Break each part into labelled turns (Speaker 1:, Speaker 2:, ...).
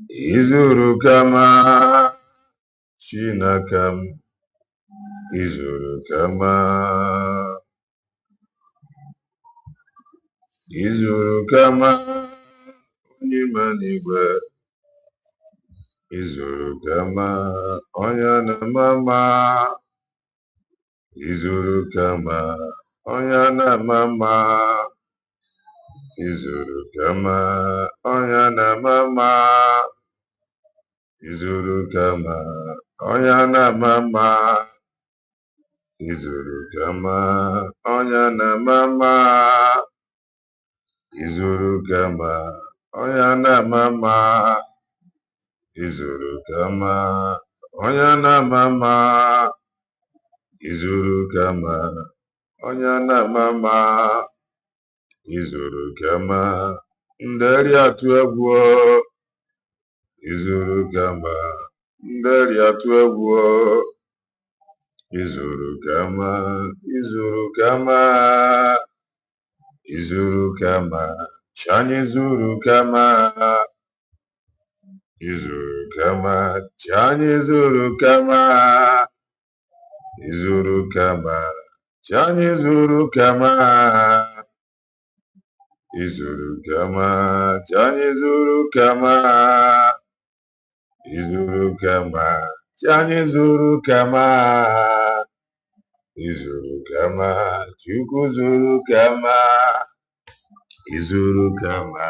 Speaker 1: izuru kama Chinakam, izuru kama, izuru kama onyemanigwe, izuru kama onye na-amama, izuru kama onye na-amama, izuru kama onye na-amama, izuru kama onye na-amama, izuru kama onye na-amama, izuru kama onye na-amama, izuru kama onye na-amama, izuru kama onye na-amama, izuru kama nderi atụ egwu, izuru kama nderi atụ egwu, izuru kama, izuru kama, izuru kama chanye zuru kama, izuru kama chanye zuru kama, izuru kama chanye zuru kama, izuru kama chanye zuru kama, izuru kama chanye zuru kama, izuru kama chukwu zuru kama, izuru kama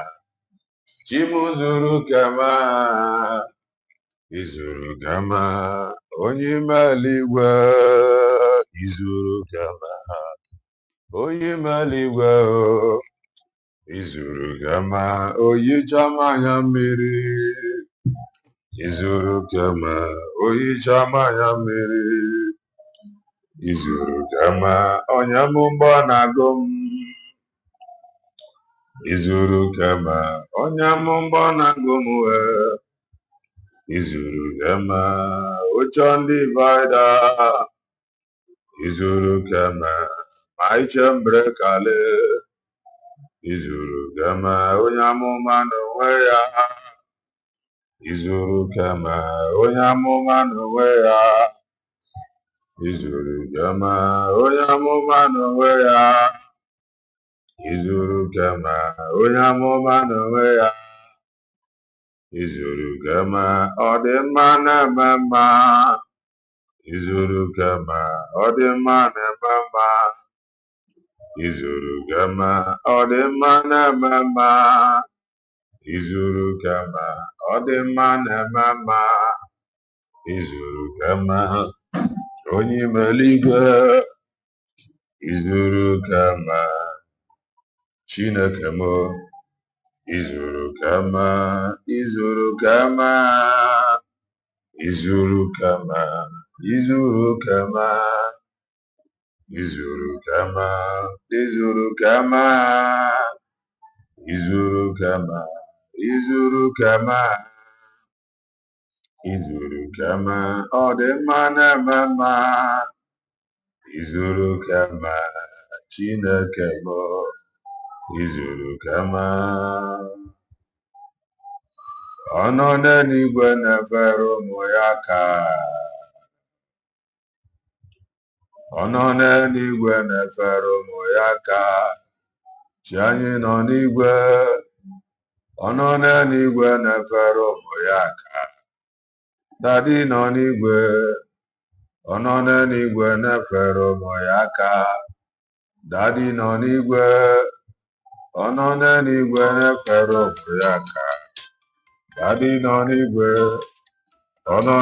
Speaker 1: chimu zuru kama, izuru kama onye maligwe, izuru kama onye maligwe, izuru kama oyi chamanya mmiri, izuru kama oyi chamanya mmiri, izuru kama onye mụgbọ na-agụ m, izuru kama onye mụgbọ na-agụ m, izuru kama ụchọ ndị vaịda, izuru kama ma iche mbre kale, izuru kama onye amụma n'onwe ya, izuru kama onye amụma n'onwe ya, izuru kama onye amụma n'onwe ya, izuru kama onye amụma n'onwe ya, izuru kama ọ dị mma na-eme mma, izuru kama ọ dị mma na-eme mma, izuru kama ọ dị mma na-eme mma, izuru kama ọ dị mma na-eme mma, izuru kama onye imeligwe, izuru kama Chineke m, izuru kama, izuru kama, izuru kama, izuru kama, izuru kama, izuru kama, izuru kama, izuru kama, izuru kama ọ dị mma na-eme mma, izuru kama Chineke m, izuru kama ọ nọ n'eluigwe na-efere ụmụ ya aka, ọ nọ n'eluigwe na-efere ụmụ ya aka, chi anyị nọ n'igwe, ọ nọ n'eluigwe na-efere ụmụ ya aka, dadi nọ n'igwe, ọ nọ n'eluigwe na-efere ụmụ ya aka, dadi nọ n'igwe, ọ nọ n'eluigwe na-efere ụmụ ya aka, dadi nọ n'igwe, ọ nọ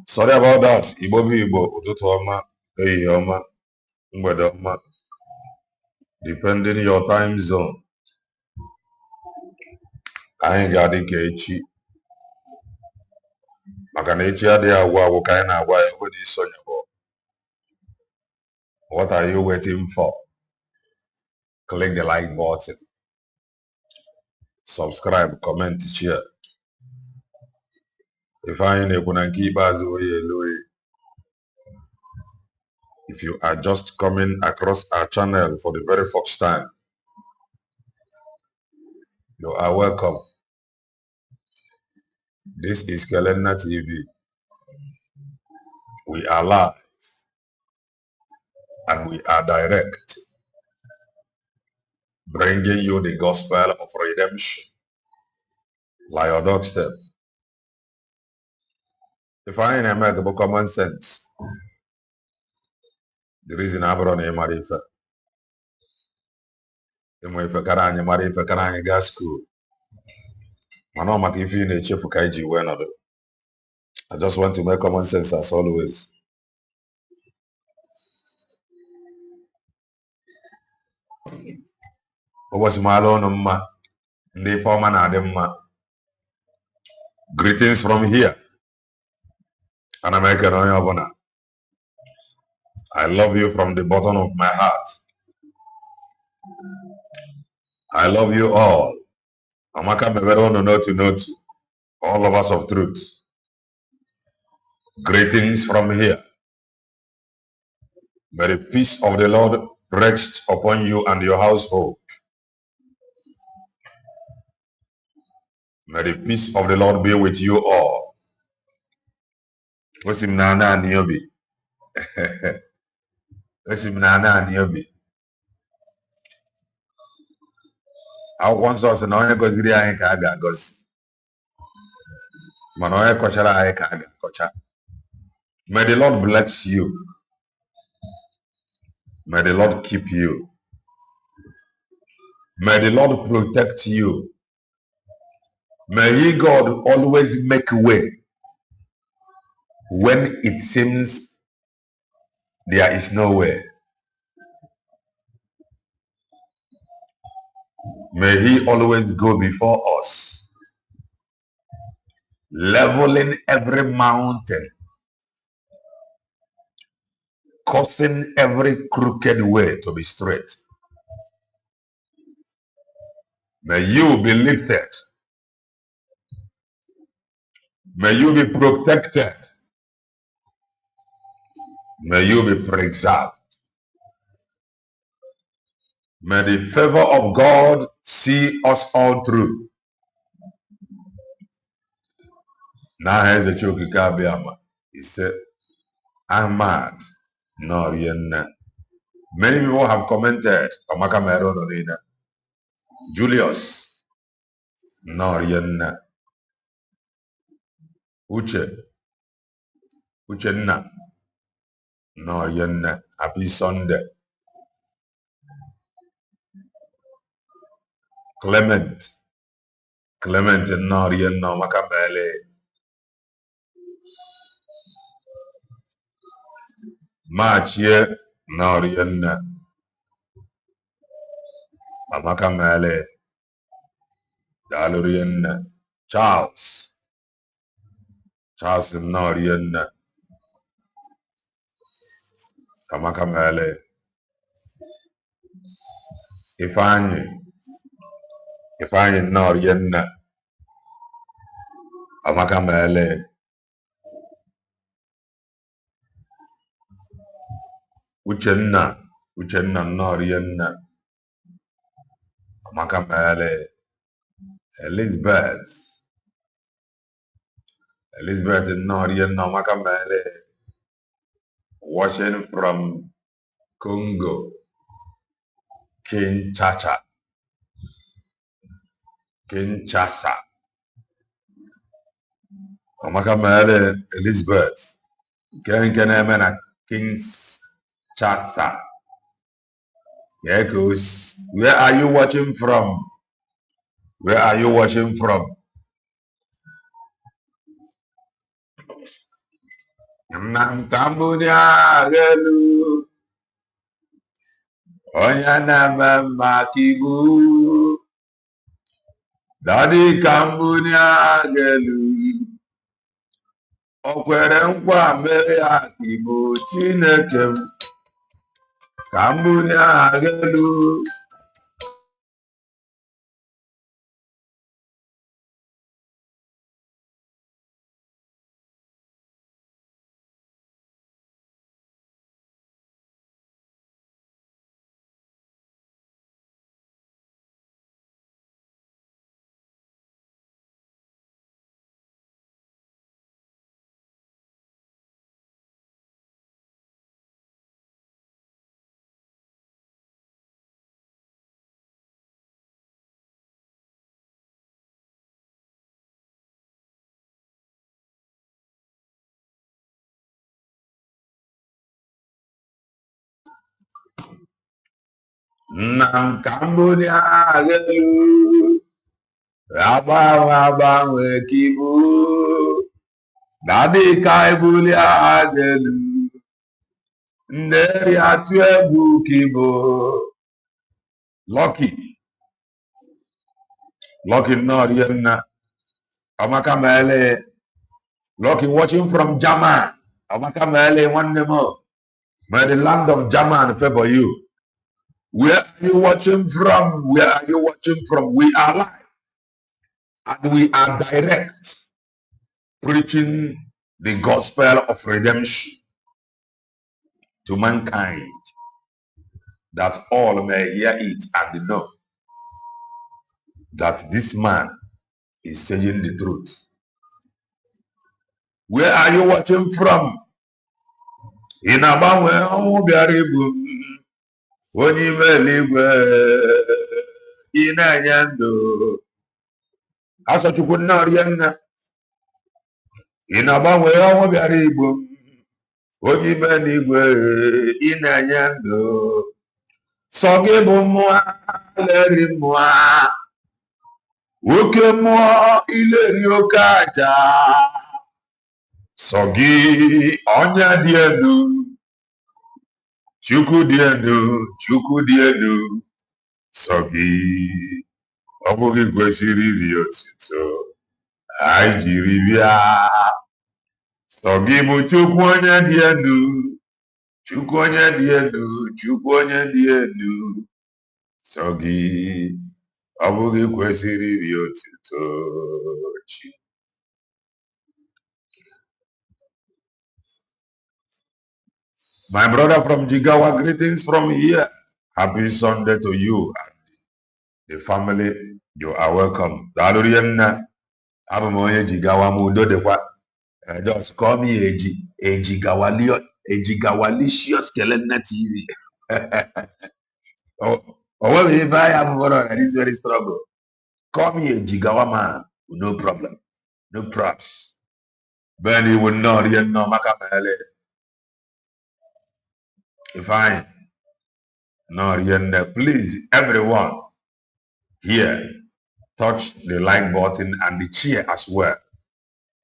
Speaker 1: Sorry about that. Igbo bụ Igbo, ụtụtụ ọma, ehihie ọma, mgbede ọma, depending your time zone. Anyị ga-adị ka echi, maka na echi adịghị agwụ agwụ ka anyị na-agwa ya ekwe n'isonye bụ. What are you waiting for? Click the like button, subscribe, comment, share. If anyị na-ekwu na nke ikpeazụ oyi elu oyi. If you are just coming across our channel for the very first time, you are welcome. This is Kelenna TV. We are live and we are direct, bringing you the gospel of redemption, like your doorstep. If I ain't make a common sense, the reason I'm running my ife. Imo ife kara anyị mara ife kara anyị gaa school. Mana ọ maka ife ị na-echefu ka iji wee nọdụ. I just want to make common sense as always. Ụbọchị mara ọnụ mma, ndị ife ọma na-adị mma. Greetings from here. Ana m ekele onye ọbụla. I love you from the bottom of my heart. I love you all. Amaka mebere unu n'otu n'otu. All of us of truth. Greetings from here. May the peace of the Lord rest upon you and your household. May the peace of the Lord be with you all. Osim na ana Aniobi. Osim na ana Aniobi. Akwụkwọ nsọ sị na onye gọziri anyị ka a ga-agọzi. Mana onye kọchara anyị ka a ga-akọcha. May the Lord bless you. May the Lord keep you. May the Lord protect you. May He, God, always make way when it seems there is no way. May He always go before us, leveling every mountain, causing every crooked way to be straight. May you be lifted. May you be protected. May you be preserved. May the favor of God see us all through. Now here's the Chokikabiama. He said, Ahmad, no, many people have commented, Amaka Meron, Julius, no, Uchenna, no, happy Sunday. Clement, no, Makabele. March here, no, Makamale, Dalurian, Charles, Norian, Kamakamale, Ifani Norian, Amakamale, Uchenna Norian, Amakamale, Elizabeth Norian, Amakamale, watching from Congo, Kinshasa, Amakamale, Elizabeth, Kenemena, Kinshasa. There goes. Where are you watching from? Namtambunya gelu Onyana mamakibu Dadi kambunya gelu Okwere nkwa meya kibu Chinekem Kambunya gelu Nam kambunya gelu Abang kibu Dadi kaibulia gelu Nderi atwebu kibu Lucky not yena Amaka mele Lucky watching from Jaman Amaka mele one more. May the land of Jaman favor you. Where are you watching from? Where are you watching from? We are live and we are direct preaching the gospel of redemption to mankind that all may hear it and know that this man is saying the truth. Where are you watching from? In Abawe Omubiaribu, Onimeligwe, Inayando, Asachukuna, in Abawe Omubiaribu, Onimeligwe, Inayando, Sogibumwa, Lerimwa, Ukemwa, Ileriokaja, Sogi, Onya Dienu, Chukwu dienu, Sogi, ọ bụghị kwesịrị iri otuto, anyị jiri bịa. Sogi bụ Chukwu onye dị elu, Chukwu onye dị elu, Chukwu onye dị elu. Sogi, ọ bụghị kwesịrị iri otuto. My brother from Jigawa, greetings from here. Happy Sunday to you and the family. You are welcome. Dalurienna, Abumoye Jigawa Mudo de what? Just call me a Jigawalicious Kelena TV. Oh, well, if I am one this very struggle, call me a Jigawa man. No problem. No props. Benny would not yet know Makamele. Fine. No, please, everyone here, touch the like button and the chair as well.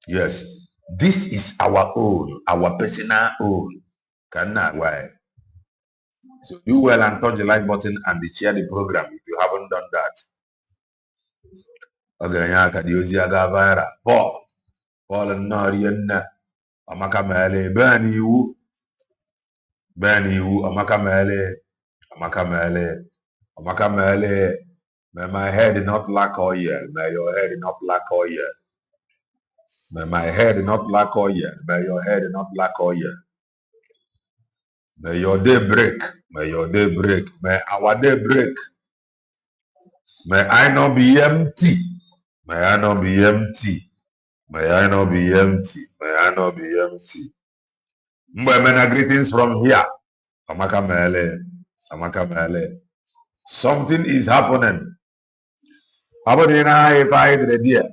Speaker 1: Yes, this is our own, our personal own. Why? So do well and touch the like button and the share the program if you haven't done that. Okay, yeah, Kadiosia Gavara, Paul and Norian, Amakamele, Bernie, Amakamele, may my head not lack oil, may your head not lack oil. May my head not lack oil, may your head not lack oil. May your day break, may your day break, may our day break. May I not be empty, may I not be empty, may I not be empty, may I not be empty. Mbemena greetings from here. Amakamele. Something is happening.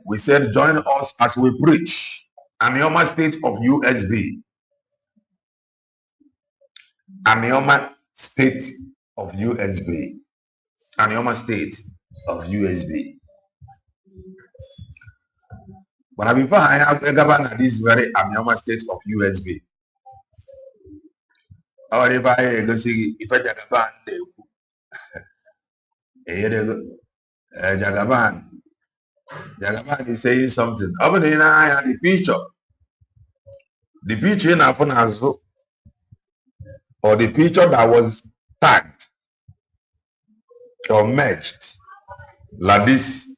Speaker 1: We said join us as we preach. Anioma state of USB. Anioma state of USB. Anioma state of USB. But before I have a governor this very Anioma state of USB. Or if I go see if I Jagaban, Jagaban is saying something. Over in the picture in Afunazo, or the picture that was tagged or merged, like this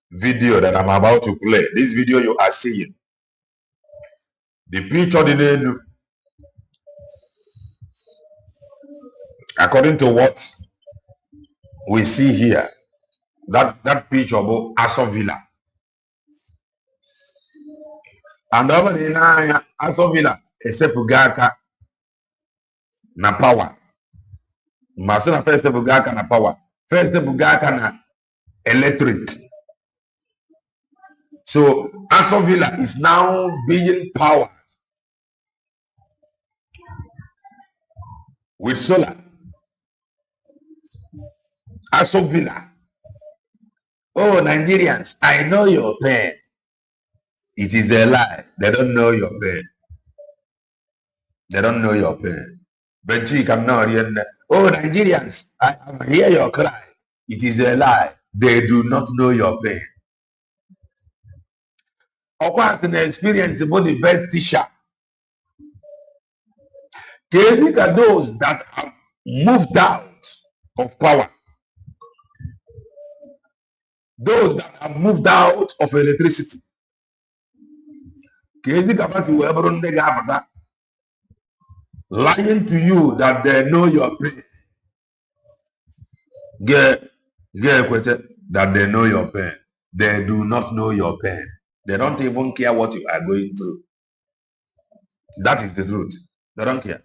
Speaker 1: video that I'm about to play. This video you are seeing. The picture didn't, according to what we see here, that picture about Aston Villa. And over in Aston Villa, except Gaka na power. Masina first Bugaka na power. First Bugaka na electric. So Aston Villa is now being powered with solar. Aston Villa. Oh, Nigerians, I know your pain. It is a lie. They don't know your pain. They don't know your pain. But you cannot hear. Oh, Nigerians, I hear your cry. It is a lie. They do not know your pain. Of course, an experience about the best teacher. Cases are those that have moved out of power. Those that have moved out of electricity. Cases about you lying to you that they know your pain. Get that they know your pain. They do not know your pain. They don't even care what you are going through. That is the truth. They don't care.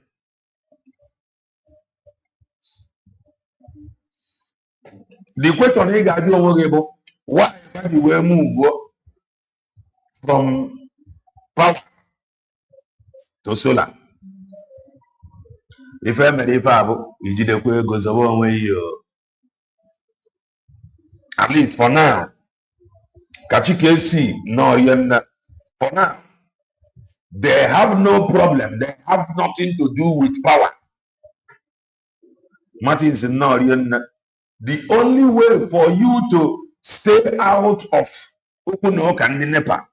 Speaker 1: The question is, why you will move from power to solar? If I made a power, it goes away. At least for now, Kachikesi, no, for now, they have no problem. They have nothing to do with power. Martin's no, the only way for you to stay out of Okunok and the NEPA,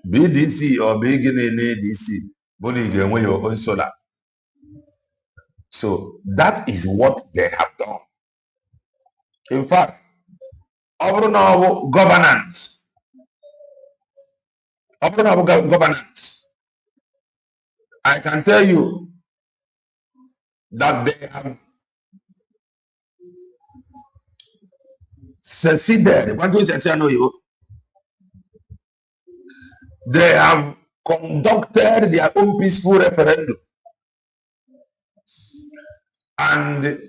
Speaker 1: BDC or beginning ADC, when your own solar. So that is what they have done. In fact, overall governance, I can tell you that they have succeeded. They have conducted their own peaceful referendum. And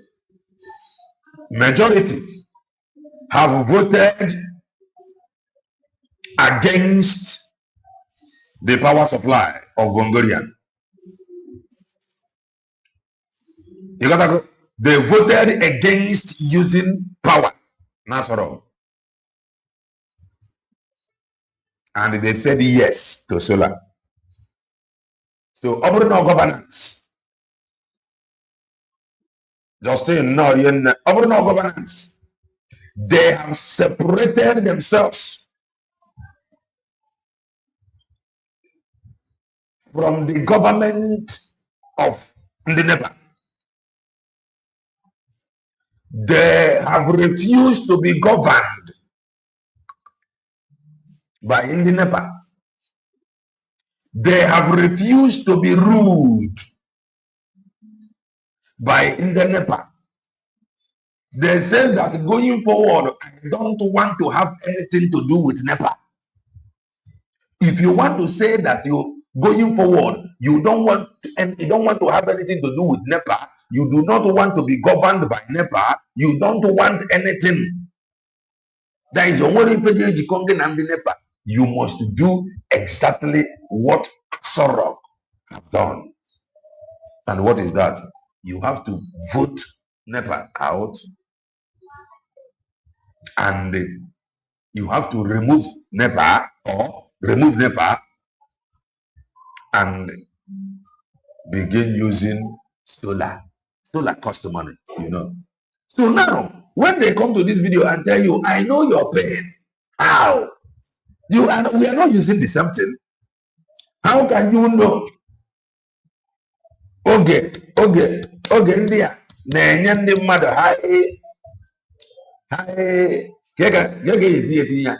Speaker 1: majority have voted against the power supply of Gongorian. You got to go. They voted against using power. Nasoro. And they said yes to solar. So overall governance. Justin, no, overall governance. They have separated themselves from the government of Ndinepa. They have refused to be governed by Ndinepa. They have refused to be ruled by Ndinepa. They said that going forward, I don't want to have anything to do with NEPA. If you want to say that you going forward, you don't want to have anything to do with NEPA, you do not want to be governed by NEPA, you don't want anything. That is your only NEPA. You must do exactly what Sorok have done. And what is that? You have to vote NEPA out, and you have to remove NEPA and begin using solar. Solar cost money, you know. So now, when they come to this video and tell you, I know your pain, how? We are not using the same thing. How can you know? Oge ndị a na-enye ndị mmadụ ha ga-ezi etinye ya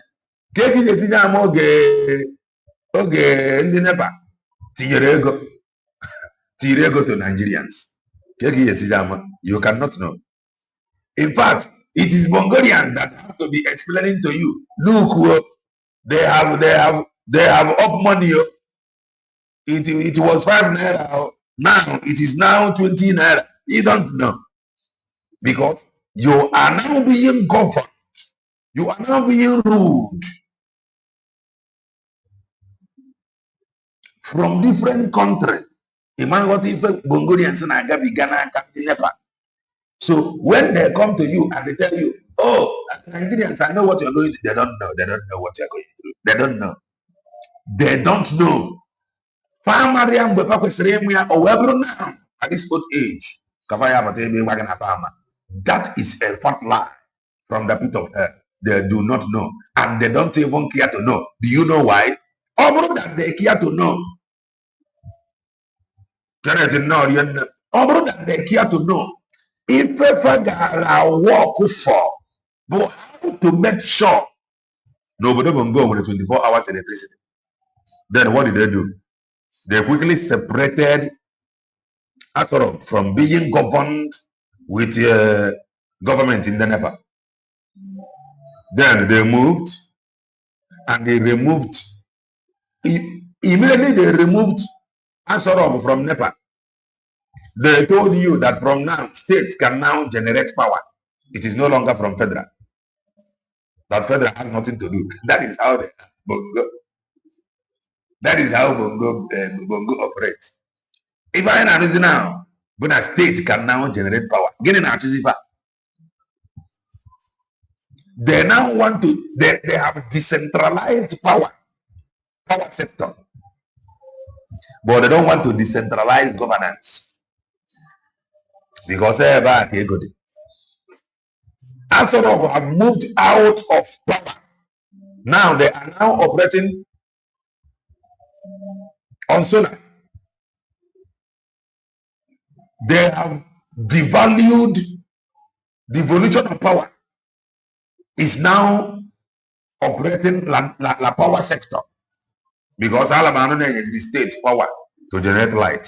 Speaker 1: ka eke etinye ama oge ndị nepa tinyere ego to Nigerians ka eke etinye ama you cannot know. In fact, it is Mongolians that have to be explaining to you, look, they have up money. It was 5 naira. Now it is now 20 naira. You don't know. Because you are now being governed. You are now being ruled from different countries. So when they come to you and they tell you, oh, Nigerians, I know what you're going through. They don't know. They don't know what you're going through. They don't know. They don't know. Now at this old age, that is a fat lie from the pit of hell. They do not know, and they don't even care to know. Do you know why? Although that they care to know, although that they care to know, if a walk for, but how to make sure nobody will go with 24 hours electricity. Then what did they do? They quickly separated Ancestral from being governed with government in the NEPA. Then they moved and they removed, immediately they removed Ancestral from NEPA. They told you that from now, states can now generate power. It is no longer from federal. That federal has nothing to do. That is how Bongo operates. If I analyze now, when a state can now generate power, they now want to, they have decentralized power sector, but they don't want to decentralize governance because Ancestral have moved out of power. Now they are now operating on solar. They have devalued devolution of power. Is now operating la power sector because Alabama is the state power to generate light.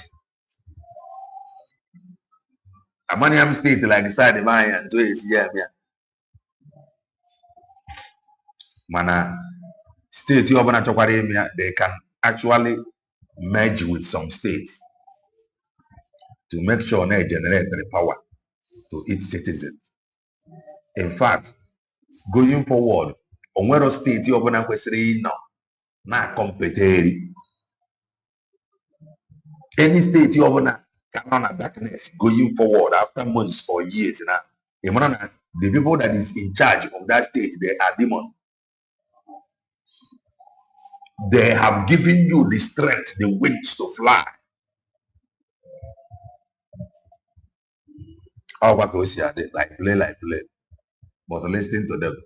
Speaker 1: Amaniam state like side of and to is Mana state they can actually merge with some states to make sure they generate the power to its citizens. In fact, going forward, on where state you open na compete. Any state you open cannot darkness going forward after months or years now. The people that is in charge of that state, they are demons. They have given you the strength, the wings to fly. How about those here? Like play. But listening to them.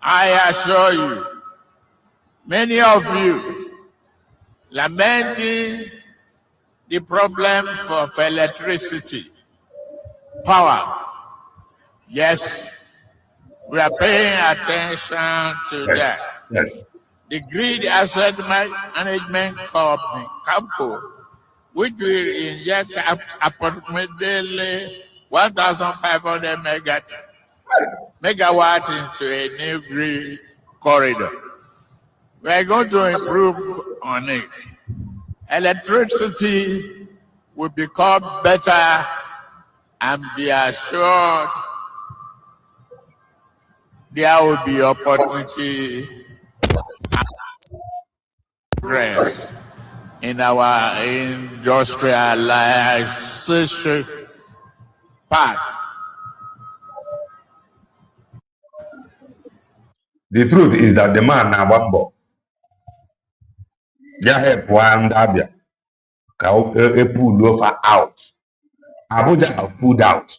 Speaker 2: I assure you, many of you lamenting the problem of electricity, power. Yes, we are paying attention to that.
Speaker 1: Yes.
Speaker 2: The Grid Asset Management Company, CAMCO, which will inject approximately 1,500 megawatts into a new grid corridor. We are going to improve on it. Electricity will become better and be assured there will be opportunity in our industrialization path.
Speaker 1: The truth is that the man now Wambo. ya help and Abia ka a pull over out. Abuja have pulled out.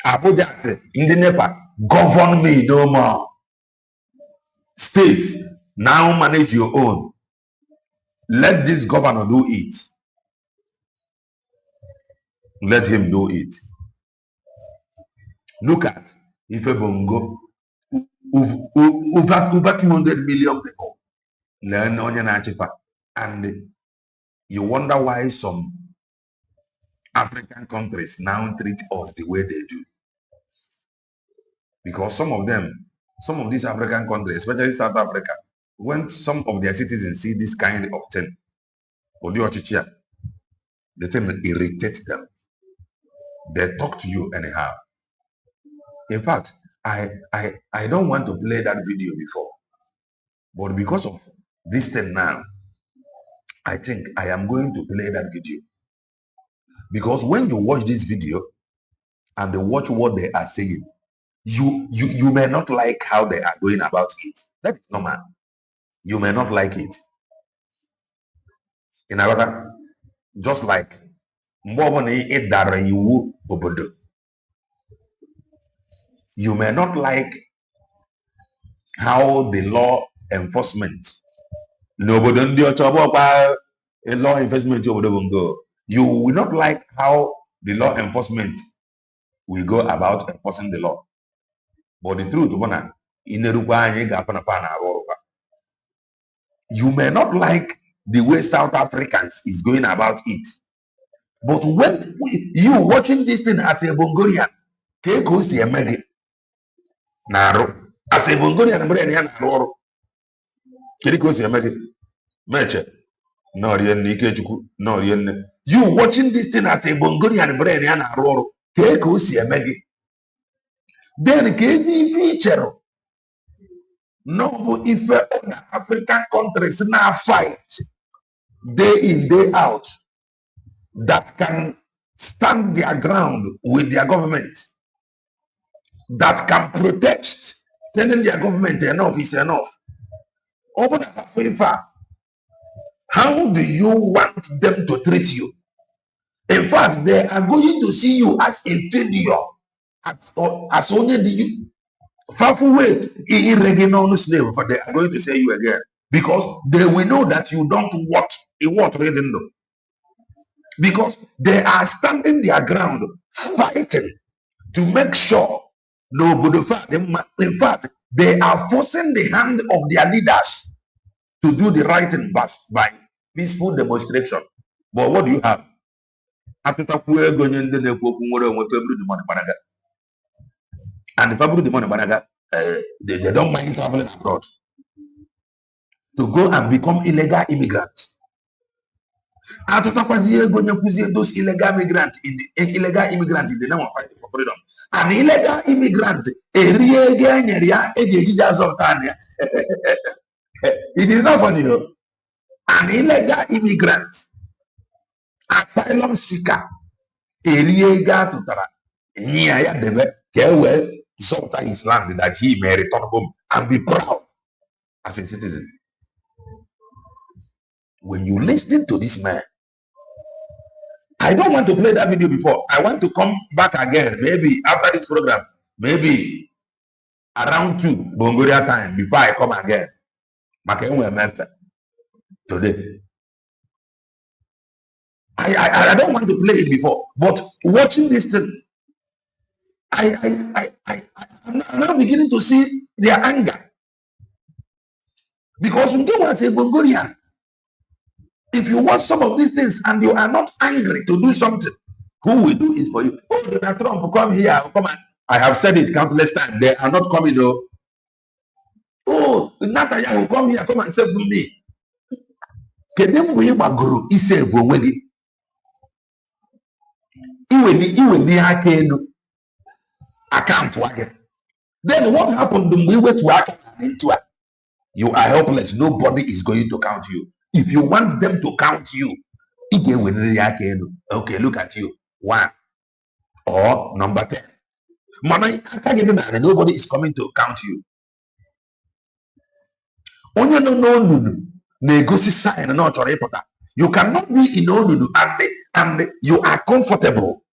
Speaker 1: Abuja say ndị NEPA govern me no more. States now manage your own. Let this governor do it. Let him do it. Look at Ife Bongo, over 200 million people learn Onion Achipa. And you wonder why some African countries now treat us the way they do. Because some of these African countries, especially South Africa, when some of their citizens see this kind of thing, the thing irritates them. They talk to you anyhow. In fact, I don't want to play that video before, but because of this thing now, I think I am going to play that video. Because when you watch this video and they watch what they are saying, you may not like how they are going about it. That is normal. You may not like it. In other, just like you may not like how the law enforcement a law enforcement you will not like how the law enforcement will go about enforcing the law. But the truth, you may not like the way South Africans is going about it. But when you watching this thing as a Bongorian, as a Bongorian, you watching this thing as a Bongorian brain, then Kezi feature no if other African countries now fight day in, day out that can stand their ground with their government, that can protest, telling their government enough is enough. Open Africa, how do you want them to treat you? In fact, they are going to see you as a failure, as only the far away irregular slave, for they are going to say you again because they will know that you don't what reading them, because they are standing their ground fighting to make sure nobody. In fact, they are forcing the hand of their leaders to do the right thing by peaceful demonstration. But what do you have? And the money they don't mind traveling abroad to go and become illegal immigrants. Those illegal immigrants in the name of fighting for freedom. An illegal immigrant, it is not funny, though. An illegal immigrant, asylum seeker, illegal to Tara, Zolta his land that he may return home and be proud as a citizen. When you listen to this man, I don't want to play that video before. I want to come back again, maybe after this program, maybe around 2 Bongoria time before I come again. Today. I don't want to play it before, but watching this thing, I'm now beginning to see their anger. Because you don't want to say Bongorian. If you watch some of these things and you are not angry to do something, who will do it for you? Oh, Donald Trump, come here, come on. I have said it countless times. They are not coming, though. Oh, Nataya will come here, come and save me. Guru is a Bongori. Account wagon. Then what happened when we went to account into it? You are helpless. Nobody is going to count you. If you want them to count you, okay, look at you. 1 or number 10. Nobody is coming to count you. na-egosi sign na ọ chọrọ ịpụta. You cannot be in onudu and you are comfortable.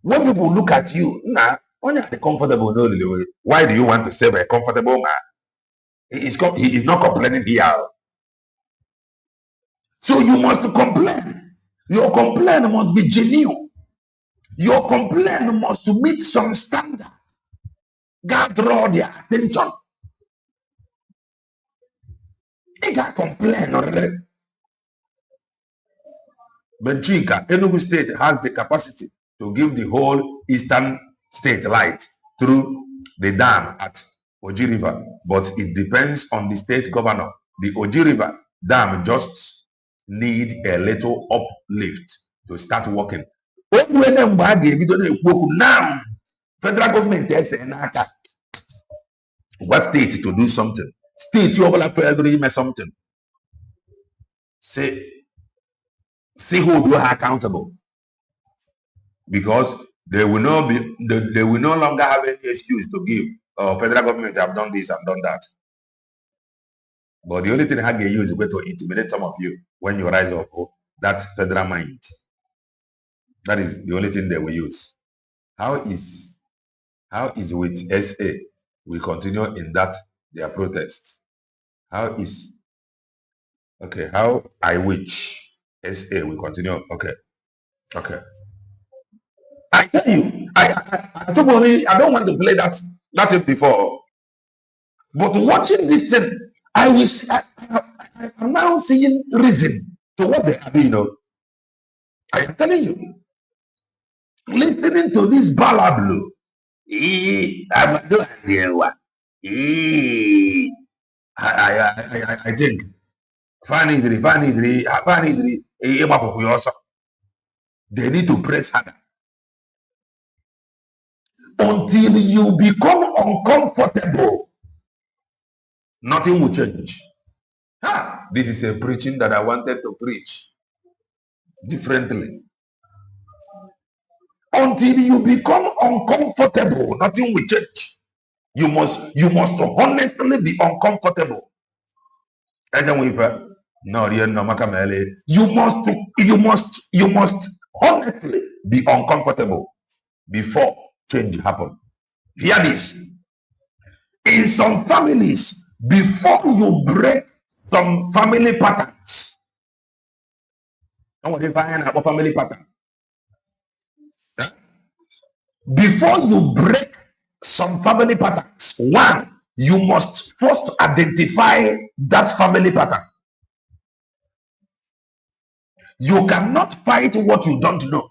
Speaker 1: When people look at you, nah, only the comfortable no. Why do you want to save a comfortable man? He is not complaining here. So you must complain. Your complaint must be genuine. Your complaint must meet some standard. God draw their attention. They got complain already. But Chika, Enugu State has the capacity to give the whole eastern state light through the dam at Oji River. But it depends on the state governor. The Oji River dam just need a little uplift to start working. Now, federal government is what state to do something. State you all have something. Say who do accountable. Because they will not be they will no longer have any excuse to give. Federal government have done this and done that. But the only thing they use is to intimidate some of you when you rise up. That federal mind. That is the only thing they will use. How is with SA? We continue in that their protest. How is okay? How I wish SA will continue. Okay. I tell you, I don't want to play that before. But watching this thing, I'm now seeing reason to what they are doing. I am telling you, listening to this balablu, I think, they need to press harder until you become uncomfortable. Nothing will change. This is a preaching that I wanted to preach differently. Until you become uncomfortable, nothing will change. You must honestly be uncomfortable. You must honestly be uncomfortable before change happens. Hear this. In some families, before you break some family patterns, family pattern. Before you break some family patterns, one, you must first identify that family pattern. You cannot fight what you don't know.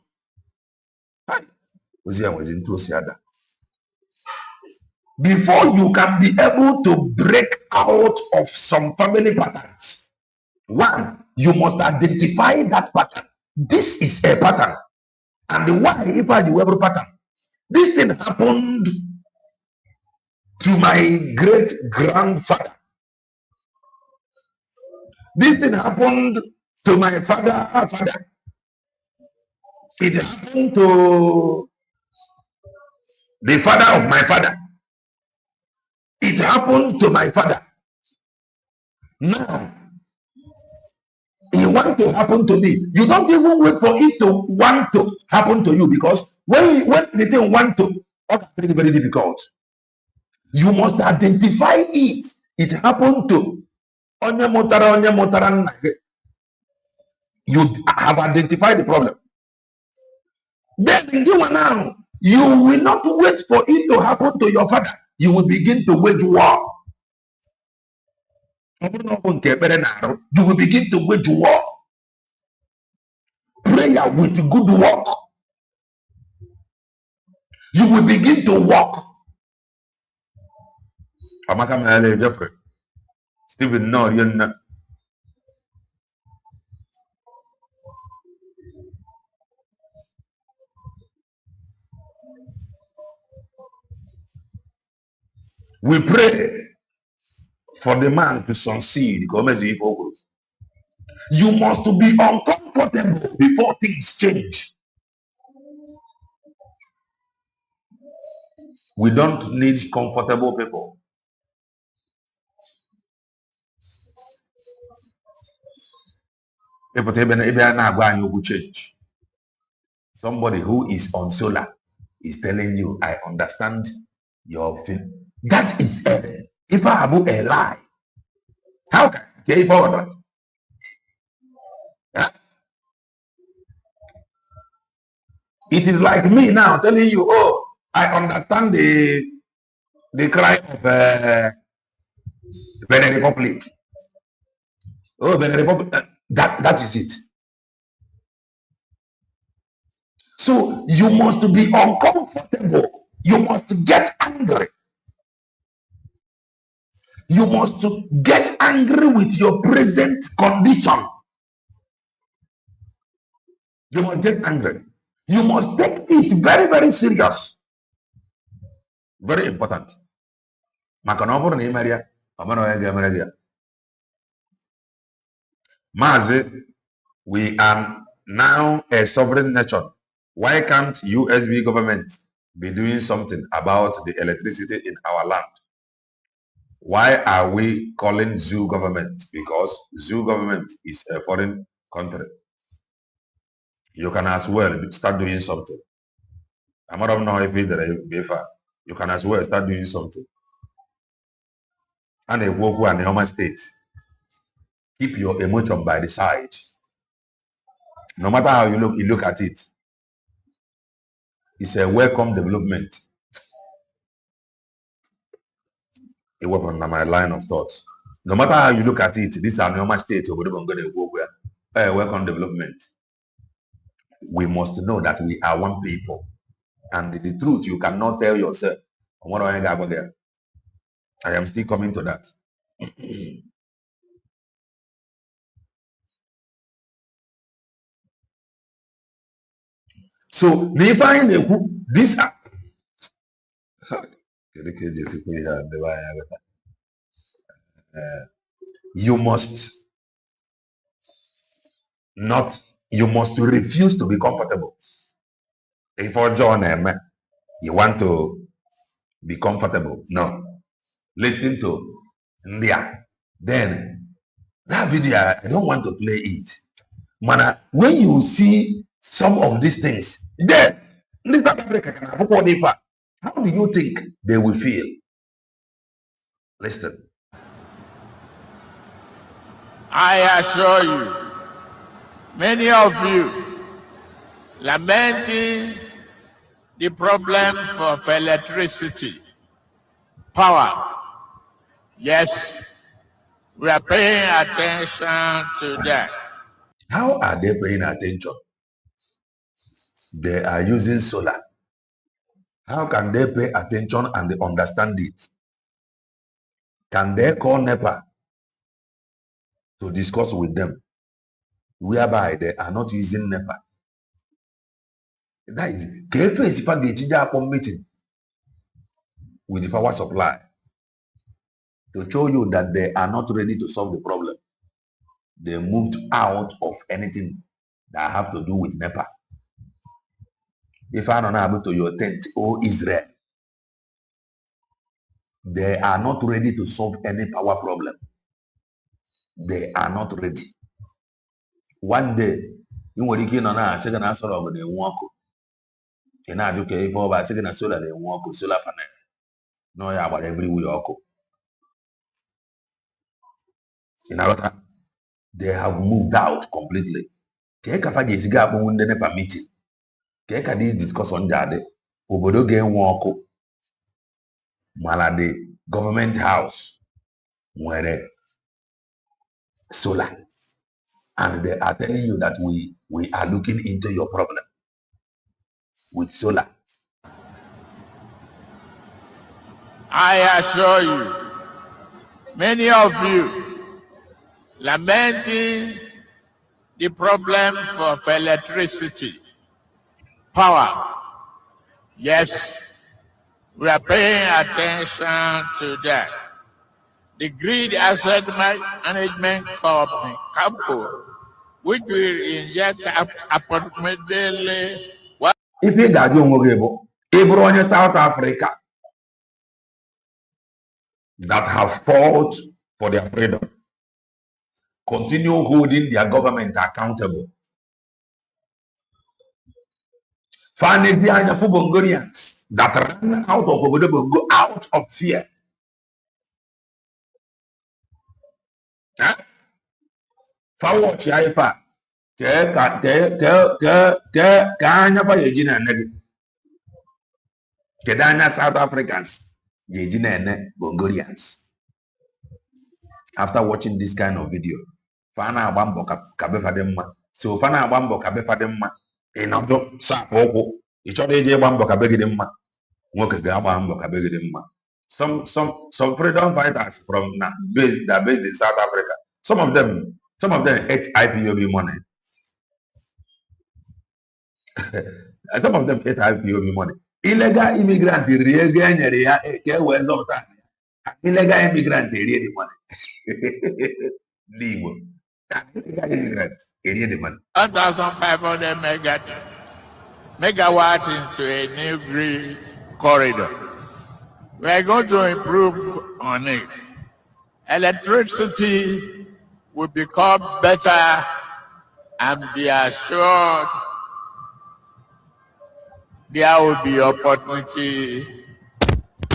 Speaker 1: Before you can be able to break out of some family patterns, one, you must identify that pattern. This is a pattern. And why, if I do every pattern? This thing happened to my great grandfather. This thing happened to my father. It happened to the father of my father. It happened to my father. Now, it want to happen to me. You don't even wait for it to want to happen to you, because when the thing want to, it's very, very difficult. You must identify it. It happened to you have identified the problem. Then now, you will not wait for it to happen to your father. You will begin to wage war. You will begin to wage war. Prayer with good work. You will begin to walk. Stephen, no, you're not. We pray for the man to succeed. You must be uncomfortable before things change. We don't need comfortable people. change. Somebody who is on solar is telling you, I understand your feeling. That is if I have a lie. How can you forward? Huh? It is like me now telling you, oh, I understand the cry of Benin Republic. Oh, Benin Republic. That is it. So you must be uncomfortable. You must get angry. You must get angry with your present condition. You must get angry. You must take it very, very serious. Very important. Mazi, we are now a sovereign nation. Why can't USB government be doing something about the electricity in our land? Why are we calling zoo government? Because zoo government is a foreign country. You can as well start doing something. I don't know if you can as well start doing something. And a walk and Anioma state. Keep your emotion by the side. No matter how you look at it. It's a welcome development. A weapon on my line of thoughts. No matter how you look at it, this is Anioma state. Welcome development. We must know that we are one people. And the truth you cannot tell yourself. I am still coming to that. So they find this. You must not. You must refuse to be comfortable. If for John, you want to be comfortable. No. Listen to India. Then that video, I don't want to play it. Man, when you see some of these things, then this South Africa can have what if. How do you think they will feel? Listen.
Speaker 2: I assure you, many of you lamenting the problem of electricity, power. Yes, we are paying attention to that.
Speaker 1: How are they paying attention? They are using solar. How can they pay attention and they understand it? Can they call NEPA to discuss with them, whereby they are not using NEPA? That is, KFA meeting with the power supply to show you that they are not ready to solve the problem. They moved out of anything that have to do with NEPA. If I don't able to your tent, oh Israel, they are not ready to solve any power problem. They are not ready. One day, you will get on a second answer of the walk. Can I do okay for a second solar they walk solar panel? No, yeah, about every week. In other, they have moved out completely. Keka is gap when the NEPA meeting. Keka this discussion jade. Obodo game walk. Malade government house where solar. And they are telling you that we are looking into your problem with solar.
Speaker 2: I assure you, many of you lamenting the problem of electricity, power. Yes, we are paying attention to that. The grid asset management company, CAMCO, which will inject approximately.
Speaker 1: If you got you South Africa that have fought for their freedom, continue holding their government accountable. Finally, Bongorians that ran out of Obodo Bongo out of fear. Watch Ifa. Kedanya South Africans. Bongorians. After watching this kind of video, Fana Abambo Kabefademma. So Fana Abambo Kabefademma. Enodo Sapoko. Each other Bambo Kabegedemma. Some freedom fighters from that are based in South Africa. Some of them ate IPOB money. Some of them ate IPOB money. Illegal immigrant illegal immigrant the money. Illegal immigrant the money.
Speaker 2: 1,500 megawatts into a new grid corridor. We are going to improve on it. Electricity will become better and be assured there will be opportunity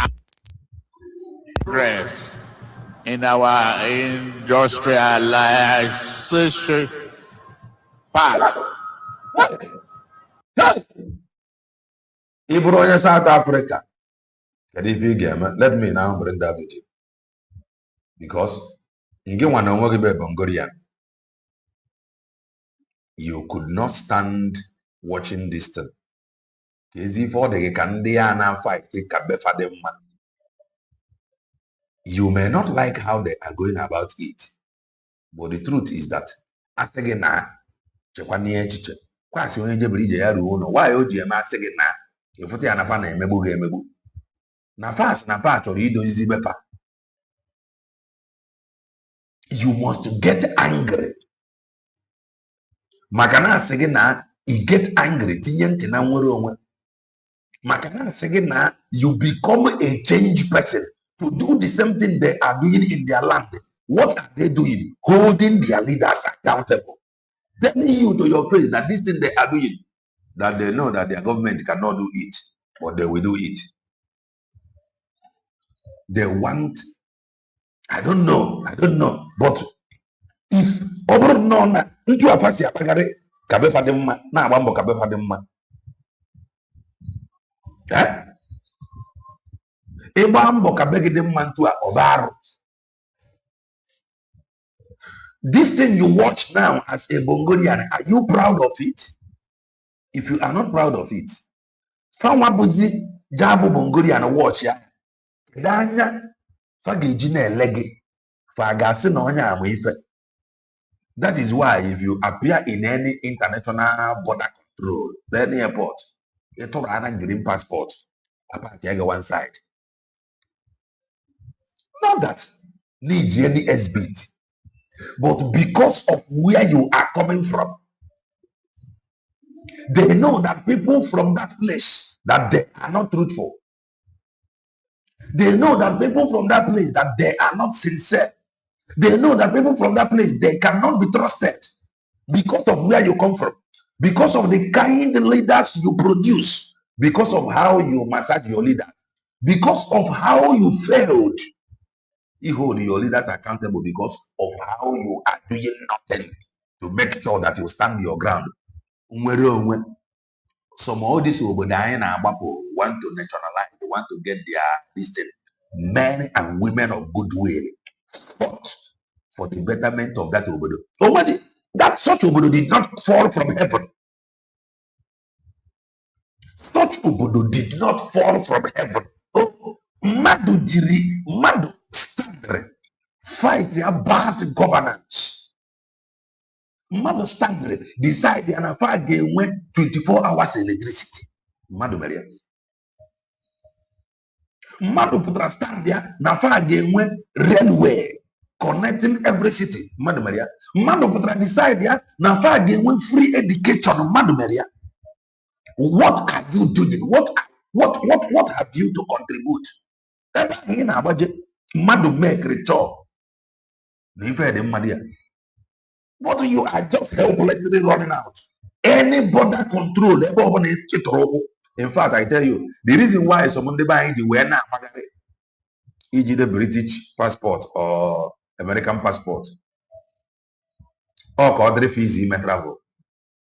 Speaker 2: and progress in our industrialization path.
Speaker 1: Ibronya South Africa. Let me now bring that video. Because you could not stand watching this thing. You may not like how they are going about it, but the truth is that you must get angry. Makana segena, you get angry. Makana segena, you become a changed person to do the same thing they are doing in their land. What are they doing? Holding their leaders accountable. Telling you to your face that this thing they are doing, that they know that their government cannot do it, but they will do it. They want, I don't know, but if over none into a pass kabefademma na abambo kabefademma ibambo kabegedemma ntu a obaru. This thing you watch now as a Bongolian, are you proud of it? If you are not proud of it, Fawabuzi Jabu Bongolian watch ya Danya Fagijine Legi Fagasin onya amuife. That is why if you appear in any international border control, any airport, you talk an green passport, apart one side. Not that need any SBT, but because of where you are coming from, they know that people from that place that they are not truthful. They know that people from that place that they are not sincere. They know that people from that place they cannot be trusted because of where you come from, because of the kind of leaders you produce, because of how you massage your leaders, because of how you failed. You hold your leaders accountable because of how you are doing nothing to make sure that you stand your ground. Some all this want to nationalize, they want to get their distance. Men and women of goodwill fought for the betterment of that obodo. Nobody, that such obodo did not fall from heaven. Such obodo did not fall from heaven. Oh, Madu jiri, Madu standard, fight their bad governance. Madu standard, decide the Anafa game went 24 hours electricity. Madu Maria. Madu putra stand there, Nafa game went railway. Connecting every city, Madu Maria. Madu putra decide there, Nafa game went free education, Madu Maria. What are you doing? What have you to contribute? Madu make return. But you are just helplessly running out. Any border control, in fact, I tell you, the reason why someone buying the wear now, e.g. the British passport or American passport, or country fees in travel.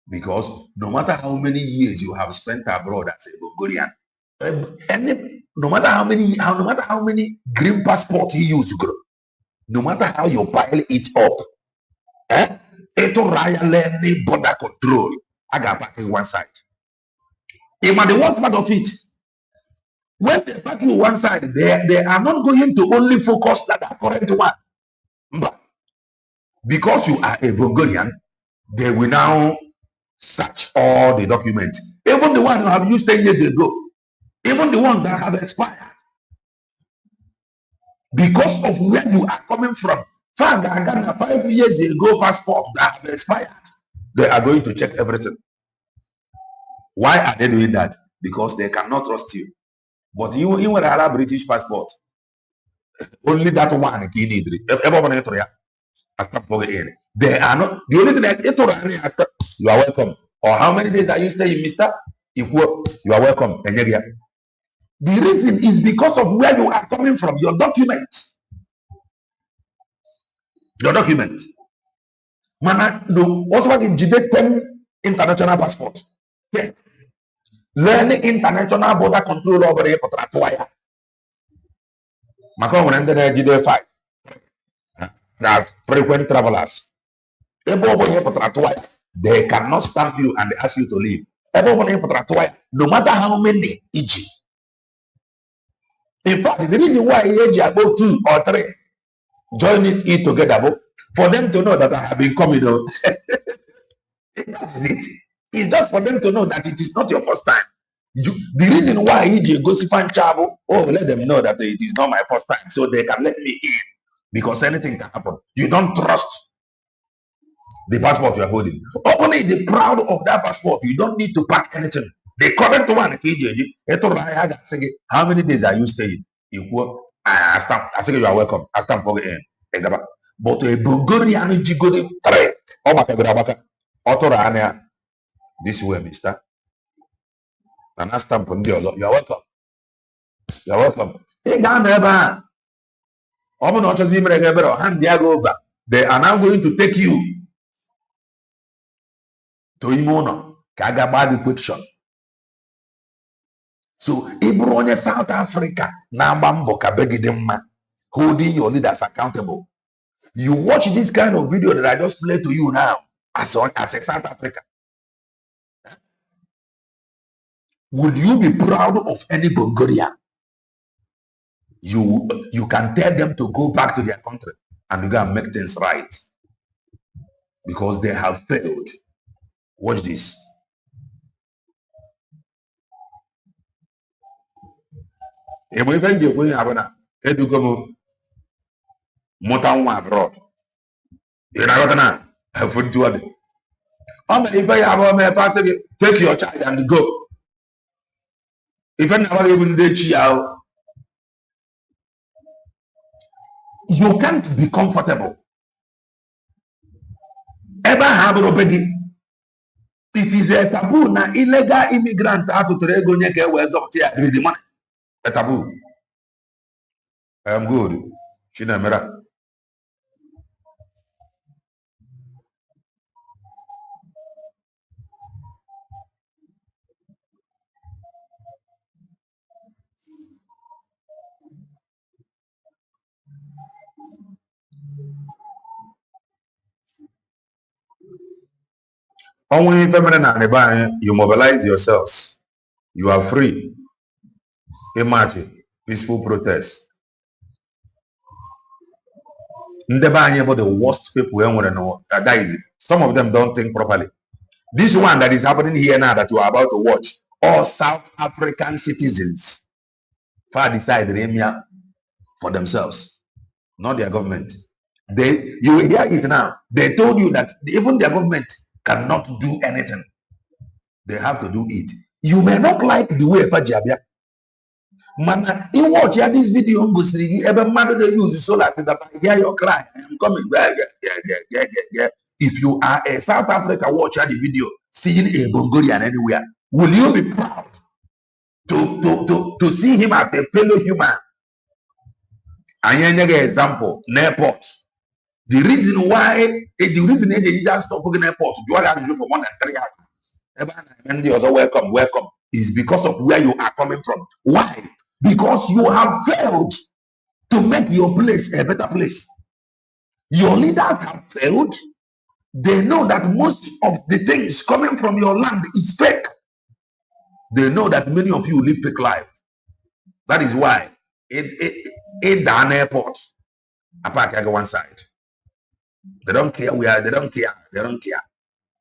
Speaker 1: Because no matter how many years you have spent abroad as a Bulgarian, no matter how many green passport you use, no matter how you pile it up, it's rarely border control. I got back in one side. If the worst part of it, when they back you one side, they are not going to only focus on that current one. But because you are a Bulgarian, they will now search all the documents. Even the one you have used 10 years ago, even the one that have expired. Because of where you are coming from. 5 years ago passport that have expired. They are going to check everything. Why are they doing that? Because they cannot trust you. But you will have a British passport. Only that one you need. They are not the only thing that you are welcome. Or how many days are you staying, Mister? You are welcome. The reason is because of where you are coming from, your document. Your document. Mana do what's what in 10 international passport. Learning international border control over here for Tratuaya. Macron when ended GD 5. That's frequent travelers. They cannot stamp you and they ask you to leave. No matter how many EG. In fact, the reason why EG about 2 or 3 join it together for them to know that I have been coming. That's it. It's just for them to know that it is not your first time. The reason why EG goes fan travel, let them know that it is not my first time, so they can let me in because anything can happen. You don't trust the passport you are holding. Only the proud of that passport. You don't need to pack anything. The current one, how many days are you staying? I stamp. I say you are welcome. I stamp for the end. But a Bulgarian jigodi three. This way, mister. And I stamp on the other. You are welcome. You are welcome. They are now going to take you to Imono, Kagabadi question. So, Ibronya South Africa, Nabambo Kabegidema, holding your leaders accountable. You watch this kind of video that I just played to you now as a South Africa. Would you be proud of any Bulgarian? You can tell them to go back to their country and go and make things right. Because they have failed. Watch this. Even you going to go abroad. You're not gonna have food to it. If I have take your child and go. If I never even did you can't be comfortable. Ever have already. It is a taboo na illegal immigrant out to the Goneke West of the money. A taboo. I am good. Chinamera. Only feminine and you mobilize yourselves. You are free. Imagine peaceful protest. About the worst people we want to know. That is it. Some of them don't think properly. This one that is happening here now that you are about to watch, all South African citizens far decide for themselves, not their government. You will hear it now. They told you that even their government cannot do anything. They have to do it. You may not like the way Fajabia. Man, you watch this video, every mother they use solar that I hear your cry. I'm coming. Yeah. If you are a South Africa watcher the video, seeing a Bongorian anywhere, will you be proud to see him as a fellow human? And example, airport. The reason why, the reason they didn't stop working airport, for more than 3 hours. And they also welcome, is because of where you are coming from. Why? Because you have failed to make your place a better place. Your leaders have failed. They know that most of the things coming from your land is fake. They know that many of you live fake life. That is why in an airport, apart I go one side. They don't care where, they don't care.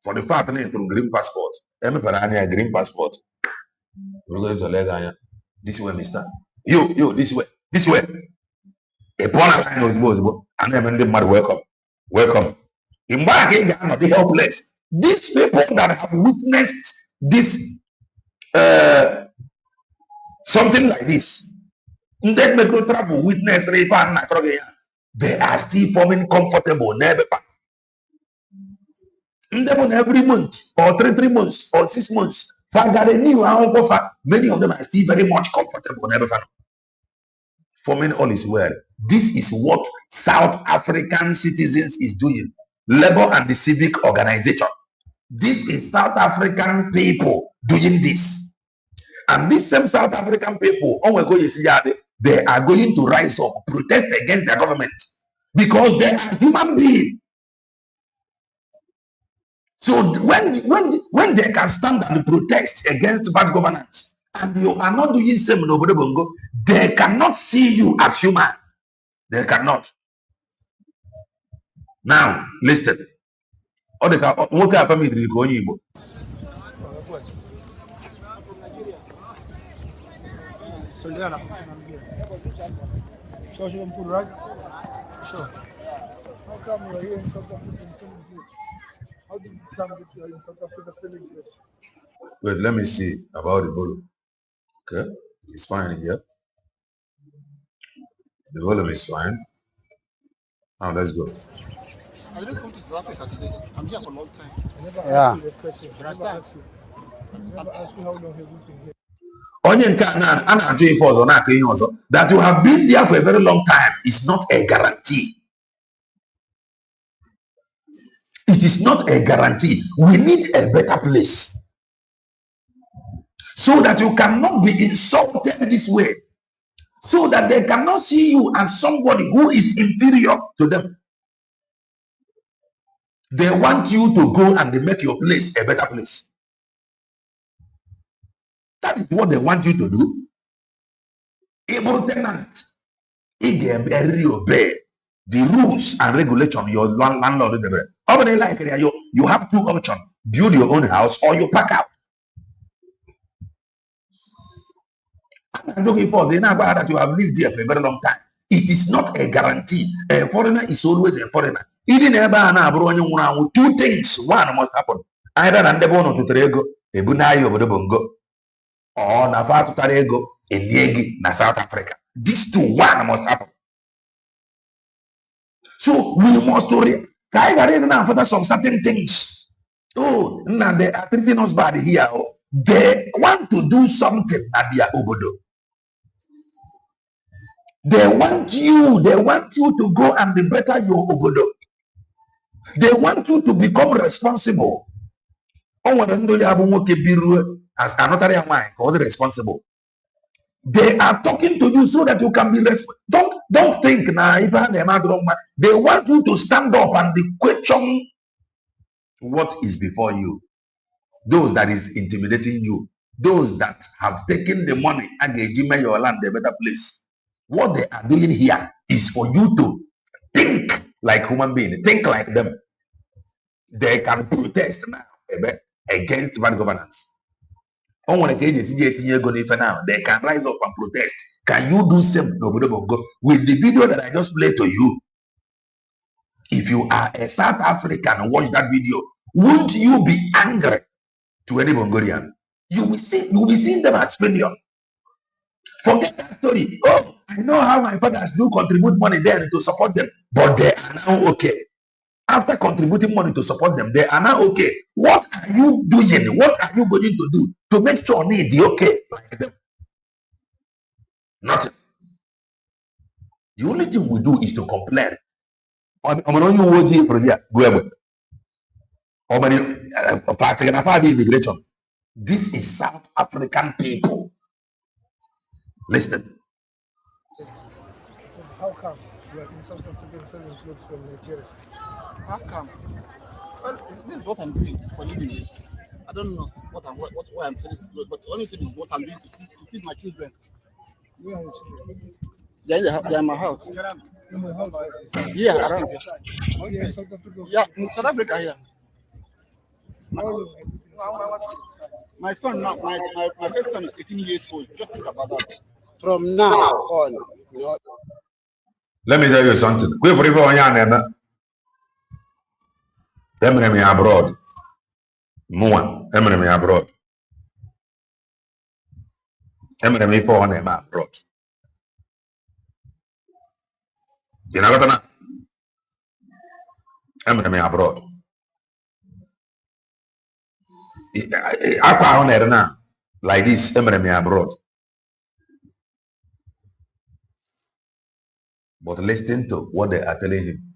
Speaker 1: For the fact that through green passport, a green passport. We're going to leg this way, mister. You, this way. A line was and then the mother welcome. In back not be helpless. These people that have witnessed this something like this, they are still forming comfortable never. Every month or 3 months or 6 months, many of them are still very much comfortable never. Forming all is well. This is what South African citizens is doing. Labor and the civic organization. This is South African people doing this. And these same South African people, they are going to rise up, protest against the government because they are human beings. So when they can stand and protest against bad governance, and you are not doing same in Obodo Bongo, they cannot see you as human. They cannot. Now, listen.
Speaker 3: Sure. How come we're here in South Africa and selling goods? How did you come that you are in South Africa selling goods?
Speaker 1: Wait, let me see about the volume. Okay, it's fine here. The volume is fine. Now let's go.
Speaker 3: I didn't come to South Africa today. I'm here for a long time. I never
Speaker 4: asked
Speaker 3: you a question. I never asked you how long have you been here?
Speaker 1: That you have been there for a very long time is not a guarantee. It is not a guarantee. We need a better place so that you cannot be insulted this way, so that they cannot see you as somebody who is inferior to them. They want you to go and they make your place a better place. That is what they want you to do. Able tenant, obey the rules and regulation your landlord. You have 2 options: build your own house or you pack out. I'm looking for the number that you have lived there for a very long time. It is not a guarantee. A foreigner is always a foreigner. Even ever 2 things. One must happen. Either and the bono to Trego, a Bunai over the Bongo, or Napa to Tarego, a Niegi, na South Africa. These 2, one must happen. So we must for some certain things. Oh, now they are treating us bad here. They want to do something at their obodo. They want you to go and be better your obodo. They want you to become responsible. As another mind called responsible. They are talking to you so that you can be responsible. Don't think now. They want you to stand up and question what is before you. Those that is intimidating you, those that have taken the money and gave your land a better place. What they are doing here is for you to think like human beings, think like them. They can protest now against bad governance. They can rise up and protest. Can you do same with the video that I just played to you? If you are a South African and watch that video, won't you be angry to any Mongolian? You will be seeing them as failure. Forget that story. Oh, I know how my fathers do contribute money there to support them, but they are now okay. after contributing money to support them, they are now okay. What are you doing? What are you going to do to make sure needs okay like them? Nothing. The only thing we do is to complain. Immigration. This is South African people. Listen.
Speaker 3: So how come you are in South Africa selling clothes from Nigeria?
Speaker 4: How come? Well, this is what I'm doing for living. I don't know what I'm selling clothes, but the only thing is what I'm doing to feed my children.
Speaker 3: Where are your children?
Speaker 4: They're in my house.
Speaker 3: In my house?
Speaker 4: Yeah, around here.
Speaker 3: Oh, yeah, in South Africa?
Speaker 4: Yeah, in South Africa here. My son now, my first son is 18 years old. Just think about that.
Speaker 5: From now on,
Speaker 1: Let me tell you something. Quit for everyone me abroad. More. Me abroad. Me for abroad. You know what I'm me abroad. Like this, me abroad. But listen to what they are telling him.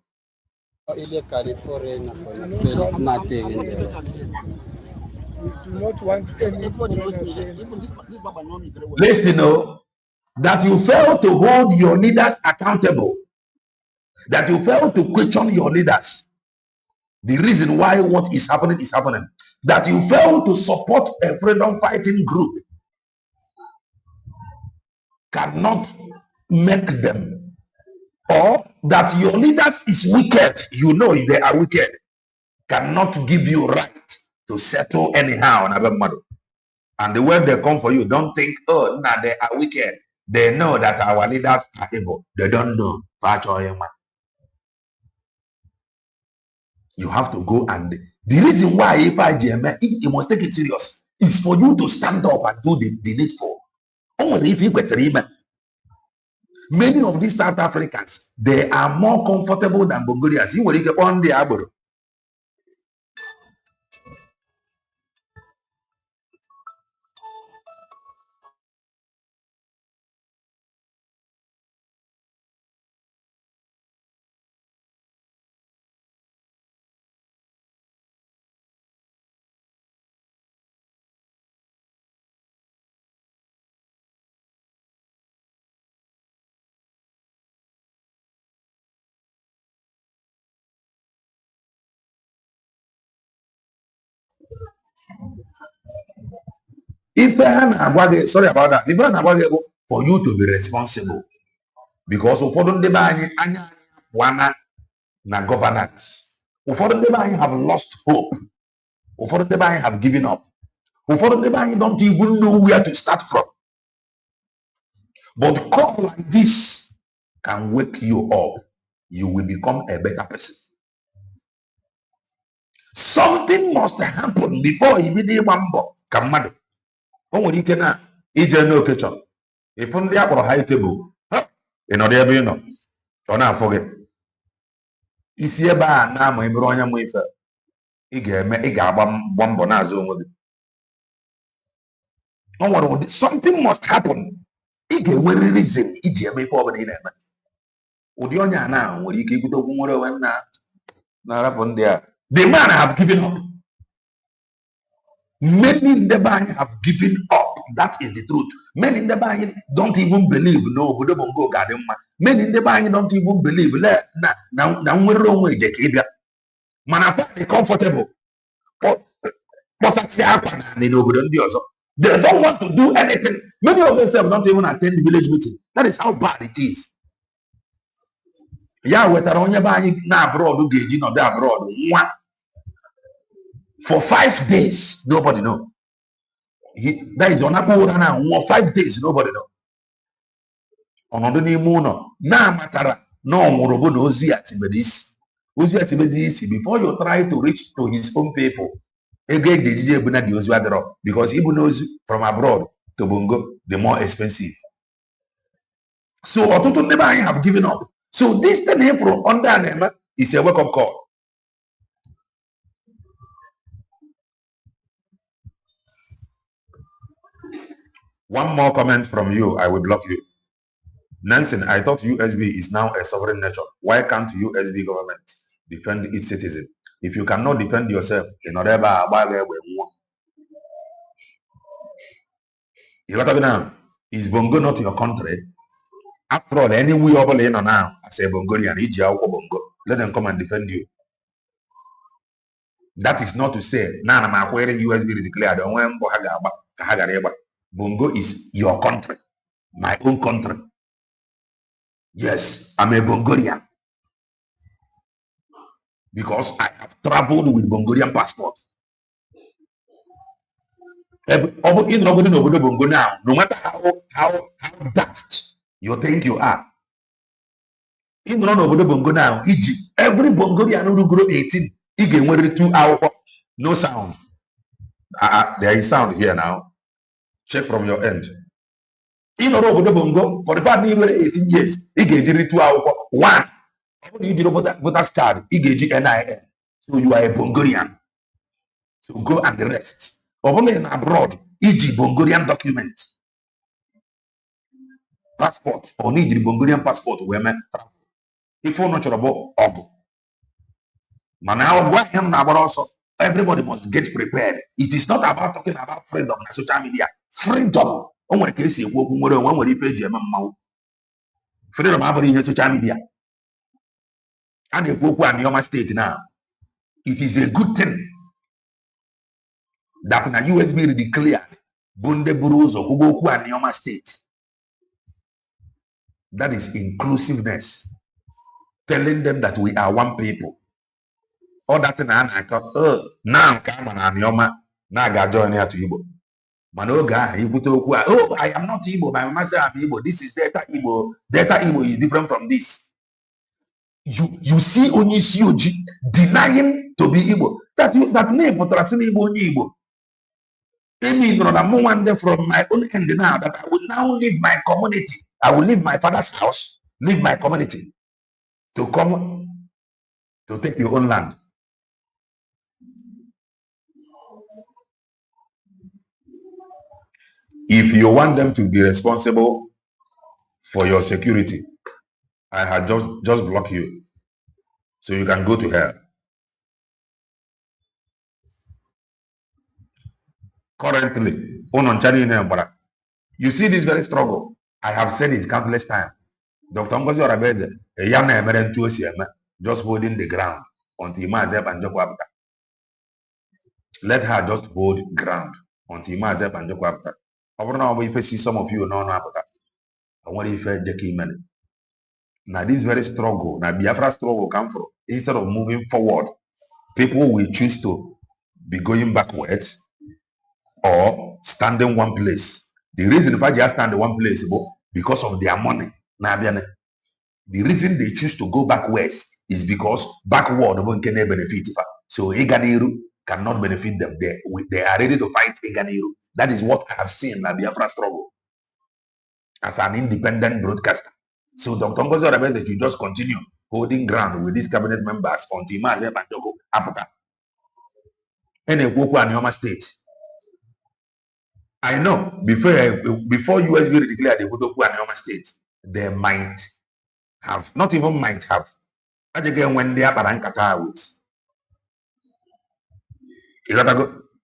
Speaker 5: California, nothing in there.
Speaker 3: We do not want any
Speaker 1: Listen, that you fail to hold your leaders accountable, that you fail to question your leaders. The reason why what is happening, that you fail to support a freedom fighting group cannot make them, or that your leaders is wicked, you know they are wicked, cannot give you right to settle anyhow on another matter. And the way they come for you, don't think, oh, nah, they are wicked. They know that our leaders are evil. They don't know. You have to go, and the reason why if you must take it serious, is for you to stand up and do the needful. Many of these South Africans, they are more comfortable than Bongolians. You will get on the arbor. If sorry about that. If for you to be responsible, because ụfọdụ ndị be anyị anya wana na governance, ụfọdụ ndị be anyị have lost hope, ụfọdụ ndị be anyị have given up, ụfọdụ ndị be anyị don't even know where to start from. But call like this can wake you up. You will become a better person. Something must happen before you be mambo kamado. O nwere ike na ije n'okechọ. Ifu ndị akpọrọ high table, ị nọ ebe ị nọ, ọ na-afụ gị. Isi ebe a na-amụ ịbụrụ onye mụ ife, ị ga-agba mbọ n'azụ onwe gị. O nwere ụdị something must happen. Ị ga-enwere reason iji eme ife ọbụla ị na-eme. Ụdị onye a na nwere ike ibute okwu nwere onwe na-arapụ ndị a. The man have given up. Many in the bank have given up. That is the truth. Many in the bank don't even believe no obodo bongo garden man. Many in the bank don't even believe na nwere onwe je ka ịbịa. Mana fa dị comfortable. Kpọsasị akwa na n'obodo ndị ọzọ. They don't want to do anything. Many of themselves don't even attend the village meeting. That is how bad it is. Ya wetara onye be anyị na abroad ga-eji nọdụ abroad nwa. For 5 days, nobody know. That is on now. 5 days, nobody know. Ọnọdụ n'ime ụlọ na-amatara na ọnwụrụ obodo ozi atibedisi. Ozi atibedisi, before you try to reach to his own people, ego ejiji ebu na the ozi adịrọ, because ibu n'ozi from abroad to Bongo, the more expensive. So ọtụtụ ndị be anyị have given up. So this thing here from under Anioma is a wake-up call. One more comment from you, I will block you. Nansen, I thought USB is now a sovereign nation. Why can't USB government defend its citizen? If you cannot defend yourself, you got to now. Is Bongo not your country? After all, any way over now, as a Bongolian, Bongo, let them come and defend you. That is not to say, now I'm wearing USB declared. Bongo is your country, my own country. Yes, I'm a Bongolian because I have traveled with Bongolian passport. Bongo now, no matter how daft you think you are, in Bongo now, every Bongolian who grow 18, he can wear 2 hours, no sound. There is sound here now. Check from your end. In Bongo, for the fact that you were 18 years, he can do 2 hours. One, you did voters card, he gave you NIN. So you are a Bongolian. So go and rest. Only in abroad, e.g. Bongolian document. Passport, or need the Bongolian passport, women. If you're not sure about Ogo. But also, everybody must get prepared. It is not about talking about freedom on social media. Freedom. Freedom about social media. And you go to Anioma state now. It is a good thing that na USB declared Bunde Buruzo Ugoku Anioma state. That is inclusiveness. Telling them that we are one people. All that thing I thought, now come on Anioma, now I got join here to Igbo. Manoga, oh, I am not Igbo, my mama said I'm Igbo. This is Delta Igbo. Delta Igbo is different from this. You see Onyisioji denying to be Igbo. That name for Trasini Igbo. I mean, one day from my own end now that I will now leave my community. I will leave my father's house, leave my community to come to take your own land. If you want them to be responsible for your security, I had just blocked you. So you can go to hell. Currently, you see this very struggle. I have said it countless times. Dr. Ngozi Orabeze, a young American just holding the ground until Imazep and Joko. Let her just hold ground until Imazep and Joko. If I see some of you know Africa, I want if I Jackie Many. Now this very struggle, now Biafra struggle come from. Instead of moving forward, people will choose to be going backwards or standing one place. The reason if I just stand in one place, because of their money. The reason they choose to go backwards is because backward one can benefit. So Eganiru cannot benefit them. They are ready to fight Eganiru. That is what I have seen in the Biafra struggle as an independent broadcaster. So Dr. Ngozi Orabeze should just continue holding ground with these cabinet members until Mazep and Joko Apuka. And Anioma state. I know before USB declared the Wotoku Anioma state, they might have, not even might have. Again, when they are Parankata with,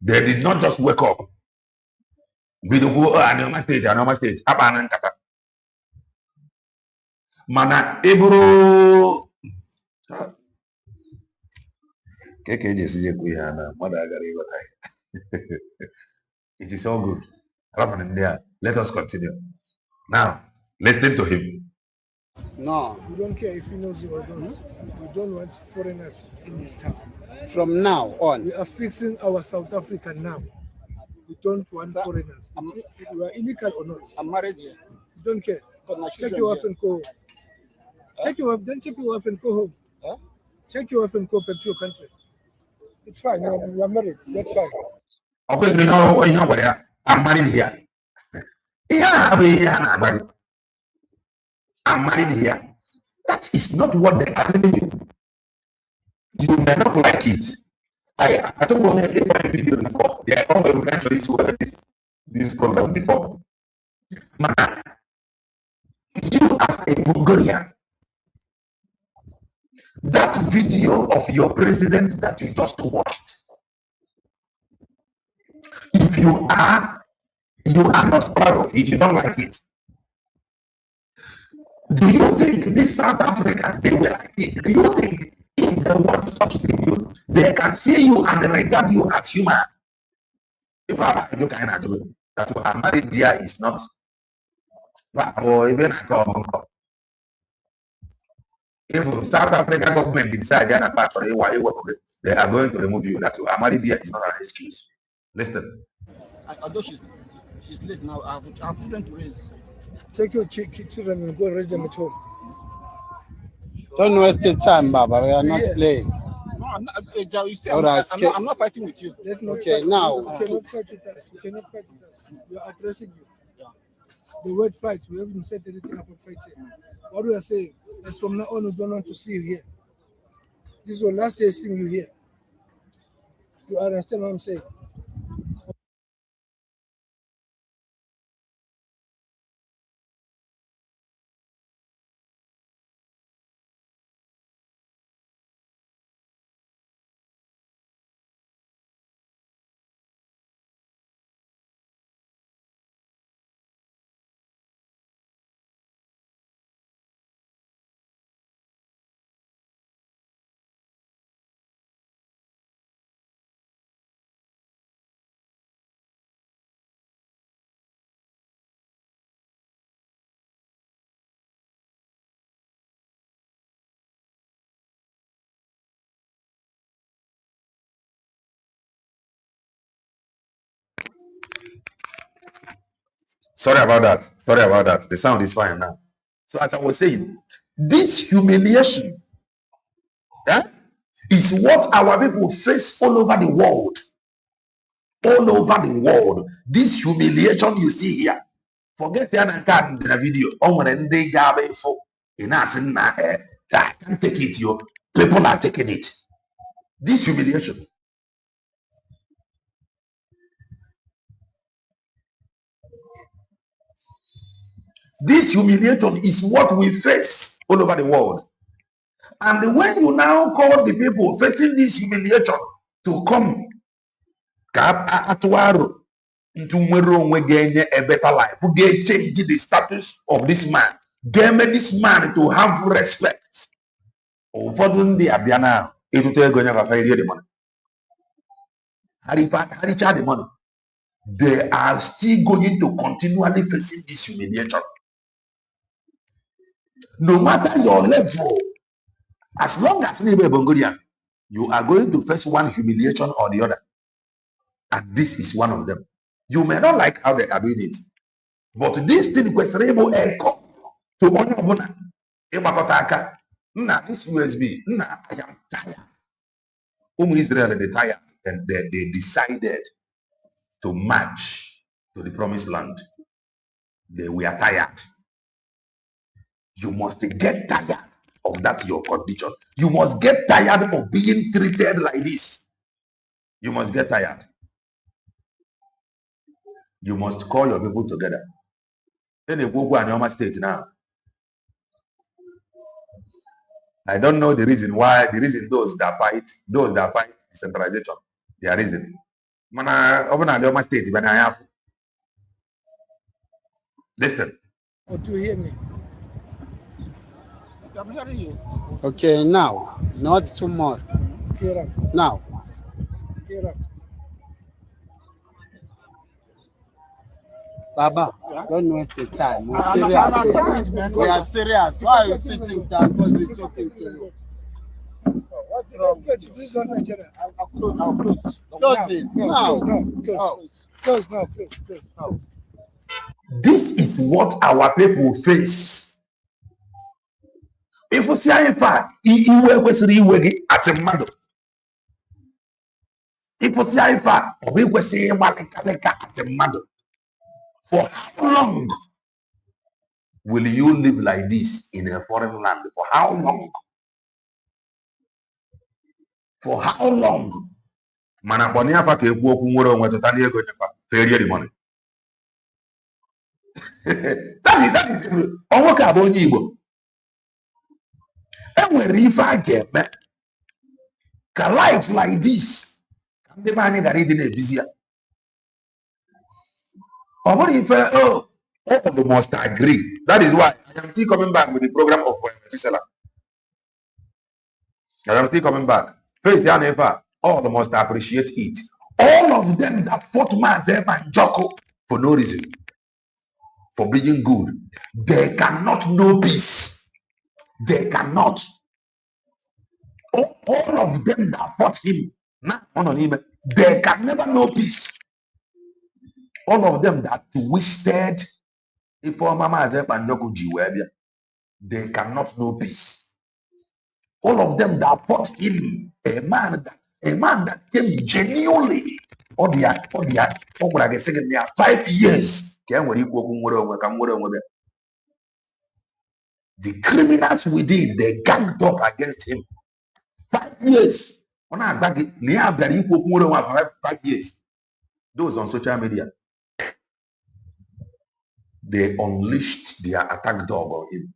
Speaker 1: they did not just wake up. Anioma state, Apanankata. Mana Ebro. It is all good. Let us continue. Now, listen to him.
Speaker 5: No.
Speaker 3: We don't care if he knows you or don't. We don't want foreigners in this town.
Speaker 5: From now on.
Speaker 3: We are fixing our South Africa now. We don't want foreigners. If you are illegal or not.
Speaker 4: I'm married here.
Speaker 3: We don't care. Check your wife and go home. Check your wife, then check your wife and go home.
Speaker 4: Huh?
Speaker 3: Check your wife and go back to your country. It's fine. You are married. That's fine.
Speaker 1: Okay, you know what? I'm married here. I'm married here. That is not what they are telling you. You may not like it. I told one video before. They are all eventually saw this program before.
Speaker 6: You as a Mongolian, that video of your president that you just watched, if you are not proud of it, you don't like it. Do you think these South Africans, they were like it? Do you think if they want such video, they can see you and regard you as human? If I look at that a married dear is not, or even if South Africa government decide they are going to remove you, that a married dear is not an excuse. Listen.
Speaker 4: Although she's late now, I have children to raise.
Speaker 3: Take your children and go raise them at home.
Speaker 5: Don't waste your time, Baba. We are not playing.
Speaker 4: No, I'm not. You see, I'm not fighting with you.
Speaker 5: Okay, now.
Speaker 3: You cannot fight with us. You cannot fight with us. We are addressing you. Yeah. The word fight, we haven't said anything about fighting. What we are saying is from now on, we don't want to see you here. This is your last day seeing you here. You understand what I'm saying?
Speaker 6: Sorry about that. The sound is fine now. So as I was saying, this humiliation is what our people face all over the world. All over the world. This humiliation you see here. Forget the video. I can't take it, yo. People are taking it. This humiliation. This humiliation is what we face all over the world. And when you now call the people facing this humiliation to come into a better life, who get change the status of this man, get this man to have respect. Ụfọdụ ndị abịa na ịtụta ego nya ka rie the money. Haricha the money. They are still going to continually facing this humiliation. No matter your level, as long as you are going to face one humiliation or the other. And this is one of them. You may not like how they are doing it. But this thing was able to one of this USB. I am tired. Israel they tired. And they decided to march to the promised land. They were tired. You must get tired of that your condition. You must get tired of being treated like this. You must get tired. You must call your people together. Then they go Anioma state now. I don't know the reason why. The reason those that fight decentralization, their reason. Mana open Anioma state when I have. Listen.
Speaker 3: Or do you hear me?
Speaker 4: I'm hearing you.
Speaker 5: Okay, now, not tomorrow.
Speaker 3: Clear up.
Speaker 5: Now.
Speaker 3: Clear up.
Speaker 5: Baba, don't waste the time. We're serious. We are serious. Why are you sitting down? Because we're talking to you.
Speaker 3: What's wrong? This is not Nigeria.
Speaker 4: I'll close.
Speaker 5: Close it. Now.
Speaker 3: Close now. Close.
Speaker 6: This is what our people face. If you see in fact, as a mother. If you see in fact, we will say as a mother. For how long will you live like this in a foreign land? For how long? For how long? Mana boni apa ke ekwu okwu nwere onwe totally ego nyefa ferie the money. that is onwe ka bụ onye Igbo enwere ife a ga-eme ka life like this ka ndị be anyị gara ịdị na-ebizi ya ọ bụrụ ife all must agree. That is why I am still coming back with the program of Ancestral. I am still coming back. First, all must appreciate it. All of them that fought Mazep and Joko for no reason, for being good, they cannot know peace. They cannot. All of them that fought him, they can never know peace. All of them that twisted Ifeoma Mazep and Joko Jiwebia, they cannot know peace. All of them that fought him, a man that came genuinely, they are 5 years. The criminals within, they ganged up against him. 5 years. 5 years. Those on social media, they unleashed their attack dog on him.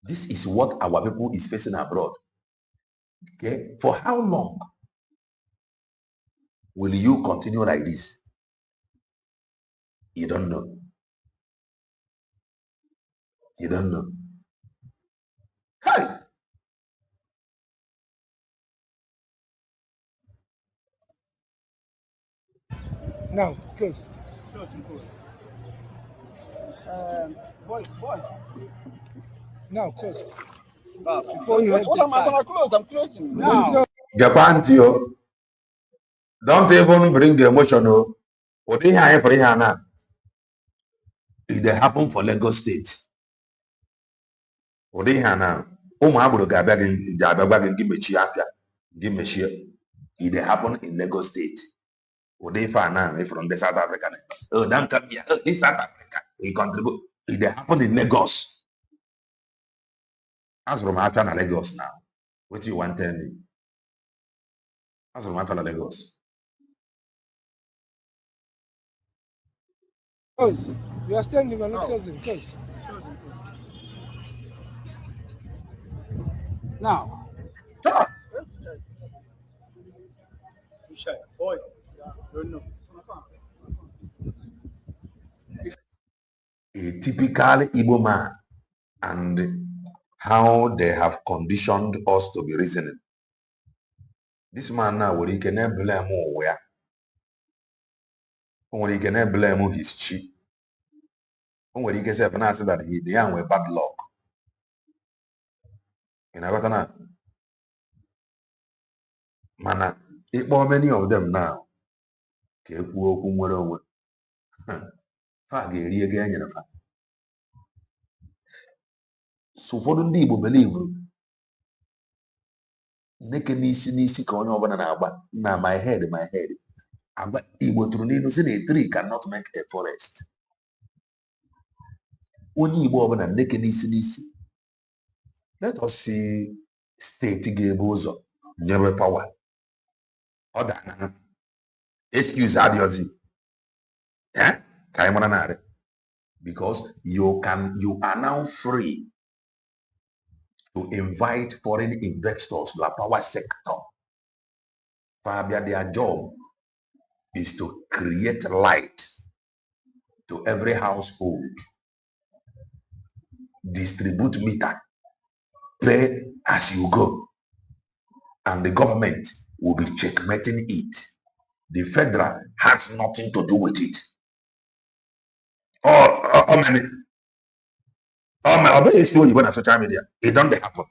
Speaker 6: This is what our people is facing abroad. Okay? For how long will you continue like this? You don't know. You don't know. Hi.
Speaker 3: Now, close.
Speaker 5: Boy.
Speaker 3: Now, close.
Speaker 5: Before you what am I gonna close? I'm closing. Now.
Speaker 6: Japantio. Don't even bring the emotional. What they have for Hana? It happened for Lagos State. What they have now? Mabudo Gabagin, give me Chiafia, give me share. It happened in Lagos State. What they find now from the South African. Oh, don't come here. This South Africa. We contribute. It happened in Lagos. As from after Lagos now. What do you want to tell me? As from after Lagos.
Speaker 3: Close. You are standing, we're not closing. Close.
Speaker 5: Now. Boy. Don't know.
Speaker 6: A typical Igbo man and how they have conditioned us to be reasoning. This man now, where he can blame where? When he can blame his chief. When he can say that he the young with bad luck. In a mana, it more many of them now. So for the Igbo believe neke n'isi ka onye ọbụla na-agba na my head agba Igbo tụrụ n'elu si na a tree cannot make a forest. Onye Igbo ọbụla neke n'isi. Let us see state ga-ebu ụzọ nyebe power. Ọ dana excuse adịọzi ka anyị mara narị because you are now free to invite foreign investors to the power sector. Their job is to create light to every household, distribute meter, pay as you go, and the government will be checkmating it. The federal has nothing to do with it. On social media, it don't happen.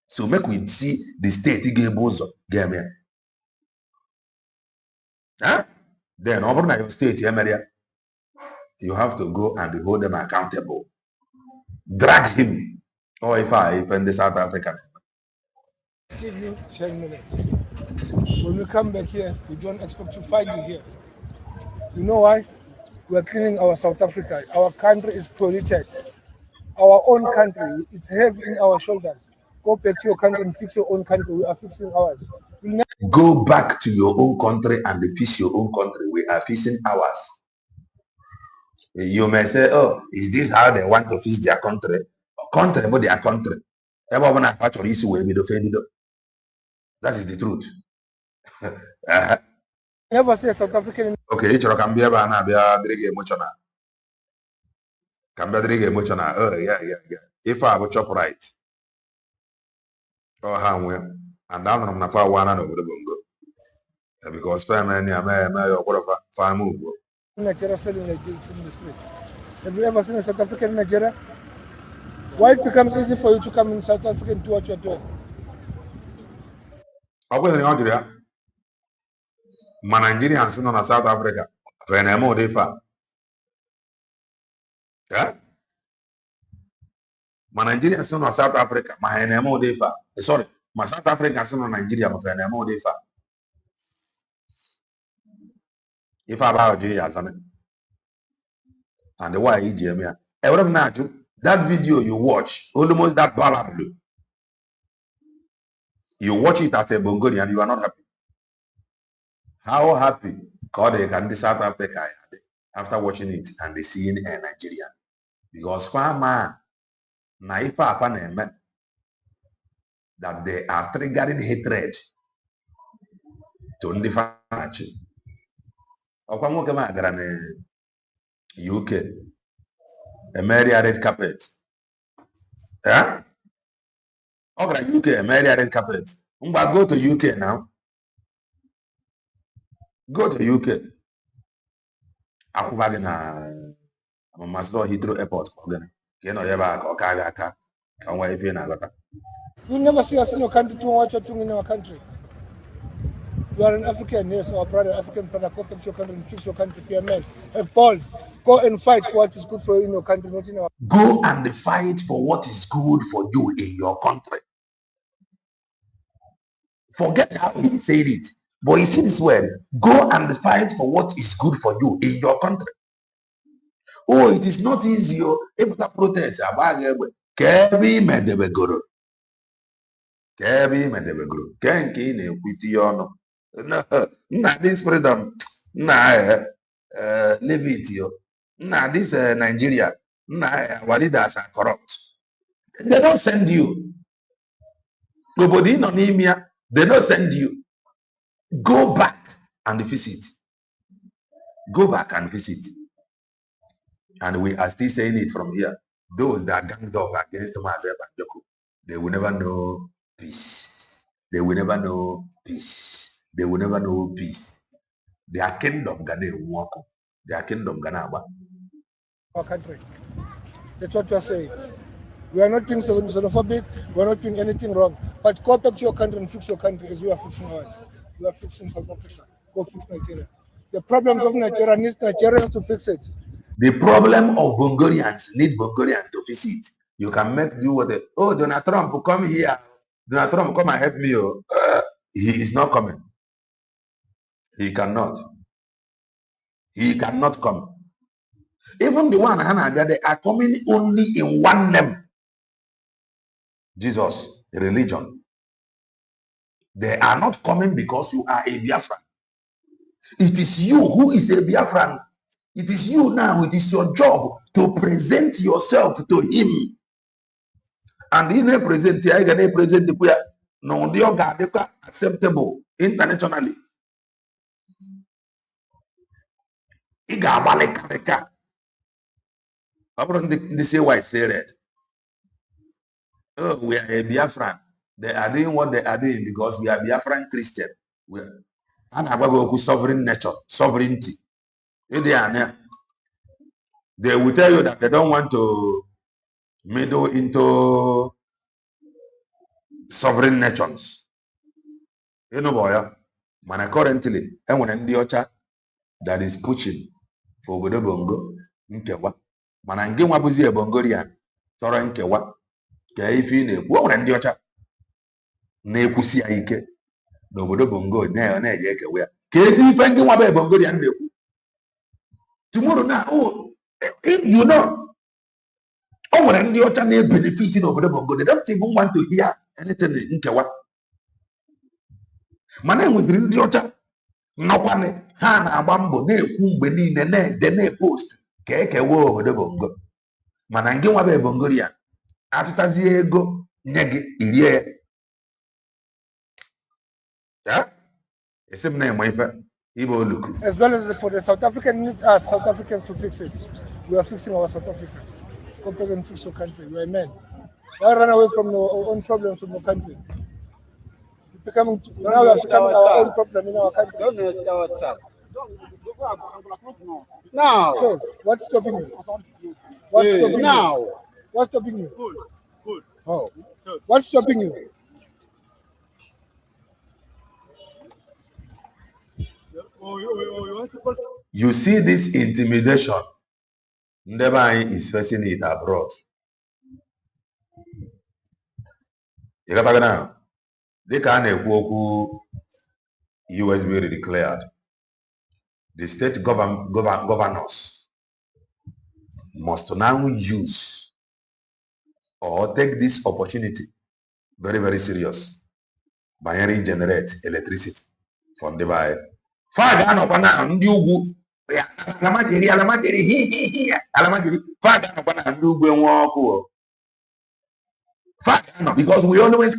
Speaker 6: So make we see the state game here. Huh? Then over your state area, you have to go and hold them accountable. Drag him. Or if in the South African.
Speaker 3: Give you 10 minutes. When we come back here, we don't expect to find you here. You know why? We're cleaning our South Africa. Our country is polluted. Our own country, it's heavy in our shoulders. Go back to your country and fix your own country. We are fixing ours.
Speaker 6: Go back to your own country and fix your own country. We are fixing ours. You may say, oh, is this how they want to fix their country? Country, but their country. That is the truth.
Speaker 3: Never say South African.
Speaker 6: Okay, each can be emotional. Can be emotional. Oh, yeah. If I would chop right. Oh, how well. And I'm not far one over the bongo. Because family, I may whatever far move.
Speaker 3: Nigeria selling like guilt in the street. Have you ever seen a South African in Nigeria? Why it becomes easy for you to come in South Africa and do what you're doing?
Speaker 6: I was in Nigeria. My Nigerians in South Africa. For an MO de fa. Yeah? My Nigerians in South Africa. My NMO de fa. Sorry. My South Africans in Nigeria. My NMO de fa. If I buy a J as an and the why EGM. That video you watch, almost that ballad. You watch it as a Bongolian and you are not happy. How happy? God, they can South Africa after watching it and they see in a Nigerian. Because farmer, that they are triggering hatred to different. UK, a Mary red carpet. Yeah? Okay, UK, a Mary red carpet. Go to UK now. Go to UK. I'm Heathrow Airport. You
Speaker 3: never see us in your country doing what you're doing in our country. You are an African, yes, our brother, African brother. Go back to your country and fix your country. Be a man. Have balls. Go and fight for what is good for you in your country, not in our.
Speaker 6: Go and fight for what is good for you in your country. Forget how he said it. But you see this word. Go and fight for what is good for you in your country. Oh, it is not easy. If the protest, Kebi medebegoro. Kenki ne kwitiono. Na this freedom. Leave it yo. This Nigeria. Our leaders are corrupt. They don't send you. Nobody in Onimia. They don't send you. Go back and visit. Go back and visit. And we are still saying it from here. Those that ganged up against Mazep and Joko, they will never know peace. They will never know peace. They will never know peace. Their kingdom Gane walk. Their kingdom Gana.
Speaker 3: Our country. That's what we are saying. We are not being xenophobic. We are not doing anything wrong. But go back to your country and fix your country as we are fixing ours. We are fixing South Africa. Go fix Nigeria. The problems of Nigeria needs Nigerians to fix it.
Speaker 6: The problem of Bongolians need Bongolians to fix it. You can make do with it. Oh, Donald Trump will come here. Donald Trump come and help me. He is not coming. He cannot. He cannot come. Even the one they are coming only in one name. Jesus, religion. They are not coming because you are a Biafran. It is you who is a Biafran. It is you now. It is your job to present yourself to him. And he represent the no, they are acceptable internationally. They say why say that. Oh, we are a Biafran. They are doing what they are doing because we are Biafran Christian. We are, and about sovereign nature, sovereignty. They will tell you that they don't want to meddle into sovereign nations. You know, boy, man, currently, and when the Ocha that is pushing for Obodo Bongo, Nkewa, man, and give Wabuzi a Bongolian, Tora Nkewa, Kaifine, what the Ocha, Nekusi Aike, Obodo Bongo, Neke, where Kasi Fangi Wabe Bongolian. Tomorrow now, oh, you know, oh, when the Ocha may benefiting Obodo Bongo, they don't even want to hear anything in Nkewa. Man, with the Ocha. No one ha na-agba mbọ na-ekwu mgbe niile na-ede na-epost ka ekewa obodo bongo mana ngị nwa bụ bongoro ya atụtazie ego nye gị irie ya esi m na-enwe ife ibe oluku.
Speaker 3: As well as for the South African, need us South Africans to fix it. We are fixing our South Africa. Go back and fix your country. You are men. Why run away from your own problems from your country? Now we are becoming our own problem in our country.
Speaker 5: Don't waste our time.
Speaker 3: Now, yes. What's stopping you? What's stopping you?
Speaker 5: Now.
Speaker 3: What's stopping you?
Speaker 4: Good.
Speaker 3: Oh. What's stopping you?
Speaker 6: You see this intimidation Ndebe is facing it abroad. You got to now. They can't walk US very declared. The state governors must now use or take this opportunity very, very serious by generate electricity from the buy. Father, no, and you Alamajiri, Father, no, because we always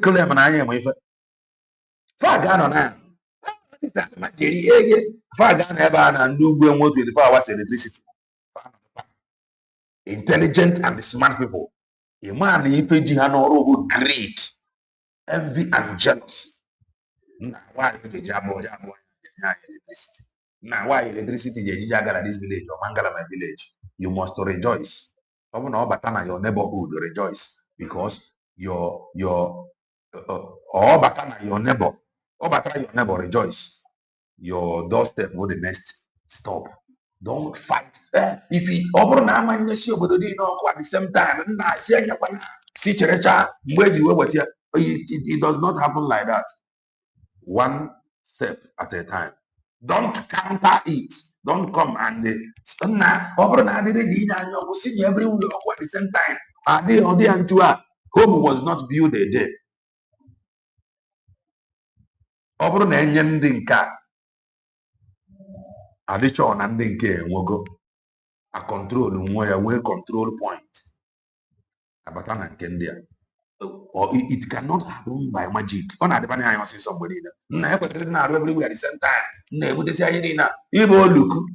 Speaker 6: claim and I am with Father, no, now. Father, never and do go with 24 hours electricity. Intelligent and smart people. A man EPG Hanoro great, envy and jealous. Now why the jabo electricity? Now why electricity Jagala this village or Mangala my village? You must rejoice. Even Batana your neighborhood rejoice because your Batana your neighbor or Batana your neighbor rejoice. Your doorstep will the next stop. Don't fight. If he over now at the same time, it does not happen like that. One step at a time. Don't counter it. Don't come and over now everywhere at the same time. Home was not built a day. Over na addition na ndị nke enwego a control nwe ya wee control point abata na nke ndị a or it cannot happen by magic. Ọ na-adịbanye anyị ọsịsọ mgbe niile nna ekwesịrị na-arụ everywhere at the same time na-ebutesi anyị niile ibe oluku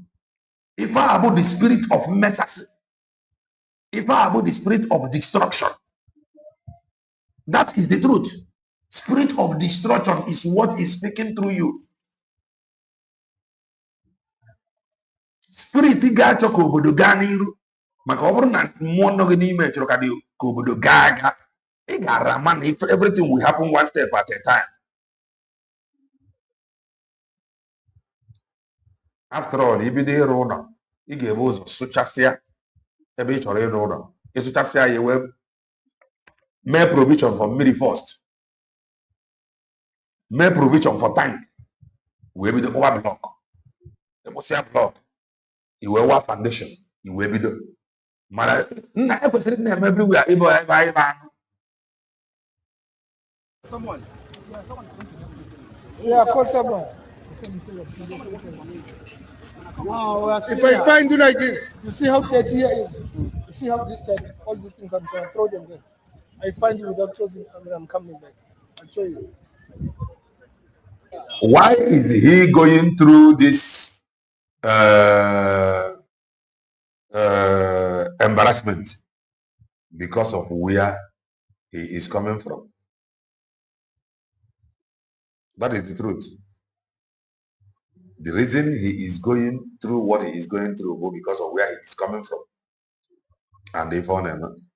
Speaker 6: ife a bụ the spirit of message, ife a bụ the spirit of destruction. That is the truth. Spirit of destruction is what is speaking through you. Spirit ga-achọ ka obodo gaa n'iru maka ọ bụrụ na mmụọ nọ gị n'ime chọrọ ka obodo gaa aga ị gara ama na everything will happen one step at a time. After all, ibido ịrụ ụlọ ị ga-ebu ụzọ sụchasịa ebe ị chọrọ ịrụ ụlọ ịsụchasịa ya wee mee provision for mmiri first, mee provision for tank wee bido kpọwa blọk ịkpụsịa blọk iwe wa foundation iwe bido mara nna ekwesịrị na-eme everywhere ebe anyị na-anụ.
Speaker 4: Someone.
Speaker 3: Yeah, call someone.
Speaker 5: No,
Speaker 3: If I find you like this, you see how dirty here is. You see how this dirty, all these things I'm going to throw them there. I find you without closing, I mean, I'm coming back. I'll show you.
Speaker 6: Why is he going through this embarrassment? Because of where he is coming from. That is the truth. The reason he is going through what he is going through is because of where he is coming from. And they found him.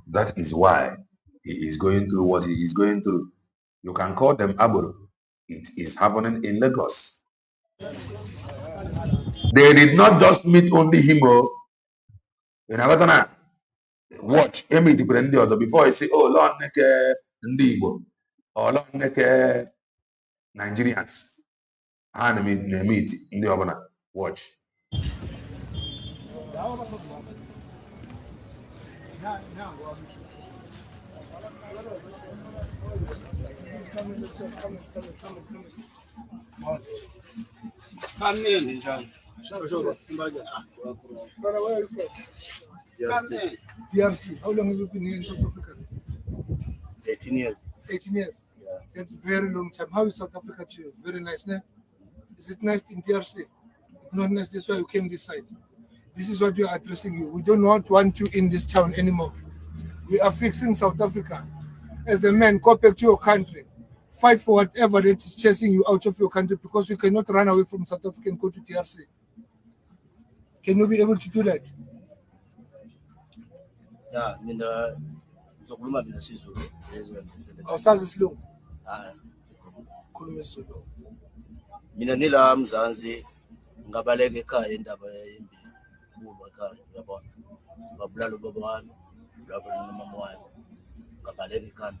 Speaker 6: That is why he is going through what he is going through. You can call them Aburu. It is happening in Lagos. They did not just meet only him. In Abatana, watch him meet the other before I say, oh, Lord, Ndibo, or Lord, Nigerians. And meet in the Obana. Watch.
Speaker 3: Come.
Speaker 5: Come in, John.
Speaker 3: Brother, where are you from? DRC. How long have you been here in South Africa?
Speaker 5: 18 years.
Speaker 3: 18 years. Yeah. That's a very long time. How is South Africa to you? Very nice, ne? Is it nice in DRC? It's not nice. That's why you came this side. This is what we are addressing you. We don't want you in this town anymore. We are fixing South Africa. As a man, go back to your country. Fight for whatever that is chasing you out of your country, because you cannot run away from South Africa and go to DRC. Can you be able to do that?
Speaker 7: Yeah, ngizokhuluma mina isiZulu
Speaker 3: Awusazi isilungu? Khuluma isiZulu.
Speaker 7: mina nila Mzansi ngabaleka ekhaya indaba yembi kuba ekhaya yabona babulala ubaba wami babulala nomama wami ngabaleka ekhaya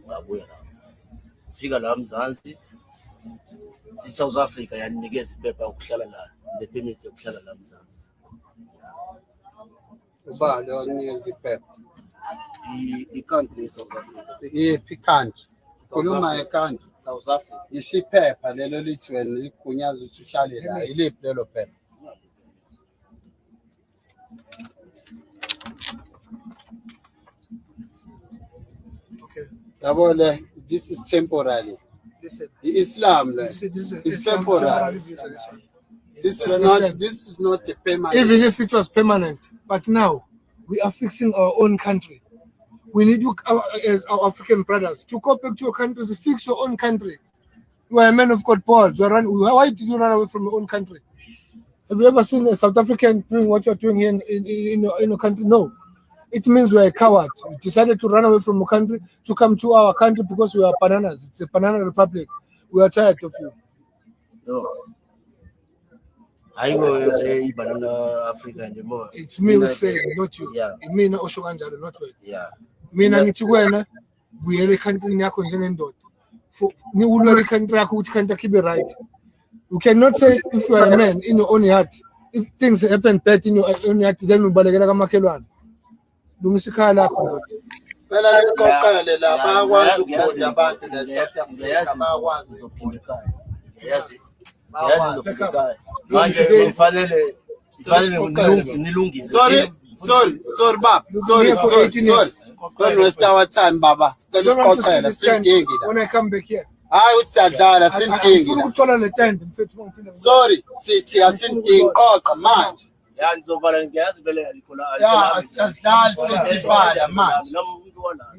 Speaker 7: ngabuya la ufika la Mzansi iSouth Africa yaninikeza iphepha yokuhlala la le-permit yokuhlala la Mzansi
Speaker 5: Ubani onikeza iphepha?
Speaker 7: i-country yeSouth Africa.
Speaker 5: Yiphi country? Khuluma country.
Speaker 7: South Africa.
Speaker 5: Yisho iphepha lelo lithi wena ligunyaza ukuthi uhlale la. Yiliphi lelo phepha?
Speaker 3: Okay.
Speaker 5: Yabona, this is temporary.
Speaker 3: Listen.
Speaker 5: The Islam,
Speaker 3: This
Speaker 5: it's temporary. This is not a permanent.
Speaker 3: Even if it was permanent, but now we are fixing our own country. We need you as our African brothers to go back to your countries, fix your own country. You are a man of God, Paul. Why did you run away from your own country? Have you ever seen a South African doing what you're doing here in your country? No. It means we are a coward. We decided to run away from your country to come to our country because we are bananas. It's a banana republic. We are tired of you.
Speaker 7: No. I will say banana Africa anymore.
Speaker 3: It's me who say, not you.
Speaker 7: Yeah.
Speaker 3: Me na Oshoganjalo, not you.
Speaker 7: Yeah.
Speaker 3: Mina ngithi wena buyele country yakho njengendoda. Ni ulwele country yakho ukuthi country kibe right. You cannot say if you are a man in your own heart, if things happen bad in your own heart, then ubalekela kamakhelwane. Lungisa ikhaya lakho ndoda.
Speaker 5: Phela lesiqoqele la bayakwazi ukubona abantu la South Africa bayakwazi
Speaker 7: ukuphinda ekhaya. Yazi ukuphinda ekhaya. Manje kufanele nilungise.
Speaker 5: Sorry, Baba. Sorry. Don't waste our time, Baba. Still isiqoqele sidingi la.
Speaker 3: When I come back here.
Speaker 5: Hayi uthi adala sidingi la.
Speaker 3: Ukuthola le tent mfethu.
Speaker 5: Sorry, sithi asidingi qoqa manje.
Speaker 7: Ya ngizovala ngiyazi vele alikhola.
Speaker 5: Ya asidali sithi vala manje.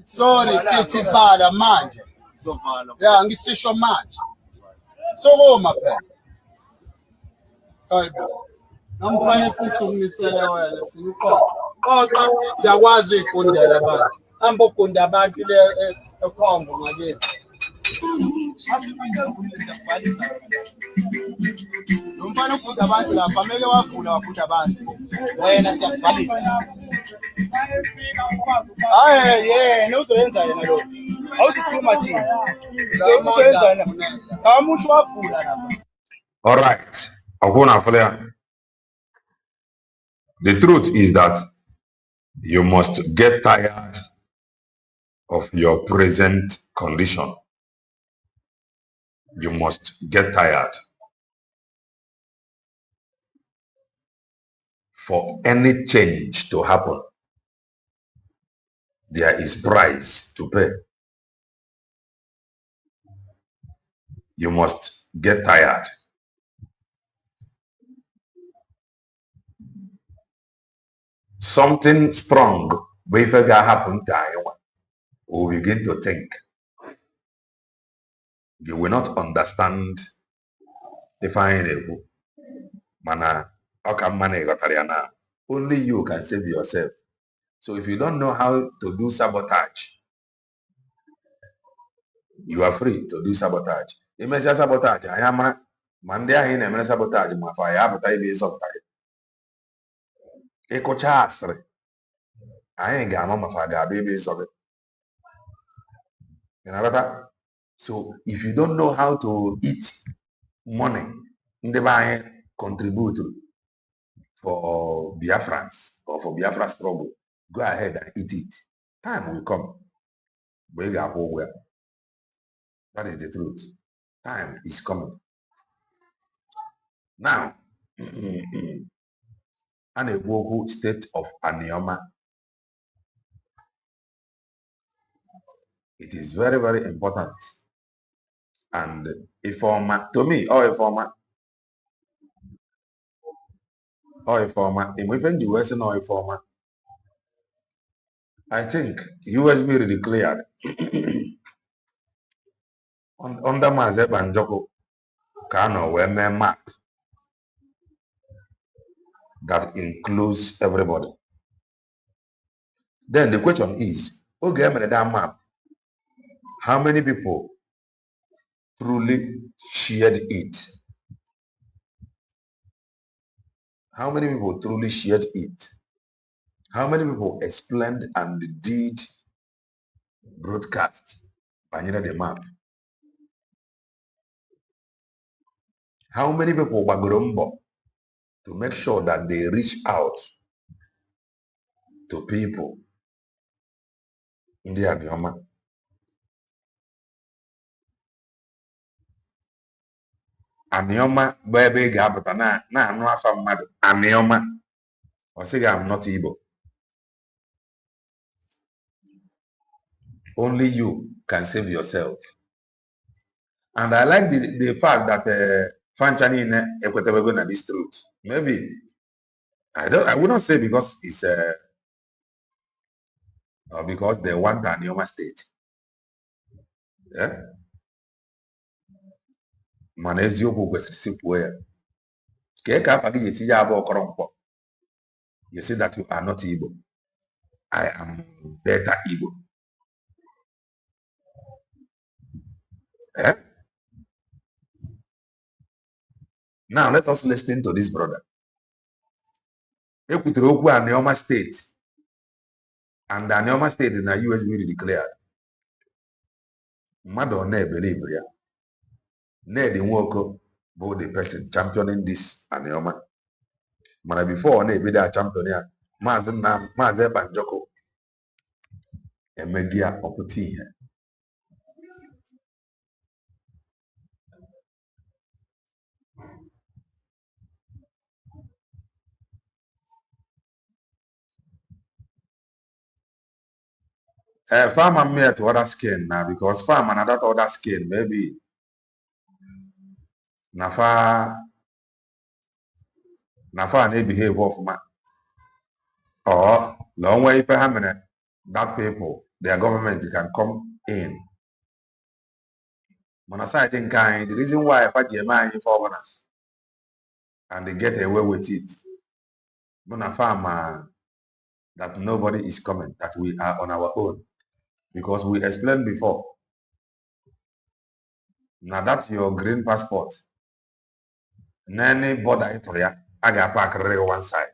Speaker 5: Sorry, sithi vala manje.
Speaker 7: Ngizovala.
Speaker 5: Ya ngisisho manje. Sokoma phela. Hayibo. Namfanele sisukumisela wena thina uqoqa siyakwazi ukufundela abantu. Hamba ugunda abantu le ekhombo ngakithi. Nomfana ugunda abantu lapha kumele wavula wagunda abantu. Wena siyakuvalisa. Hayi yena uzoyenza yena lo. Awuzithuma thina. Uzoyenza yena. Kamuntu wavula lapha.
Speaker 6: All right. The truth is that you must get tired of your present condition. You must get tired. For any change to happen, there is price to pay. You must get tired. Something strong will happen to anyone. Or begin to think. You will not understand the final mana. Only you can save yourself. So if you don't know how to do sabotage, you are free to do sabotage. You may say sabotage. I am Monday in a sabotage. My fire, but I be sabotage. Eko chasre. I ain't got mama father baby of it. You know that? So if you don't know how to eat money, never contribute for Biafrans or for Biafra struggle, go ahead and eat it. Time will come. That is the truth. Time is coming. Now, and a global state of Anioma. It is very, very important. And Informa, to me, or Informa, even the Western or Informa, I think USB declared under Mazep and Joko Kano were map that includes everybody. Then the question is, okay, that map, how many people truly shared it? How many people truly shared it? How many people explained and did broadcast Banana the map? How many people were grumble to make sure that they reach out to people in the Anioma? Anioma, baby, Gabata, na, no, I'm mad. Anioma, or say I'm not Igbo. Only you can save yourself. And I like the fact that Fanchani in Equatorial this truth. Maybe I would not say because it's or because they want the Anioma state. Yeah. Mana eziokwu kwesịrị sikwu ya. Ka ka afa gị esi ya abụọ kọrọ mkpọ. You say that you are not Igbo. I am better Igbo. Eh? Now let us listen to this brother. Ekwutere okwu Anioma state. And the Anioma state in the US will declared. Mmadụ ọ na-ebelieve ya. Ned Nwoko bụ the person championing this Anioma. Mana before na-ebido a champion ya, Maazị Banjoko emeghị ya ọpụta ihe. Farmer may to other skin now because farmer and that other skin maybe nafa they behave of man or long way permanent that people their government can come in. Manasa I think the reason why I fight your mind for and they get away with it. Mona farmer that nobody is coming, that we are on our own. Because we explained before. Now that your green passport, any border into ya, I got park one side.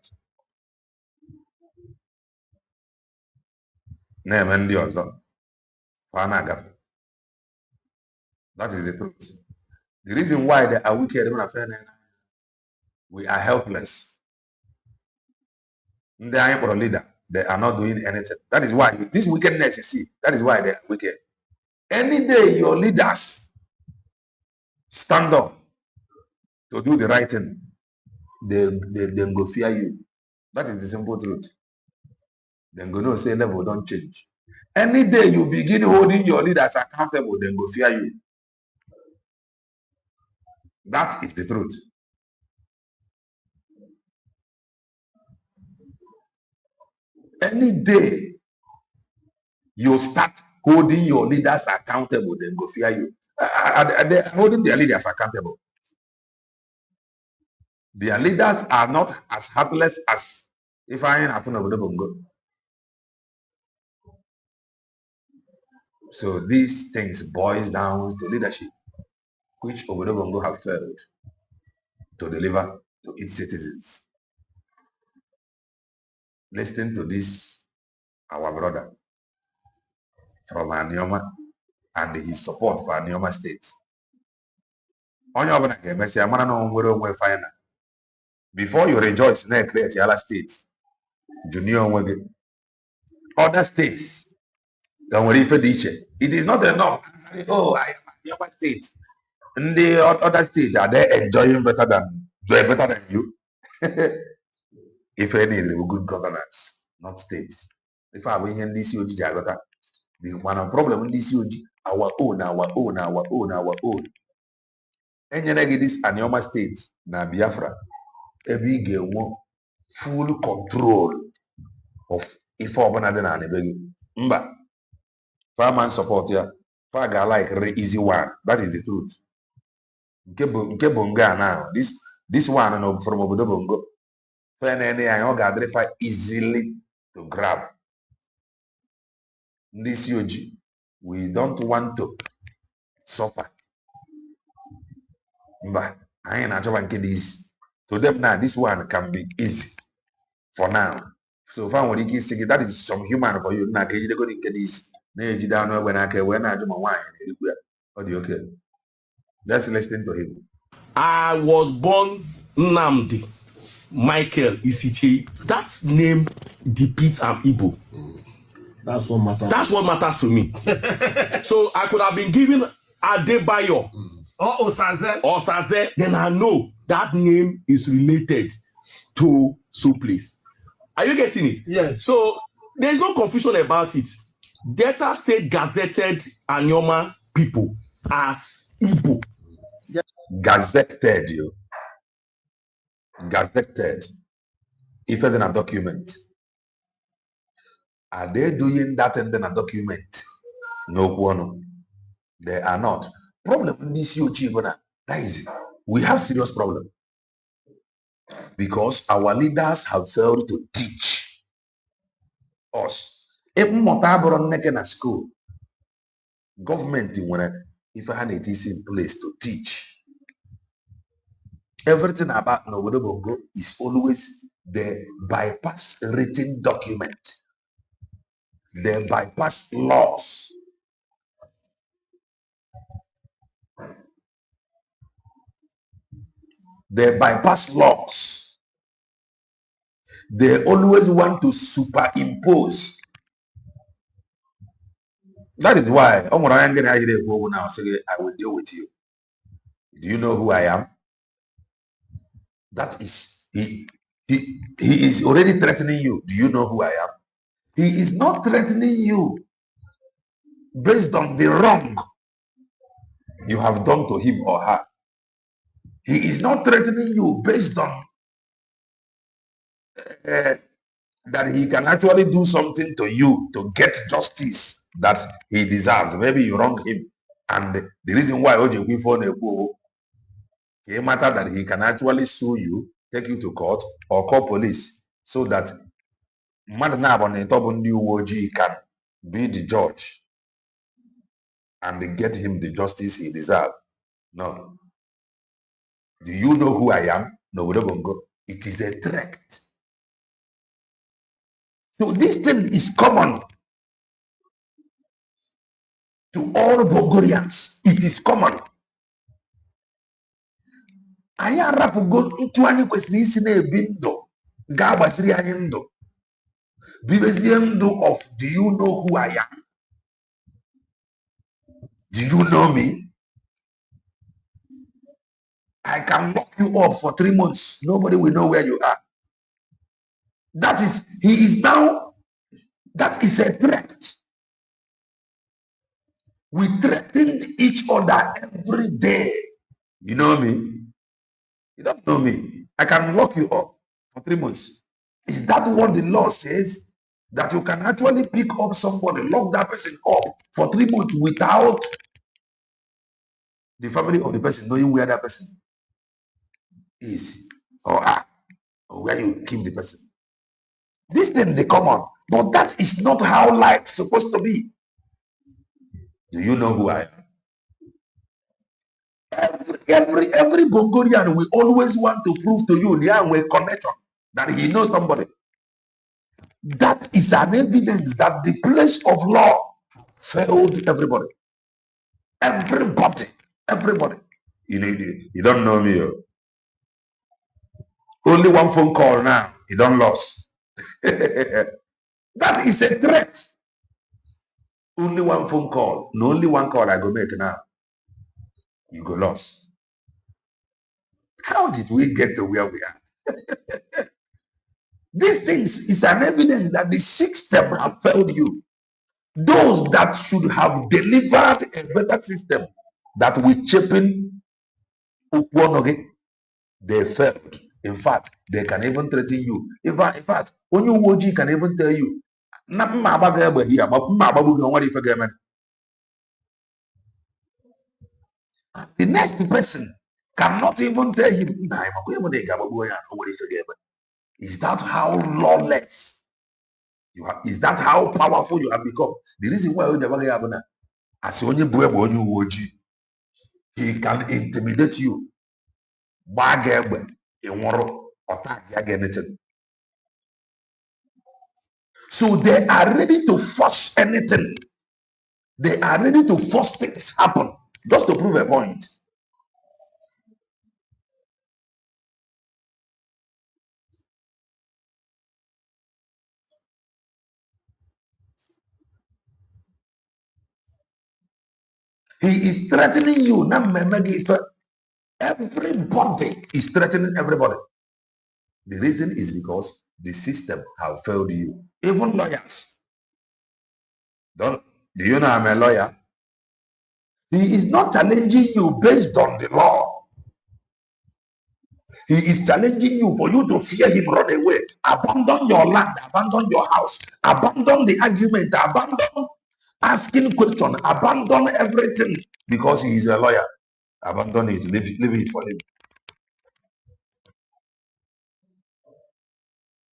Speaker 6: Name and the other. That is the truth. The reason why they are wicked, we are helpless. They are for a leader. They are not doing anything. That is why this wickedness you see, that is why they are wicked. Any day your leaders stand up to do the right thing, they go fear you. That is the simple truth. Then go no say level don't change. Any day you begin holding your leaders accountable, then go fear you. That is the truth. Any day you start holding your leaders accountable, then go fear you. They are holding their leaders accountable. Their leaders are not as helpless as if I ain't having a bongo. So these things boils down to leadership, which Obodo have failed to deliver to its citizens. Listen to this, our brother from Anioma and his support for Anioma State. Before you rejoice, create Yala State, Junior other states, it is not enough. Oh, I am Anioma State. In the other states, are they enjoying better than you? If any, good governance, not states. If I win in this UG, the one problem in this UG, our own. And you this Anioma state, na Biafra, a big full control of if urban than Mba, farmer support ya, faga like easy one. That is the truth. Nke bonga now. This one no from Obodo Bongo. FNNA and Oga easily to grab. This UG, we don't want to suffer. But I ain't actually this. To them now, this one can be easy for now. So far, when you say that is some human for you, now can you go and get this? You down when I can when I do my wine. Okay. Let's listen to him.
Speaker 8: I was born Nnamdi Michael Isiche. That name depicts I'm Igbo.
Speaker 9: That's what matters.
Speaker 8: That's what matters to me. So I could have been given Adebayo
Speaker 9: or
Speaker 8: Osaze. Then I know that name is related to so place. Are you getting it?
Speaker 9: Yes.
Speaker 8: So there's no confusion about it. Delta State gazetted Anioma people as Igbo.
Speaker 6: Yes. Gazetted you. Gazetted. If it's in a document. Are they doing that in a document? No one. They are not. Problem in this that is we have serious problem. Because our leaders have failed to teach us. If in school, government if it is in place to teach. Everything about Nobodo Bongo is always the bypass written document. They bypass laws. They bypass laws. They always want to superimpose. That is why I will deal with you. Do you know who I am? That is, he is already threatening you. Do you know who I am? He is not threatening you based on the wrong you have done to him or her. He is not threatening you based on that he can actually do something to you to get justice that he deserves. Maybe you wrong him. And the reason why it matter that he can actually sue you, take you to court, or call police so that he can be the judge and get him the justice he deserves. No. Do you know who I am? No, it is a threat. So this thing is common to all Bogorians. It is common. Anyị arapụgo ntụ anyị kwesịrị isi na-ebi ndụ ga-agbasiri anyị ndụ bibezie ndụ of do you know who I am? Do you know me? I can lock you up for 3 months. Nobody will know where you are. That is, he is now, that is a threat. We threatened each other every day. You know me? You don't know me. I can lock you up for 3 months. Is that what the law says? That you can actually pick up somebody, lock that person up for 3 months without the family of the person knowing where that person is or where you keep the person. This thing they come on, but that is not how life's supposed to be. Do you know who I am? Every Bongorian will always want to prove to you the connection that he knows somebody. That is an evidence that the place of law failed everybody. Everybody. You don't know me. Only one phone call now. You don't lose. That is a threat. Only one phone call. No, only one call I go make now. you go lost. How did we get to where we are? These things is an evidence that the system have failed you. Those that should have delivered a better system that we chipping they failed. In fact, they can even threaten you. In fact, when you watch, can even tell you, the next person cannot even tell him, is that how lawless you are? Is that how powerful you have become? The reason why you never have as he can intimidate you. So they are ready to force anything. They are ready to force things happen just to prove a point. He is threatening you. Everybody is threatening everybody. The reason is because the system have failed you. Even lawyers. Do you know I'm a lawyer? He is not challenging you based on the law. He is challenging you for you to fear him, run away, abandon your land, abandon your house, abandon the argument, abandon asking questions, abandon everything because he is a lawyer. Abandon it, leave it for him.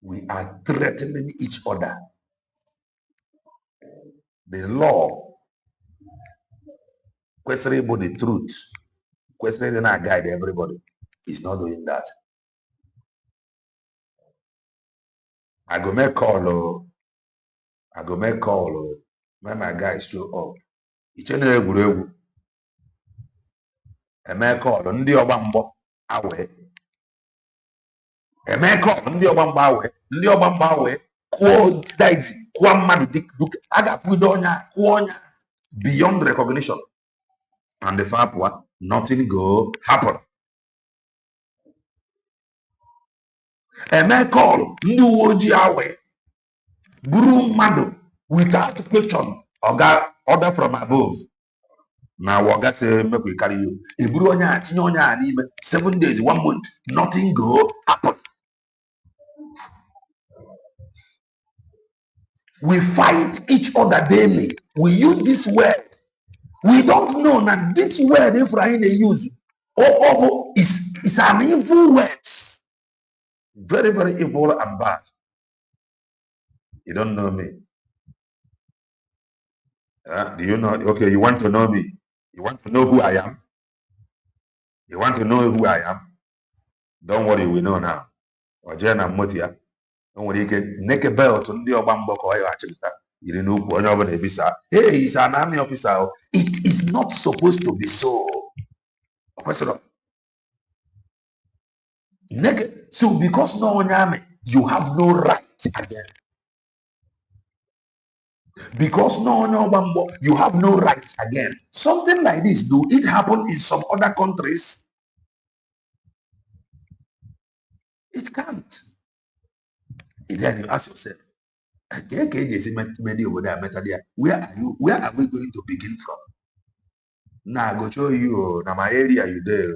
Speaker 6: We are threatening each other. The law, questioning about the truth, questioning and guide everybody, is not doing that. I go make call, when my guys show up. Each and every eme call ndị ọgba mgbọ awe. Eme call ndị ọgba mgbọ awe. Ndị ọgba mgbọ awe kwuo daiti kwuo mmadụ dịka a ga-akwụdo ọnya beyond recognition. And the fact what nothing go happen. Eme call ndị uwe ojii awe buru mmadụ without question order from above. Now Waga say make we carry you. Eburu onya tinye onya n'ime 7 days, 1 month, nothing go happen. We fight each other daily. We use this word. We don't know that this word Ephraim they use is an evil word. Very, very evil and bad. You don't know me. Do you know? Okay, you want to know me. You want to know who I am? You want to know who I am? Don't worry, we know now. Ojena Motia. Don't worry, you can make a belt on the Obamboko. You know, hey, he's an army officer. It is not supposed to be so. So, because no one army, you have no right again. Because no bambo, you have no rights again. Something like this, do it happen in some other countries? It can't. And then you ask yourself, where are you? Where are we going to begin from? Now I go show you. Now my area, you there.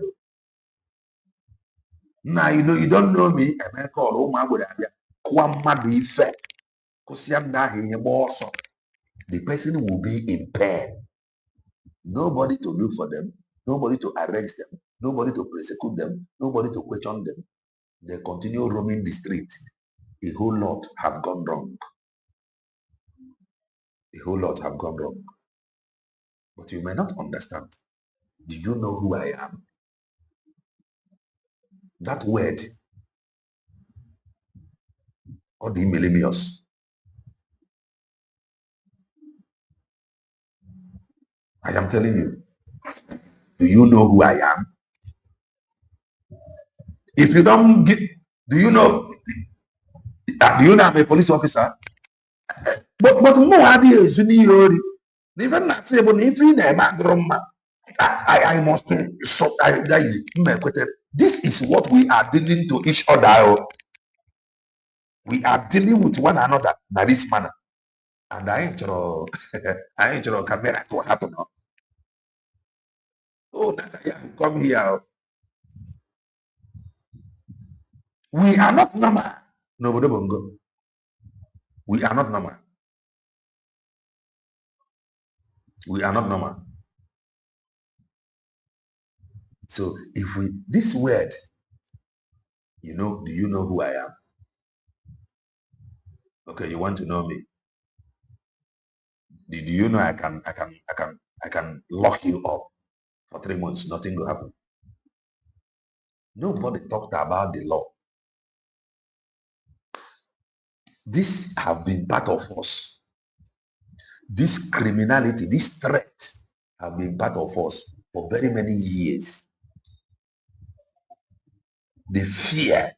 Speaker 6: Now you know you don't know me. I call oh my God. The person will be in pain. Nobody to look for them, nobody to arrest them, nobody to persecute them, nobody to question them. They continue roaming the street. A whole lot have gone wrong. A whole lot have gone wrong. But you may not understand. Do you know who I am? That word, or the millennials. I am telling you. Do you know who I am? If you don't get, do you know I'm a police officer? But more ideas in the even not say, but if you never drama, I must so that is this is what we are dealing to each other. We are dealing with one another in this manner. And I ain't your I ain't your camera to happen. Oh, Natalia, come here. We are not normal. No, bongo. We are not normal. We are not normal. So if we this word, do you know who I am? Okay, you want to know me? Do you know I can lock you up for 3 months, nothing will happen. Nobody talked about the law. This have been part of us. This criminality, this threat have been part of us for very many years. The fear,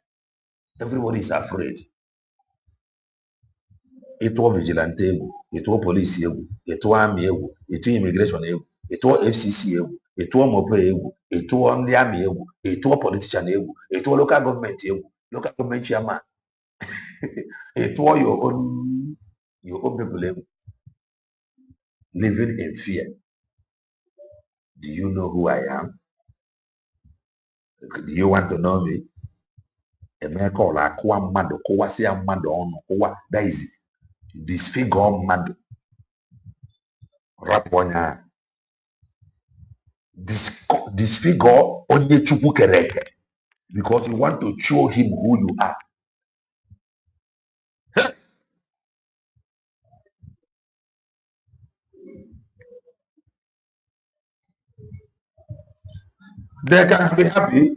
Speaker 6: everybody is afraid. Etuo vigilante egwu, etuo police egwu, etuo army egwu, etuo immigration egwu, etuo FCC egwu, etuo mope egwu, etuo ndị army egwu, etuo politician egwu, etuo local government egwu, local government chairman, etuo your own people egwu, living in fear. Do you know who I am? Do you want to know me? Emeka ọla akụwa mmadụ kụwasịa mmadụ ọnụ kụwa that is disfigure mmadụ rapụ onye a disfigure onye Chukwu kere eke because you want to show him who you are. They can be happy.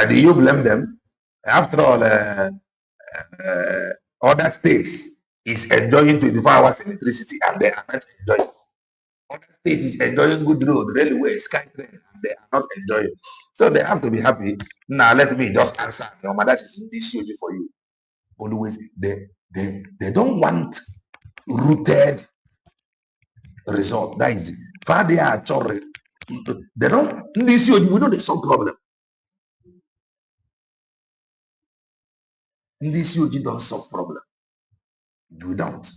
Speaker 6: Do you blame them? After all, other states is enjoying 24 hours electricity and they are not enjoying. Other states is enjoying good road, railway, sky train, and they are not enjoying. So they have to be happy. Now let me just answer. Your mother is in this huge for you. Always they don't want rooted result. That is father are they don't this huge, we know there's some problem. This huge don't solve problem. We don't.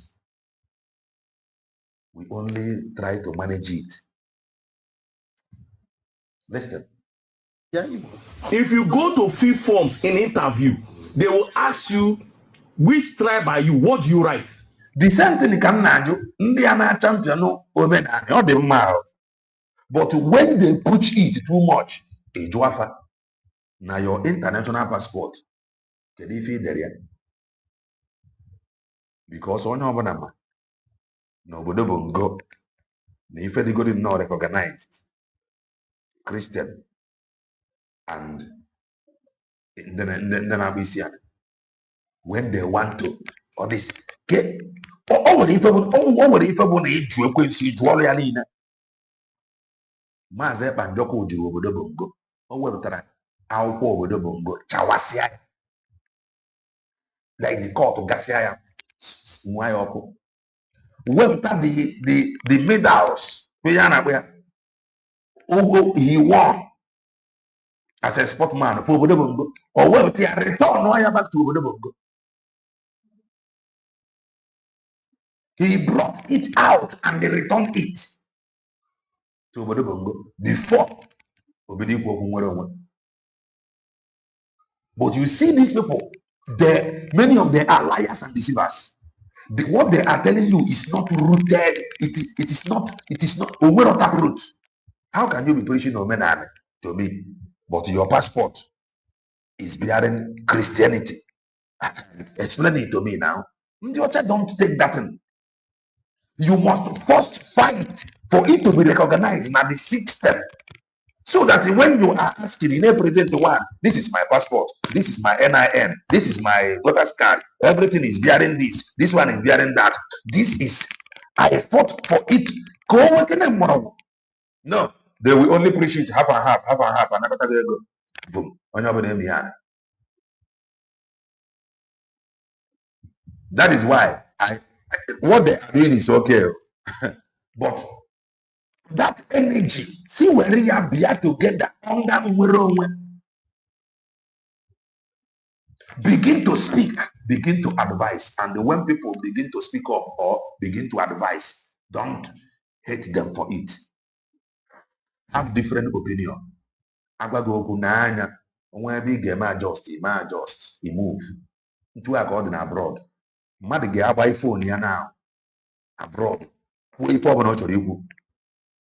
Speaker 6: We only try to manage it. Listen.
Speaker 8: Yeah. If you go to fill forms in interview, they will ask you which tribe are you, what do you write?
Speaker 6: The same thing can na-ajụ ndị a na-champion omenala ọ dị mma. But when they push it too much, eju afa na your international passport kedu ife idere ya? Because onye ọbụla ma n'obodo bongo na ife dịgodi nnọọ recognized Christian and ndị na-agba isi ala when they want to or this o nwere ife bụ na ịjụ ekwensu ịjụ ọrụ ya niile. Maazị Ekpanjọkụ juru obodo bongo, o wepụtara akwụkwọ obodo bongo chawasịa ya like kọtụ gasịa ya nwa ya ọkụ wepụta the medals ya na-akpọ ya ogo he won as a sportman for obodo bongo, o wepụta ya return ya back to obodo bongo. He brought it out and they returned it to obodo bongo before obodo ikwu okwu nwere onwe. But you see these people, many of them are liars and deceivers. What they are telling you is not rooted. It is not aware of that root. How can you be preaching omenala to me, but your passport is bearing Christianity? Explain it to me now. Don't take that in. You must first fight for it to be recognized now the system. So that when you are asking in a present one, this is my passport, this is my NIN, this is my voter's card, everything is bearing this one is bearing that. This is, I fought for it. No, they will only preach it half and half, and after they go. Boom. That is why what they are doing is okay. But That energy, see where we are together under Uweronwe. Begin to speak, begin to advise. And when people begin to speak up or begin to advise, don't hate them for it. Have different opinion. Agwagoku nanya, when we get adjust, he move. Into according abroad. Mad get by phone here now. Abroad.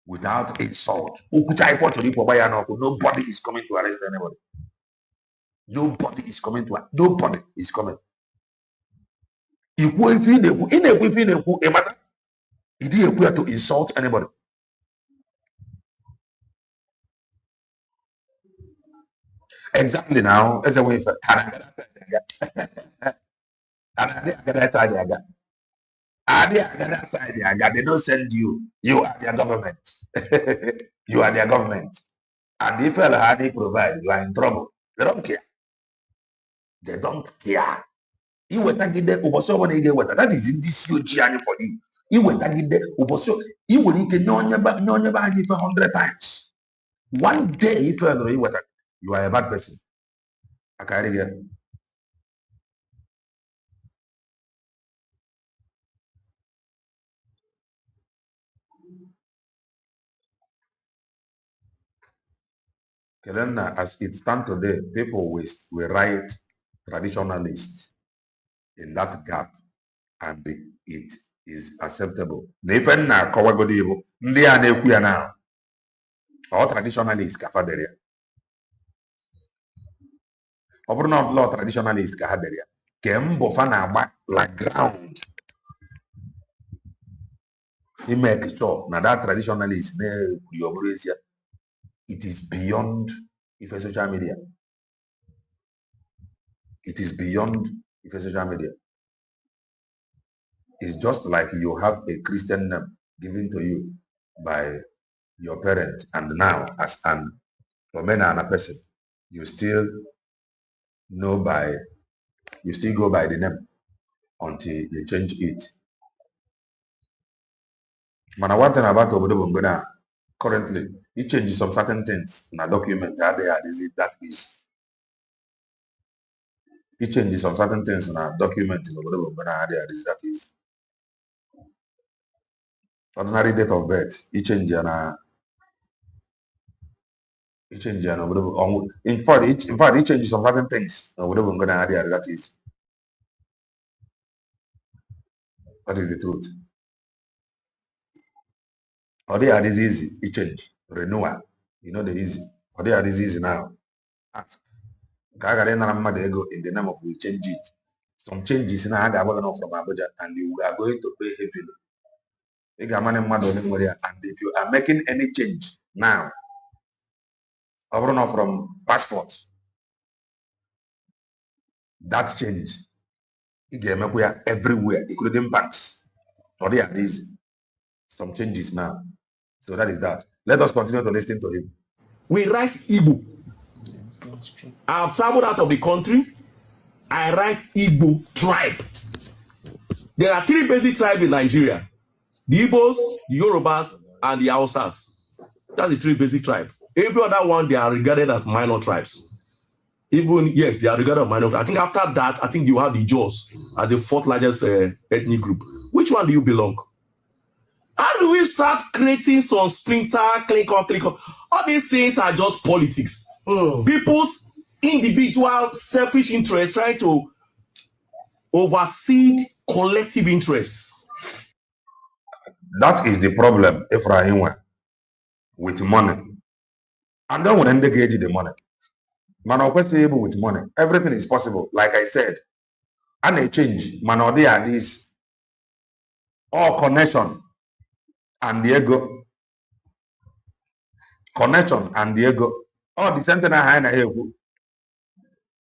Speaker 6: Without insult. Nobody is coming to arrest anybody. Nobody is coming to nobody is coming. If he didn't appear to insult anybody. Exactly now, as a way for they don't send you. You are their government. You are their government. And if they provide, you are in trouble. They don't care. They don't care. You were targeted that is in this huge journey for you. You were targeted you will need to know about 100 times. One day you are a bad person. I can't get. As it stands today, people will write traditionalists in that gap, and it is acceptable. All traditionalists kafaderia. Law traditionalists kahaderia. Kembo fana like ground. He make sure now that traditionalist it is beyond if social media. It is beyond if social media. It's just like you have a Christian name given to you by your parent, and now as an Romana and a person, you still go by the name until you change it. But one thing about Obodo Bombona currently, it changes some certain things in a document that is. It changes some certain things in a document in Obodo Bombona that is. Ordinary date of birth, it changes in fact, it changes some certain things. That is the truth. Or they are this easy, it change. Renewal. You know the easy. Or they are this easy now. Ask. In the name of we change it. Some changes now from Abuja, and you are going to pay heavily. And if you are making any change now, from passport, that change, we are everywhere, including banks. Or they are these some changes now. So that is that. Let us continue to listen to him.
Speaker 8: We write Igbo. I have traveled out of the country. I write Igbo tribe. There are 3 basic tribes in Nigeria: the Igbos, the Yorubas, and the Hausas. That's the 3 basic tribes. Every other one, they are regarded as minor tribes. Even, yes, they are regarded as minor. I think after that, I think you have the Jaws as the 4th largest ethnic group. Which one do you belong? How do we start creating some splinter, click on? All these things are just politics. People's individual selfish interests trying to oversee collective interests.
Speaker 6: That is the problem, Ephraim, with money. And then when they engage the money, man, able with money, everything is possible. Like I said, and a change, man, they are this all connection and the ego. Connection and the ego. All the sentinel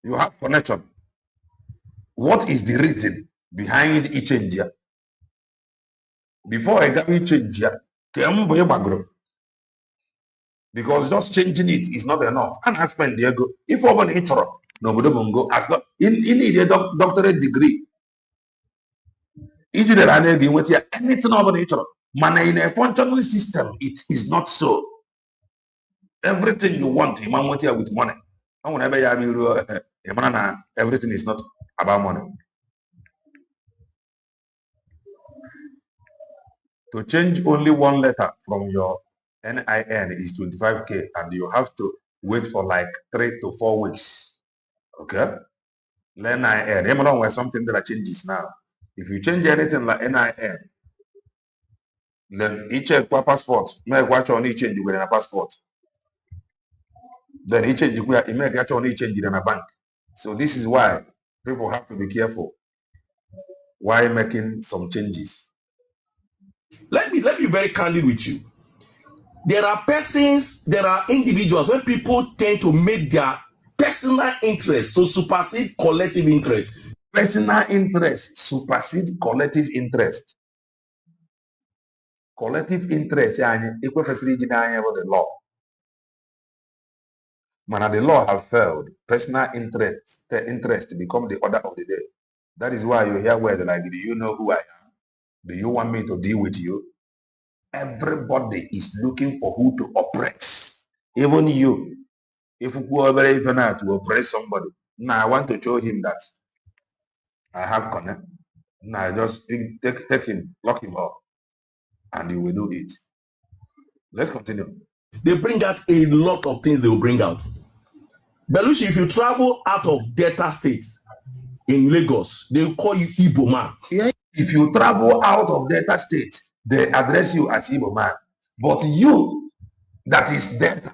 Speaker 6: you have connection. What is the reason behind each change here? Before I got change here, because just changing it is not enough. And I spend the ego. If over the intro, nobody will go as long in need a doctorate degree. Anything over the intro. Man, in a functional system, it is not so. Everything you want, you want here with money. And whenever you have everything is not about money. To change only one letter from your NIN is 25K, and you have to wait for like 3 to 4 weeks. Okay? NIN. Even where something that changes now. If you change anything like NIN, then each check passport, make what you only change with a passport. Then each change you make what you only change in a bank. So this is why people have to be careful while making some changes.
Speaker 8: Let me be very candid with you. There are persons, there are individuals when people tend to make their personal interest to supersede collective interest.
Speaker 6: Personal interest supersede collective interest. Collective interest equal facility the law. Man, the law have failed. Personal interest become the order of the day. That is why you hear words like, do you know who I am? Do you want me to deal with you? Everybody is looking for who to oppress. Even you. If you go over even now to oppress somebody, now I want to show him that I have connect. Now just take him, lock him up, and you will do it. Let's continue.
Speaker 8: They bring out a lot of things they will bring out. Belushi, if you travel out of Delta State in Lagos, they will call you Igbo man.
Speaker 6: If you travel out of Delta State, they address you as Igbo man. But you, that is Delta,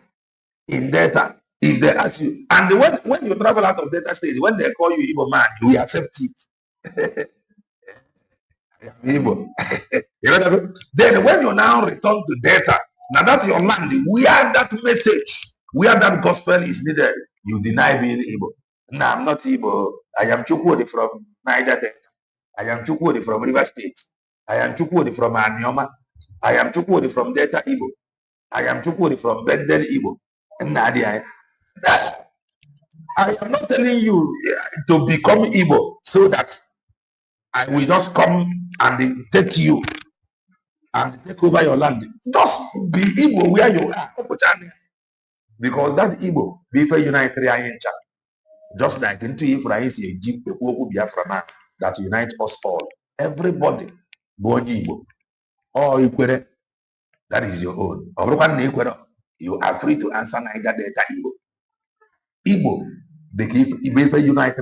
Speaker 6: in Delta, if they ask you, and when you travel out of Delta State, when they call you Igbo man, we accept it. Igbo. You know what I mean? Then when you now return to Delta, now that's your land, where that message, where that gospel is needed, you deny being Igbo. No, I'm not Igbo. I am Chukwudi from Niger Delta. I am Chukwudi from River State. I am Chukwudi from Anioma. I am Chukwudi from Delta Igbo. I am Chukwudi from Bendel Igbo. Nadia. I am not telling you to become Igbo so that I will just come and take you and take over your land. Just be Igbo where you are. Because that Igbo, before unite just like into Ifra that unite us all. Everybody, Boji Igbo. Or Ikwere, that is your own. You are free to answer Niger Delta Igbo. Igbo, the Igbo unite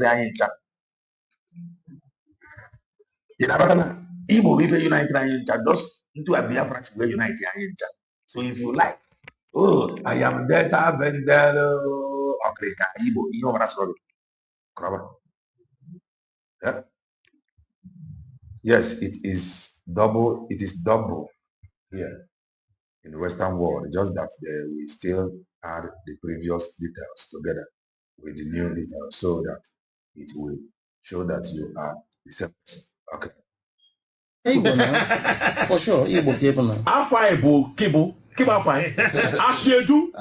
Speaker 6: Igbo Bife unite just into a Biafra where unite. So if you like, oh, I am Delta Vendel Africa Igbo, you know what that's called. Yeah. Yes, it is double here in the Western world, just that we still add the previous details together with the new details so that it will show that you are the same person. Okay.
Speaker 5: Igbo now. For sure, Igbo Kibo now.
Speaker 8: Afaibo Kibo Afai. Ashedu.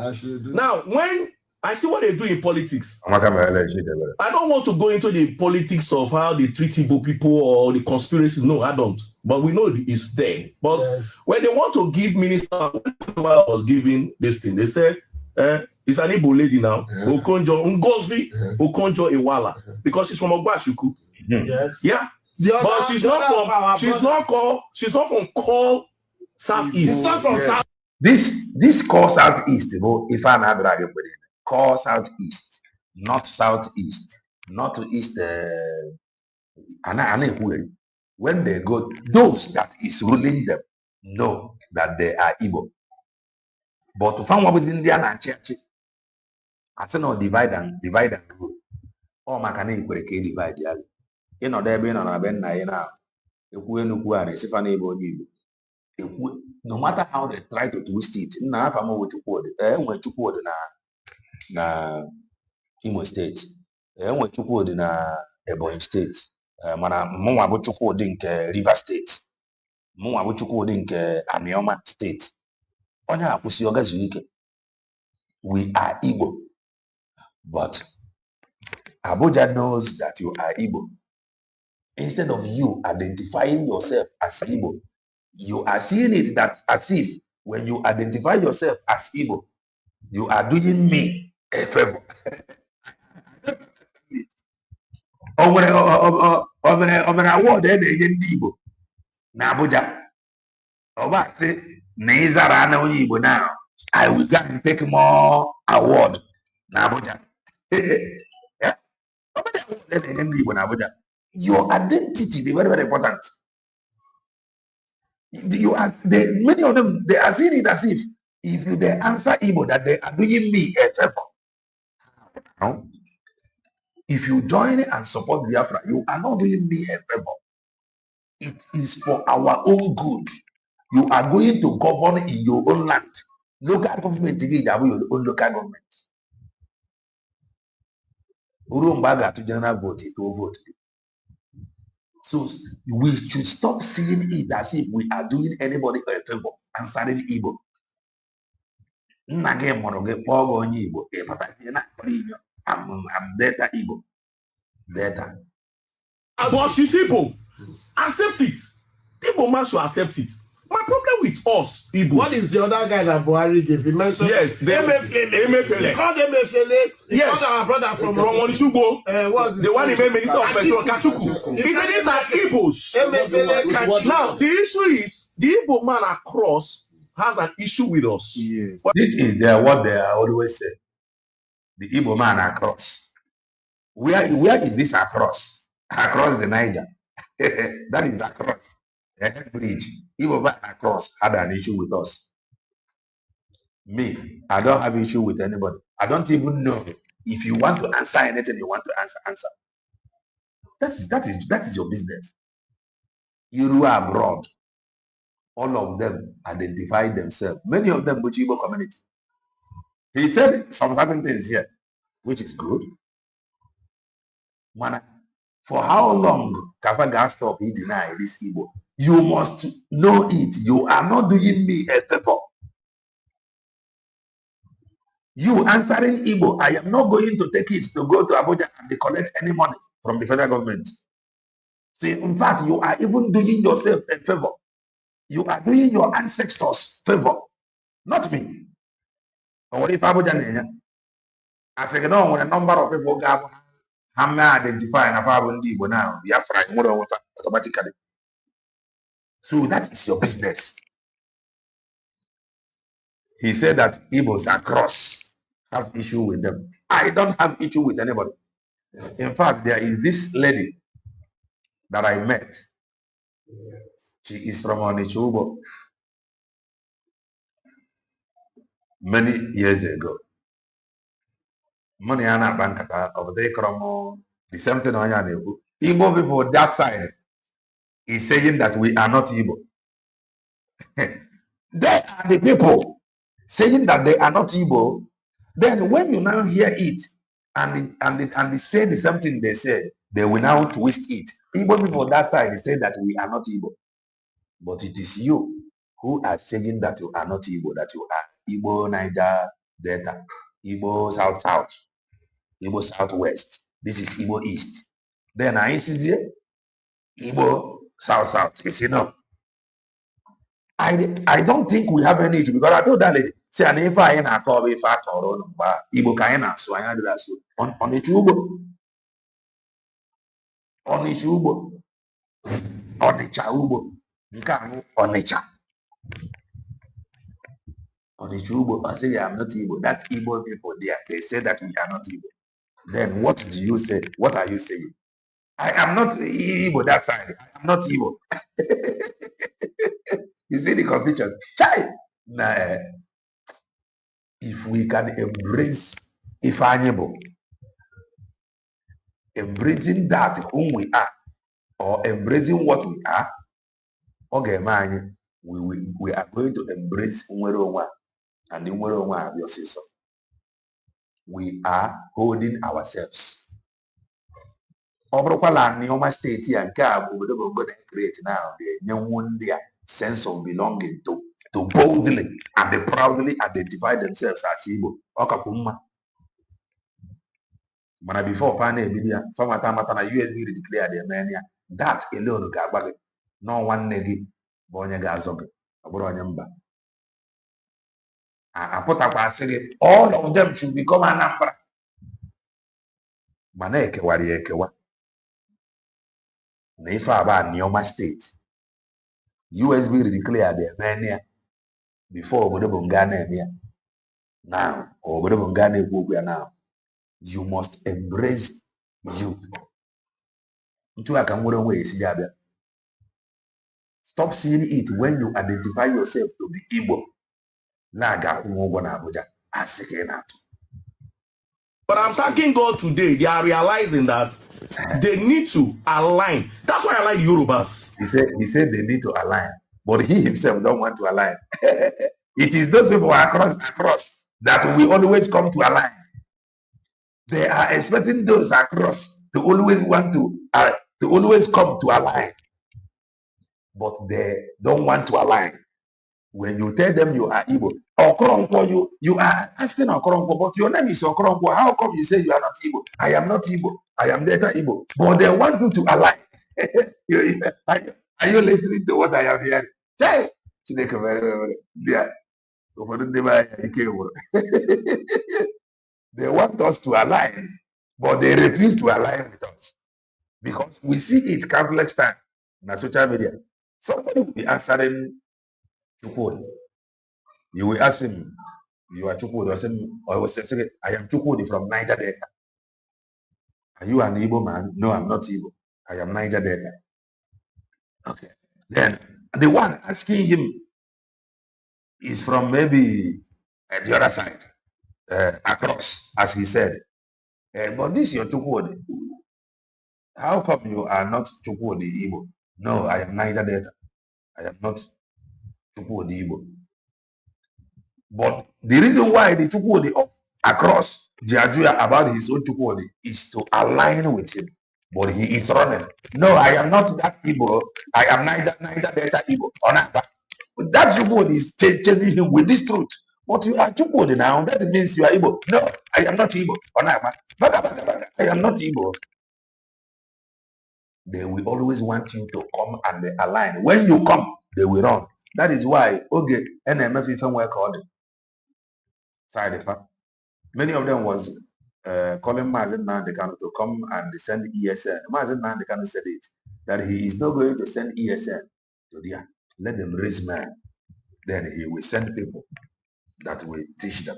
Speaker 8: Now, when I see what they do in politics, I don't want to go into the politics of how they treat Igbo people or the conspiracies. No, I don't. But we know it's there. But when they want to give minister, I was giving this thing, they say, it's an Igbo lady now, Okonjo Ngozi Okonjo Iweala, because she's from Ogbashuku.
Speaker 3: Yes.
Speaker 8: Yeah. But she's not from call Southeast. She's not from South.
Speaker 6: This call Southeast, if I'm not right, call Southeast, not Southeast, not East. When they go, those that is ruling them know that they are Igbo. But to find one with Indian and Church, I say no, divide and rule. Oh, my can divide. You know, there being on a ben now. No matter how they try to twist it, na Imo State, enwe Chukwudi na Ebonyi State, mana mụnwa bụ Chukwudi nke River State, mụnwa bụ Chukwudi nke Anioma State. Onye akwụsị ọgazu ike. We are Igbo, but Abuja knows that you are Igbo. Instead of you identifying yourself as Igbo, You are seeing it that as if when you identify yourself as Igbo, you are doing me a favor. Ọ nwere award na-enye ndị Igbo na Abuja. Ọ sị na ịzara na onye Igbo now, I will go and take more award na Abuja. Na-enye ndị Igbo na Abuja. Your identity is very, very important. Many of them, they are seeing it as if they answer Igbo that they are doing me a favor. No? If you join and support Biafra, you are not doing me a favor. It is for our own good. You are going to govern in your own land. Local government, your own local government. Urumbaga to general vote, to vote. So we should stop seeing it as if we are doing anybody a favor, answering Igbo. I'm Delta Igbo. Delta.
Speaker 8: But she's Igbo. Accept it. Igbo man should accept it. My problem with us, Igbo.
Speaker 9: What is the other guy that Buhari gave? He mentioned
Speaker 8: yes, Emefiele.
Speaker 9: He called Emefiele. He called our brother from
Speaker 8: Onitsugbo.
Speaker 9: The
Speaker 8: one he made minister of petrol, Kachuku. He said these are Igbos. Now the issue is the Igbo man across has an issue with us.
Speaker 1: Yes. This is what they always say. The Igbo man across. Where is this across? Across the Niger. That is across. The bridge. Igbo man across had an issue with us. Me, I don't have an issue with anybody. I don't even know if you want to answer anything you want to answer. That is your business. You are abroad. All of them identify themselves. Many of them with Igbo community. He said some certain things here, which is good. Man, for how long Kafaga stop he deny this Igbo? You must know it. You are not doing me a favor. You answering Igbo, I am not going to take it to go to Abuja and collect any money from the federal government. See, in fact, you are even doing yourself a favor. You are doing your ancestors favor, not me. Or what if Abuja, I say, no, when a number of people have identify and have Igbo now, they are fried automatically. So that is your business. He said that Igbos across have issue with them. I don't have issue with anybody. In fact, there is this lady that I met. She is from Onitsugbo many years ago. Money ana bankata of the Kromo, the same thing on Igbo people that side is saying that we are not Igbo. They are the people saying that they are not Igbo. Then when you now hear it and they say the same thing they said, they will now twist it. Igbo people that side they say that we are not Igbo. But it is you who are saying that you are not Igbo, that you are Igbo Niger Delta, Igbo South, Igbo Southwest. This is Igbo East. Then I see here, Igbo South. You see, no. I don't think we have any issue because I told that lady, say, and if I ain't a call if I told her, Igbo Kaina, so I do that. So on the Chubo, on the Chubo, on the Chaubo, on the Cha. On the Chubo, I say, I'm not Igbo. That's Igbo people there. They say that we are not Igbo. Then what do you say? What are you saying? I am not Igbo that side. I am not Igbo. You see the confusion? Chai! Nah. If we can embrace Ifanyebo, embracing that whom we are, or embracing what we are, okay, man, we are going to embrace Umwerowa and Umwerowa Abioseso. We are holding ourselves. Obrokala Anioma state here and we're going to create now the sense of belonging to boldly and proudly identify themselves as Igbo. Okapuma. But before Fana Media, Famata Matana USB declared the mania, that alone, no one negative.
Speaker 6: Bonye Gazoga, Aboronyamba. I put up a city, all of them should become a number. Maneke Wariekewa. Neifa about Anioma State. USB declared their mania before Bodobungana. Now, or Bodobungana now. You must embrace you. Stop seeing it when you identify yourself to be Igbo.
Speaker 8: But I'm thanking God today. They are realizing that they need to align. That's why I like Yorubas.
Speaker 6: He said they need to align, but he himself don't want to align. It is those people across that we always come to align. They are expecting those across to always want to always come to align, but they don't want to align. When you tell them you are Igbo, Okoronkwo, you are asking Okoronkwo, but your name is Okoronkwo. How come you say you are not Igbo? I am not Igbo. I am Delta Igbo. But they want you to align. Are you listening to what I am hearing? Hey, they want us to align, but they refuse to align with us. Because we see it countless times on social media. Somebody will be answering Chukwudi. You will ask him, you are Chukwudi, or I was saying, I am Chukwudi from Niger Delta. Are you an Igbo man? No, I'm not Igbo. I am Niger Delta. Okay. Then the one asking him is from maybe the other side, across, as he said. But this is your Chukwudi. How come you are not Chukwudi Igbo? No, I am Niger Delta. I am not Chukwudi Igbo. But the reason why the Chukwudi across Jiajuya about his own Chukwudi is to align with him. But he is running. No, I am not that Igbo. I am neither Delta Igbo. That Chukwudi is chasing him with this truth. But you are Chukwudi now. That means you are Igbo. No, I am not Igbo. I am not Igbo. They will always want you to come and they align. When you come, they will run. That is why, okay, NMF even work on side effect. Many of them was calling Mazen Nandekano to come and send ESN. Mazen Nandekano said it, that he is not going to send ESN to there. Let them raise man. Then he will send people that will teach them.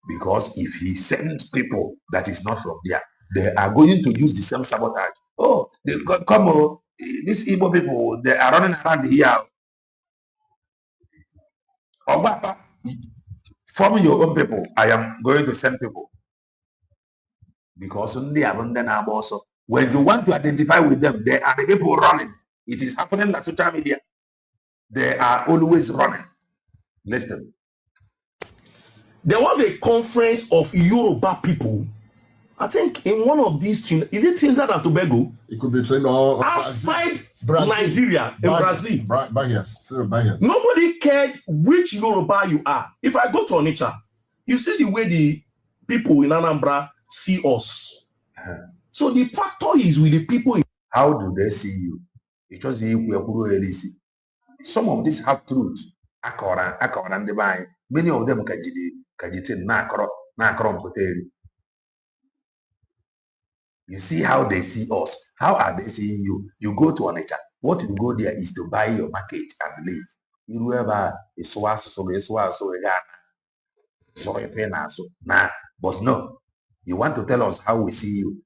Speaker 6: Because if he sends people that is not from there, they are going to use the same sabotage. Oh, they come, oh, these Igbo people, they are running around here. Oh, form your own people. I am going to send people. Because when you want to identify with them, they are the people running. It is happening on social media. They are always running. Listen.
Speaker 8: There was a conference of Yoruba people. I think in one of these, is it Trinidad and Tobago?
Speaker 9: It could be Trinidad
Speaker 8: outside Nigeria, in Brazil.
Speaker 9: Back here. Still back here.
Speaker 8: Nobody cared which Yoruba you are. If I go to Onitsha, you see the way the people in Anambra see us. So the factor is with the people.
Speaker 6: How do they see you? Because some of these have truth. Many of them you see how they see us. How are they seeing you? You go to Onitsha. What you go there is to buy your market and leave. You whoever is but no, you want to tell us how we see you.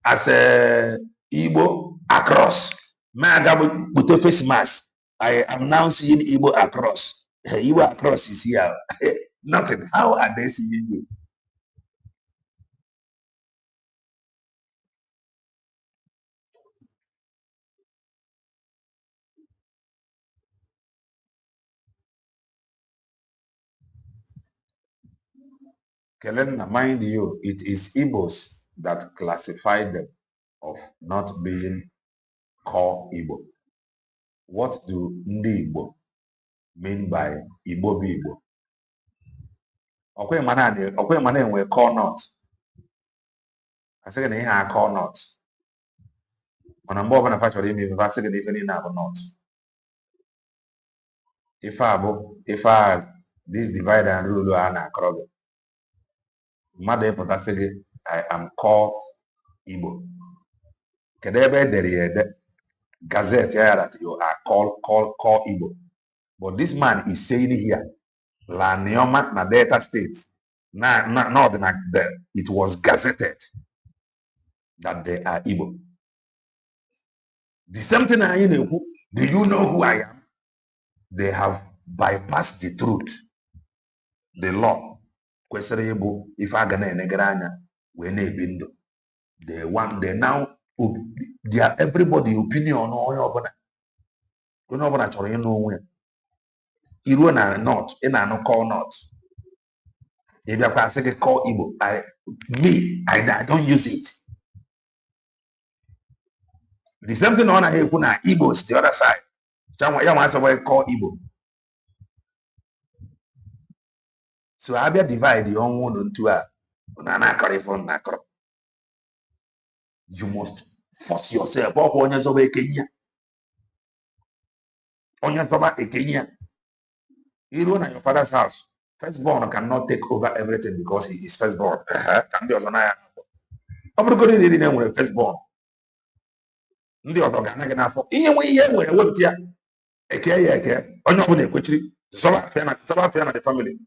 Speaker 6: As a Igbo across. With a face mask. I am now seeing Igbo across. Igbo across is here. Nothing. How are they seeing you? Kelena, mind you, it is Igbos that classify them of not being core Igbo. What do Ndi Igbo mean by Igbo be Igbo? Okay, man, we core not. I say, core not. Mana mgbe ọbụla fa chọrọ ime ife fa sị gị na ife niile abụ not. Ife abụ ife a this divide and rule a na-akọrọ gị. Mmadụ ịpụta sị gị I am called Igbo. Kedu ebe edere ya ede? Gazette ya that you are called Igbo. But this man is saying here, La Anioma na Delta State. It was gazetted that they are Igbo. The same thing I know. Do you know who I am? They have bypassed the truth, the law. Kwesịrị ịbụ ife aga na-enegara anya wee na-ebi ndụ. They now their everybody opinion onye ọbụla chọrọ ịnụ onwe ya. Iruo na north, ị na-anụ call north. Ị bịakwa asị gị call Igbo. I don't use it. The same thing on na-ekwu na Igbo is the other side. Ya nwa asọ wee call Igbo. So abịa divide ọnwụ n'otu a na-akọrọ ife na-akọrọ. You must force yourself. Ọkwa onye zọba ekenya. Onye zọba ekenya. Iruo na your father's house. Firstborn cannot take over everything because he is firstborn. Ka ndị ọzọ na ya. Ọ bụrụgodị na iri na-enwere firstborn. Ndị ọzọ ga-ana gị n'afọ. Ihe nwe ihe nwere wepụta ya. Eke ya eke. Onye ọbụla ekwechiri. Zọba afịa na the family.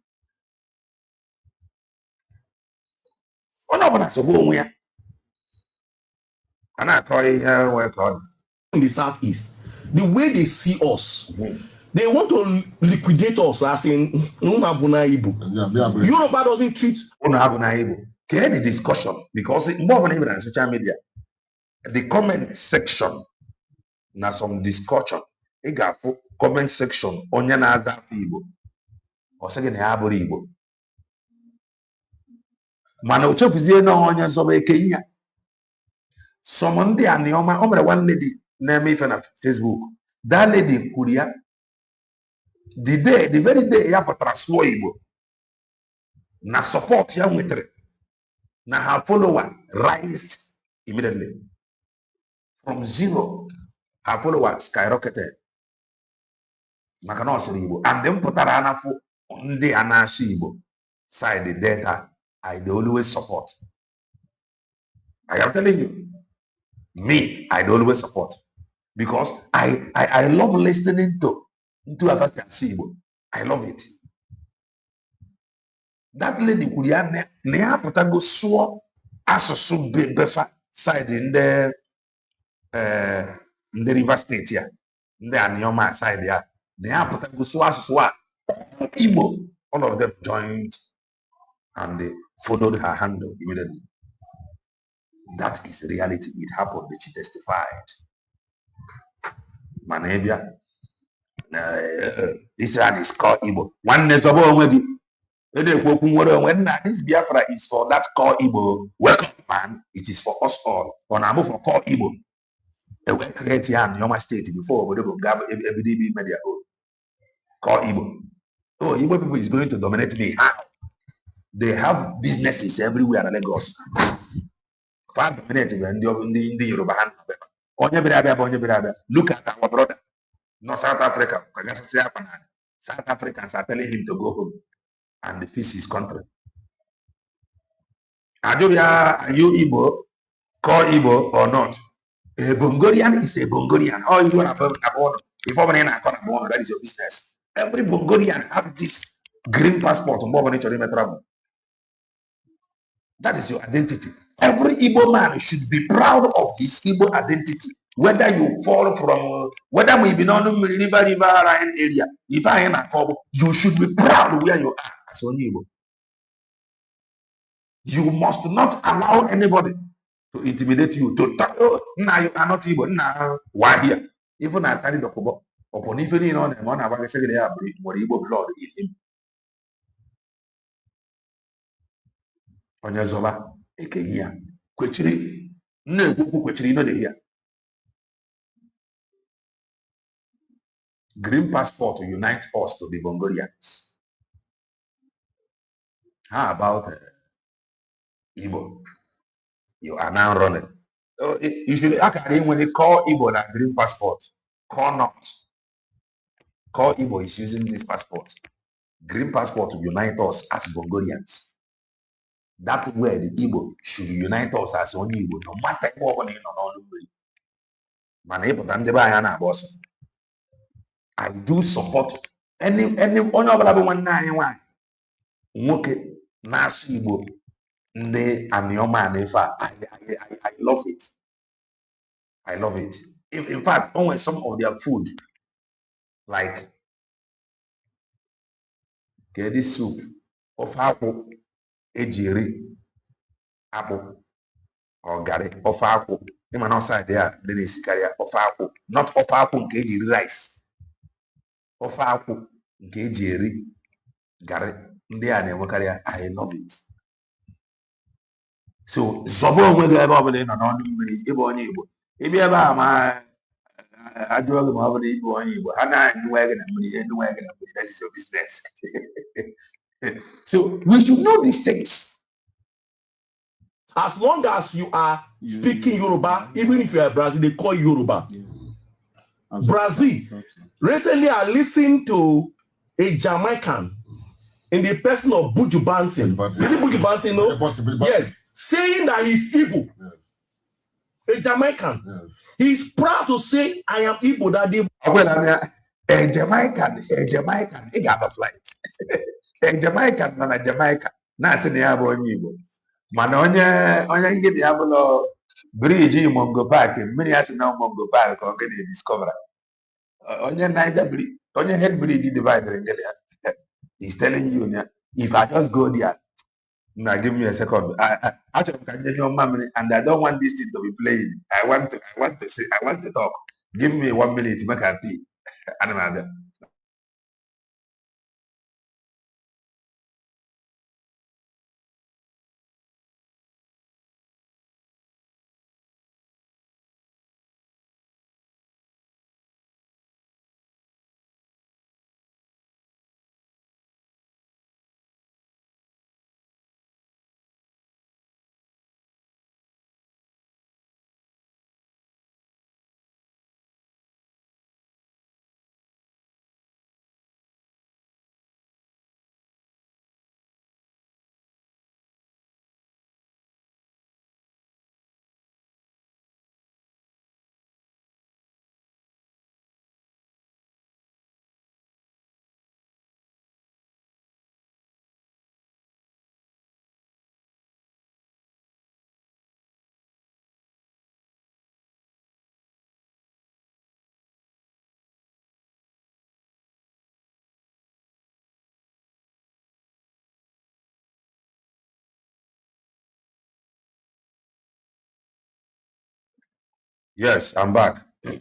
Speaker 6: Onye ọbụla sogbu onwe ya. A na-akọ ihe nwee ka ọ dị.
Speaker 8: In the southeast, the way they see us, they want to liquidate us as in Unabuna Igbo. Yoruba doesn't treat
Speaker 6: Unabuna Igbo. Get the discussion because more than even on social media, the comment section, now some discussion. A got comment section on your Naza Igbo or second Abor Igbo. Mano Chopizie no on your Zobe Kenya. Someone the Anioma, one lady named me on Facebook. That lady Kuria. The very day ya patraswo Igbo na support ya nwetere na her follower rised immediately from zero. Her follower skyrocketed maka na ọsịrị Igbo and then pụtara anafụ ndị anasị Igbo side the data I always support. I am telling you, me I always support because I love listening to a first and see Igbo. I love it. That lady could na putago so asusu befa side in the River State here. In the Anioma side here. Na putago so asusu Igbo. All of them joined and they followed her handle immediately. That is reality. It happened, but she testified. Manebia. Israel is called Igbo. One Nezobo maybe. This Biafra is for that call Igbo. Welcome, man. It is for us all. On our move for call Igbo. They were created here in Yoma State before we go grab every media. Call Igbo. Oh, Igbo people is going to dominate me. How? They have businesses everywhere in Lagos. Far dominating in the Yoruba hand. Look at our brother. No, South Africa. South Africans are telling him to go home and defeat his country. Are you Igbo? Call Igbo or not? A Bongorian is a Bongorian. All you want to if that is your business. Every Bongorian have this green passport. That is your identity. Every Igbo man should be proud of his Igbo identity. Whether you fall from, whether we be on the river area, if I am a Kobo, you should be proud where you are as an Igbo. You must not allow anybody to intimidate you, to talk, oh, now you are not Igbo, now, why here? Even I studied the Kobo, upon even in on one of our second year, what Igbo blood in him. Onyazoba, Ekenia, Quechiri, no, Quechiri, no, here. Green passport to unite us to the Bongorians. How about Igbo? You are now running. You should actually when they call Igbo that green passport, call not. Call Igbo is using this passport. Green passport to unite us as Bongolians. That way the Igbo should unite us as only Igbo, no matter what we know. I do support any onye ọbụla bụ nwanne anyị nwanyị nwoke na-asụ Igbo ndị Anioma and Ifa. I love it. I love it. In fact, only some of their food, like this soup of apple, ejiri, apple, or gari of apple. In an outside there, then is carry of apple, not of apple, ejiri rice. Of apple, ejiri, gari. I love it. So, Zobo will go over there on Igbo. If you ever I do all the marvel Igbo on Igbo, and I know that is your business. So, we should know these things.
Speaker 8: As long as you are speaking Yoruba, even if you are Brazil, they call you Yoruba. Brazil. Recently, I listened to a Jamaican in the person of Buju Banton. Is it Buju Banton? No? Yeah. Saying that he's Igbo. Yes. A Jamaican. Yes. He's proud to say, I am Igbo. That they...
Speaker 6: A Jamaican, he got a flight. A Jamaican, not a Jamaican. Nasi ni abo Igbo. Manonya, onye get the abolo bridge in Mongo Park. Many as now Mongo Park or get discover. Onye Niger bridge, onye head bridge divider in there. He's telling you, if I just go there, now give me a second. I actually can get your memory, and I don't want this thing to be playing. I want to talk. Give me 1 minute to make a pee. Another. Yes, I'm back. A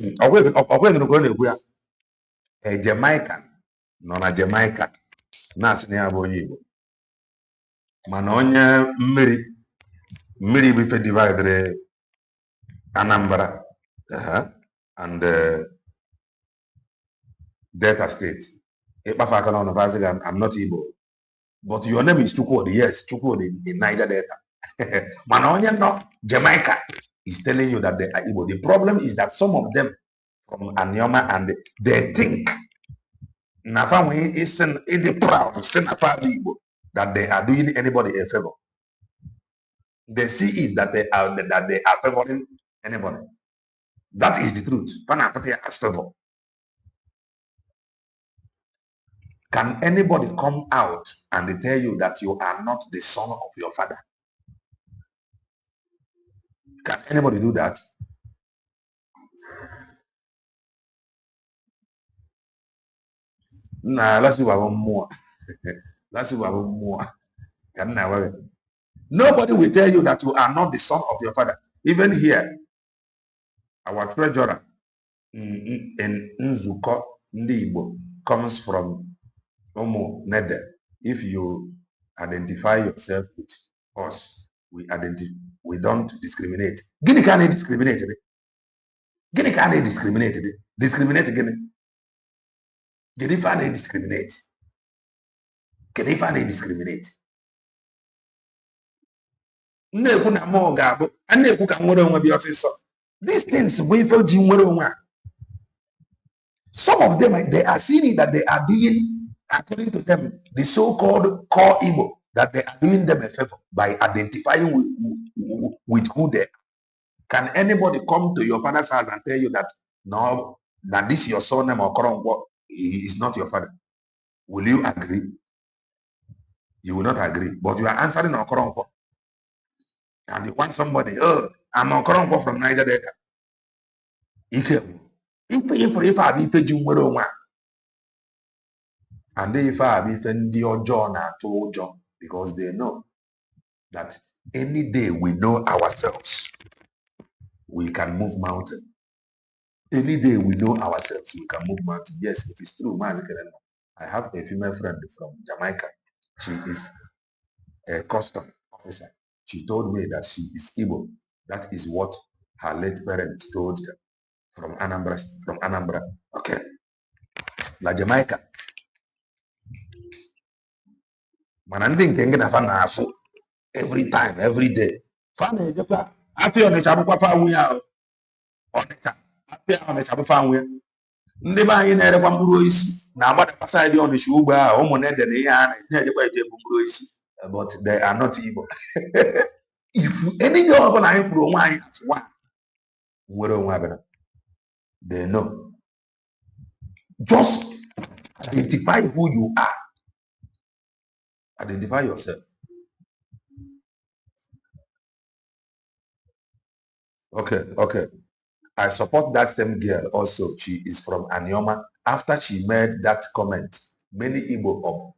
Speaker 6: Jamaican, non a Jamaican. Nasi ni abo Igbo. Manonya mmiri bife divided Anambra and Delta State. I'm not Igbo. But your name is Chukwudi. Yes, Chukwudi in Niger Delta. Manonya no Jamaica is telling you that they are Igbo. The problem is that some of them from Anioma and they think Nafawi is proud to say Igbo that they are doing anybody a favor. They see is that they are favoring anybody. That is the truth. As favor. Can anybody come out and tell you that you are not the son of your father? Can anybody do that? Nah, let's see one more. Let's see one more. Nobody will tell you that you are not the son of your father. Even here, our treasurer in Nzuko Ndibo comes from Omo Nede. If you identify yourself with us, we don't discriminate. Guinea can discriminate. Guinea can discriminate. Discriminate Guinea. Guinea can discriminate. Guinea can discriminate. na-ekwu na mmụọ ga-abụ a na-ekwu ka nwere onwe bịa ọsịsọ. These things bụ ife ji nwere onwe a. Some of them, they are seeing it that they are doing, according to them, the so-called core Igbo, that they are doing them a favor by identifying with who they are. Can anybody come to your father's house and tell you that, no, that this is your son name or Korongwo, he is not your father? Will you agree? You will not agree. But you are answering Okorongwo. And you want somebody, oh, I'm Okorongwo from Niger Delta. If I ji nwere onwe, and if I be ndị ọjọọ na-atụ ụjọ, because they know that any day we know ourselves, we can move mountain. Any day we know ourselves, we can move mountain. Yes, it is true. I have a female friend from Jamaica. She is a custom officer. She told me that she is Igbo. That is what her late parents told her from Anambra. Okay. La Jamaica. Mana ndị nke ngị na fa na-afụ every time, every day. Fa na-ejekwa afọ Ọnịcha bụkwa fa nwunye ahụ. Ọnịcha afọ Ọnịcha bụ fa nwunye. Ndị be anyị na-erekwa mkpụrụ osisi na-agbadakwa saịdị Ọnịcha ugbo ahụ ụmụ na-ede na ihe a na-ejekwa eje bụ mkpụrụ osisi, but they are not Igbo. If any day ọbụla anyị kwuru onwe anyị as one, nwere onwe abịara, they know. Just identify who you are. Identify yourself. Okay. I support that same girl also. She is from Anioma. After she made that comment, many Igbo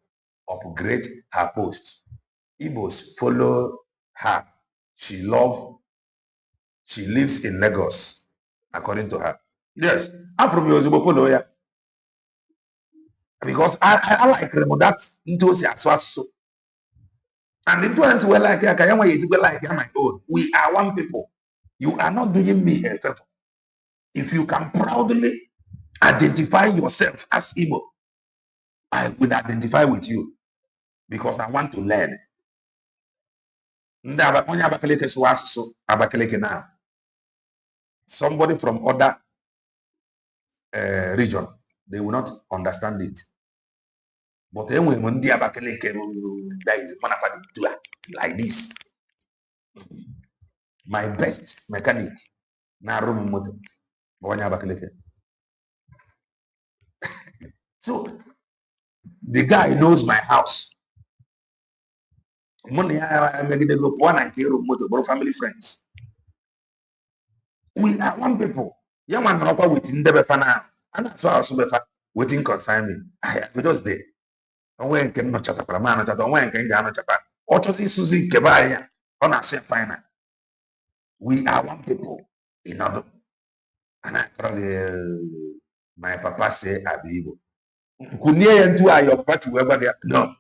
Speaker 6: upgrade her post. Igbos follow her. She lives in Lagos, according to her. Yes, I'm from Yoruba, follow her. Because I like them, that into so. And the ones were like, my own. We are one people. You are not doing me a favor. If you can proudly identify yourself as Igbo, I will identify with you because I want to learn. Now, somebody from other region, they will not understand it. But anyway, when they like this, my best mechanic, so the guy knows my house. Money I make the group one and family friends. We are one people. Young man not waiting the befana, and that's why I also waiting concern me. I just there. When can not chat up a man at when can Ghana Japan? Or to see Susie Kebaya on our share final. We are one people in order. And I probably my papa say I be Igbo. Kunye and two are your party wherever they are. No.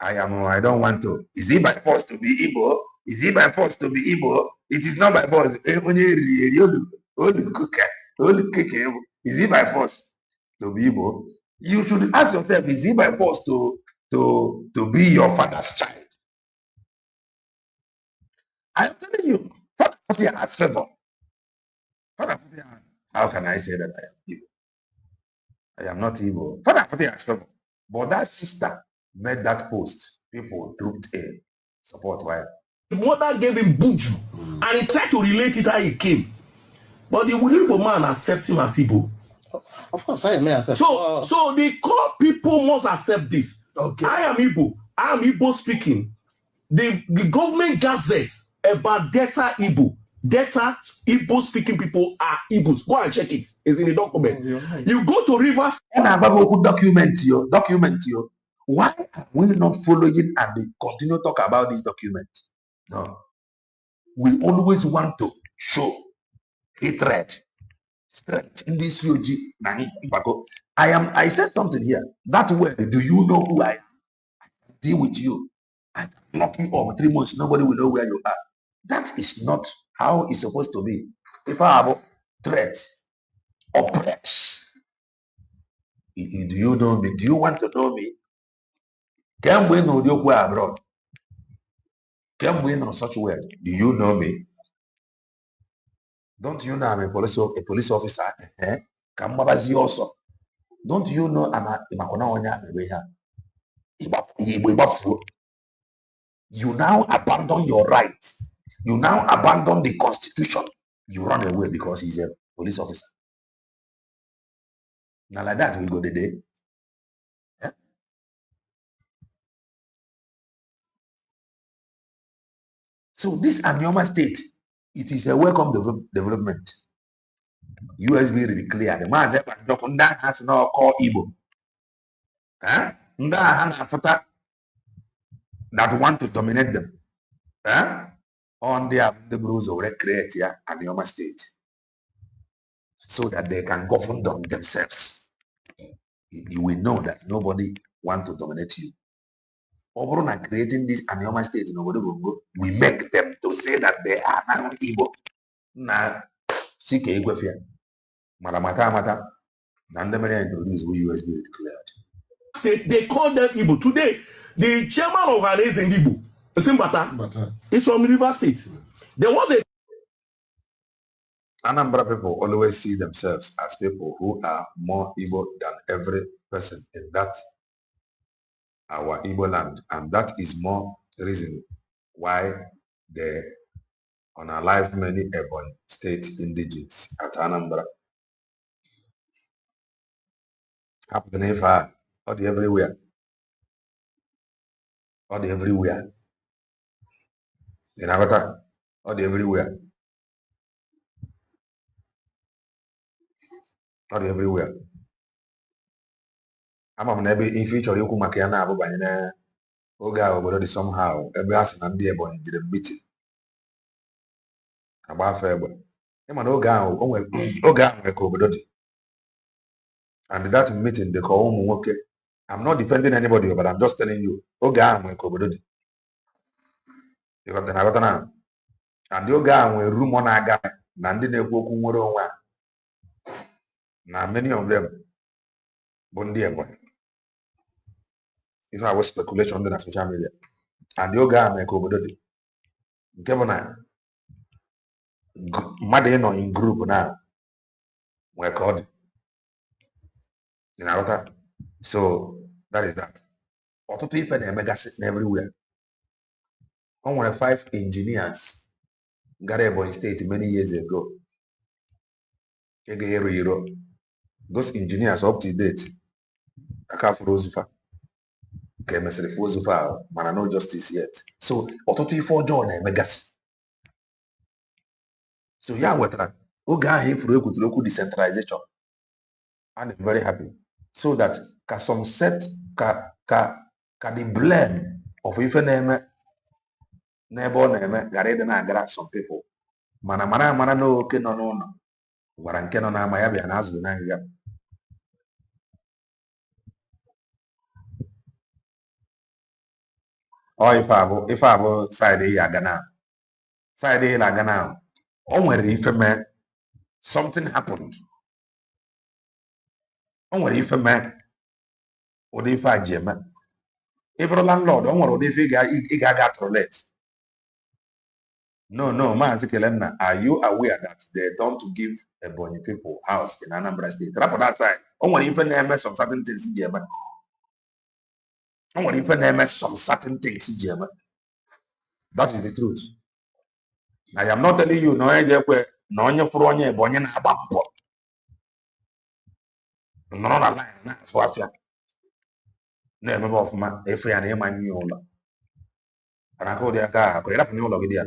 Speaker 6: I don't want to. Is it by force to be Igbo? Is it by force to be Igbo? It is not by force. Is it by force to be Igbo? You should ask yourself, is it by force to be your father's child? I'm telling you, Father Putia has favor. Father Putia, how can I say that I am Igbo? I am not Igbo. Father Putia has favor. But that sister made that post. People trooped in. Support why?
Speaker 8: The mother gave him buju, and he tried to relate it how he came. But the Igbo man accept him as Igbo.
Speaker 5: Of course, I am accept.
Speaker 8: So the core people must accept this.
Speaker 5: Okay.
Speaker 8: I am Igbo. I am Igbo speaking. The government gazette about data Igbo. Data Igbo speaking people are Igbos. Go and check it. It's in the document. Right. You go to Rivers.
Speaker 6: Document you. Why are we not following and they continue to talk about this document? No. We always want to show hatred, strength in this UG. I said something here. That word, do you know who I am? I can deal with you. I can lock you up 3 months. Nobody will know where you are. That is not how it's supposed to be. If I have threat, oppress. Do you know me? Do you want to know me? Can we know you abroad? Can we know such word? Do you know me? Don't you know I'm a police officer? Come also. Don't you know I'm a you now abandon your right. You now abandon the constitution. You run away because he's a police officer. Now like that we go the day. Yeah? So this Anioma state, it is a welcome development. USB really clear. The man has now called Igbo. That want to dominate them. On their the rules already create here Anioma state. So that they can govern them themselves. You will know that nobody want to dominate you. Over and creating this Anioma state in Obodo, we make them to say that they are now Igbo. Now, CK Igwefia, Maramata, Nandamere introduced USB declared.
Speaker 8: State, they call them Igbo. Today, the chairman of Anaise in Igbo, Simbata, is from River State. There was a
Speaker 6: Anambra people always see themselves as people who are more Igbo than every person in that our Igbo land, and that is more reason why they unalive many Ebonyi state indigenes at Anambra. Happening far, or everywhere. Or everywhere. In Avatar, or everywhere. Or everywhere. I'm of ebe in future you come again now, but oga obodo somehow ebe asị na ndị Ebonyi jiri meeting agba afọ egbe ịma na oge ahụ nwere ka obodo dị, and that meeting dị ka ụmụ nwoke. I'm not defending anybody, but I'm just telling you oge ahụ nwere ka obodo dị. ịghọta na and oge ahụ nwere rumor na-aga na ndị na-ekwu okwu nwere onwe a na many of them bụ ndị Ebonyi. If I was speculation dị na social media, and oge ahụ nwere ka obodo dị nke bụ na mmadụ ịnọ in group na nwere ka ọ dị. So that is that. Ọtụtụ ife na-emegasị everywhere. O nwere 5 engineers gara Ebonyi State many years ago. Iro. Those engineers up to date aka fụrụ ozufa ka emesịrị fụ ozufa mana no justice yet. So ọtụtụ ife ọjọọ na-emegasị. So ya wetara oge ahụ ifuru ekwuturu okwu decentralization. I'm very happy. So that ka some set ka the blame of ife na-eme n'ebe ọ na-eme ghara ịdị na-agara some people. Mana na oke nọ n'ụlọ gwara nke nọ n'ama ya bịa na azụ na ngịga. Ọ ife abụ side ya aga na side ya aga na o nwere ife mee something happened. O nwere ife mee ụdị ife a ji eme. Ị bụrụ landlord, o nwere ụdị ife ị ga-aga toilet. No, Maazị Kelenna, are you aware that they don't give Ebonyi people house in Anambra State? Rapper that side. O nwere ife na-eme some certain things ji eme. O nwere ife na-eme some certain things ji eme. That is the truth. I am not telling you na onye ga-ekwe na onye fụrụ onye Ebonyi na-agba mbọ nọrọ na line na-asụ afịa na-emebe ọfụma efe ya na ịmanye ya ụlọ. Mana aka ụdị aka akụ ịrapụ n'ụlọ gị dị ya.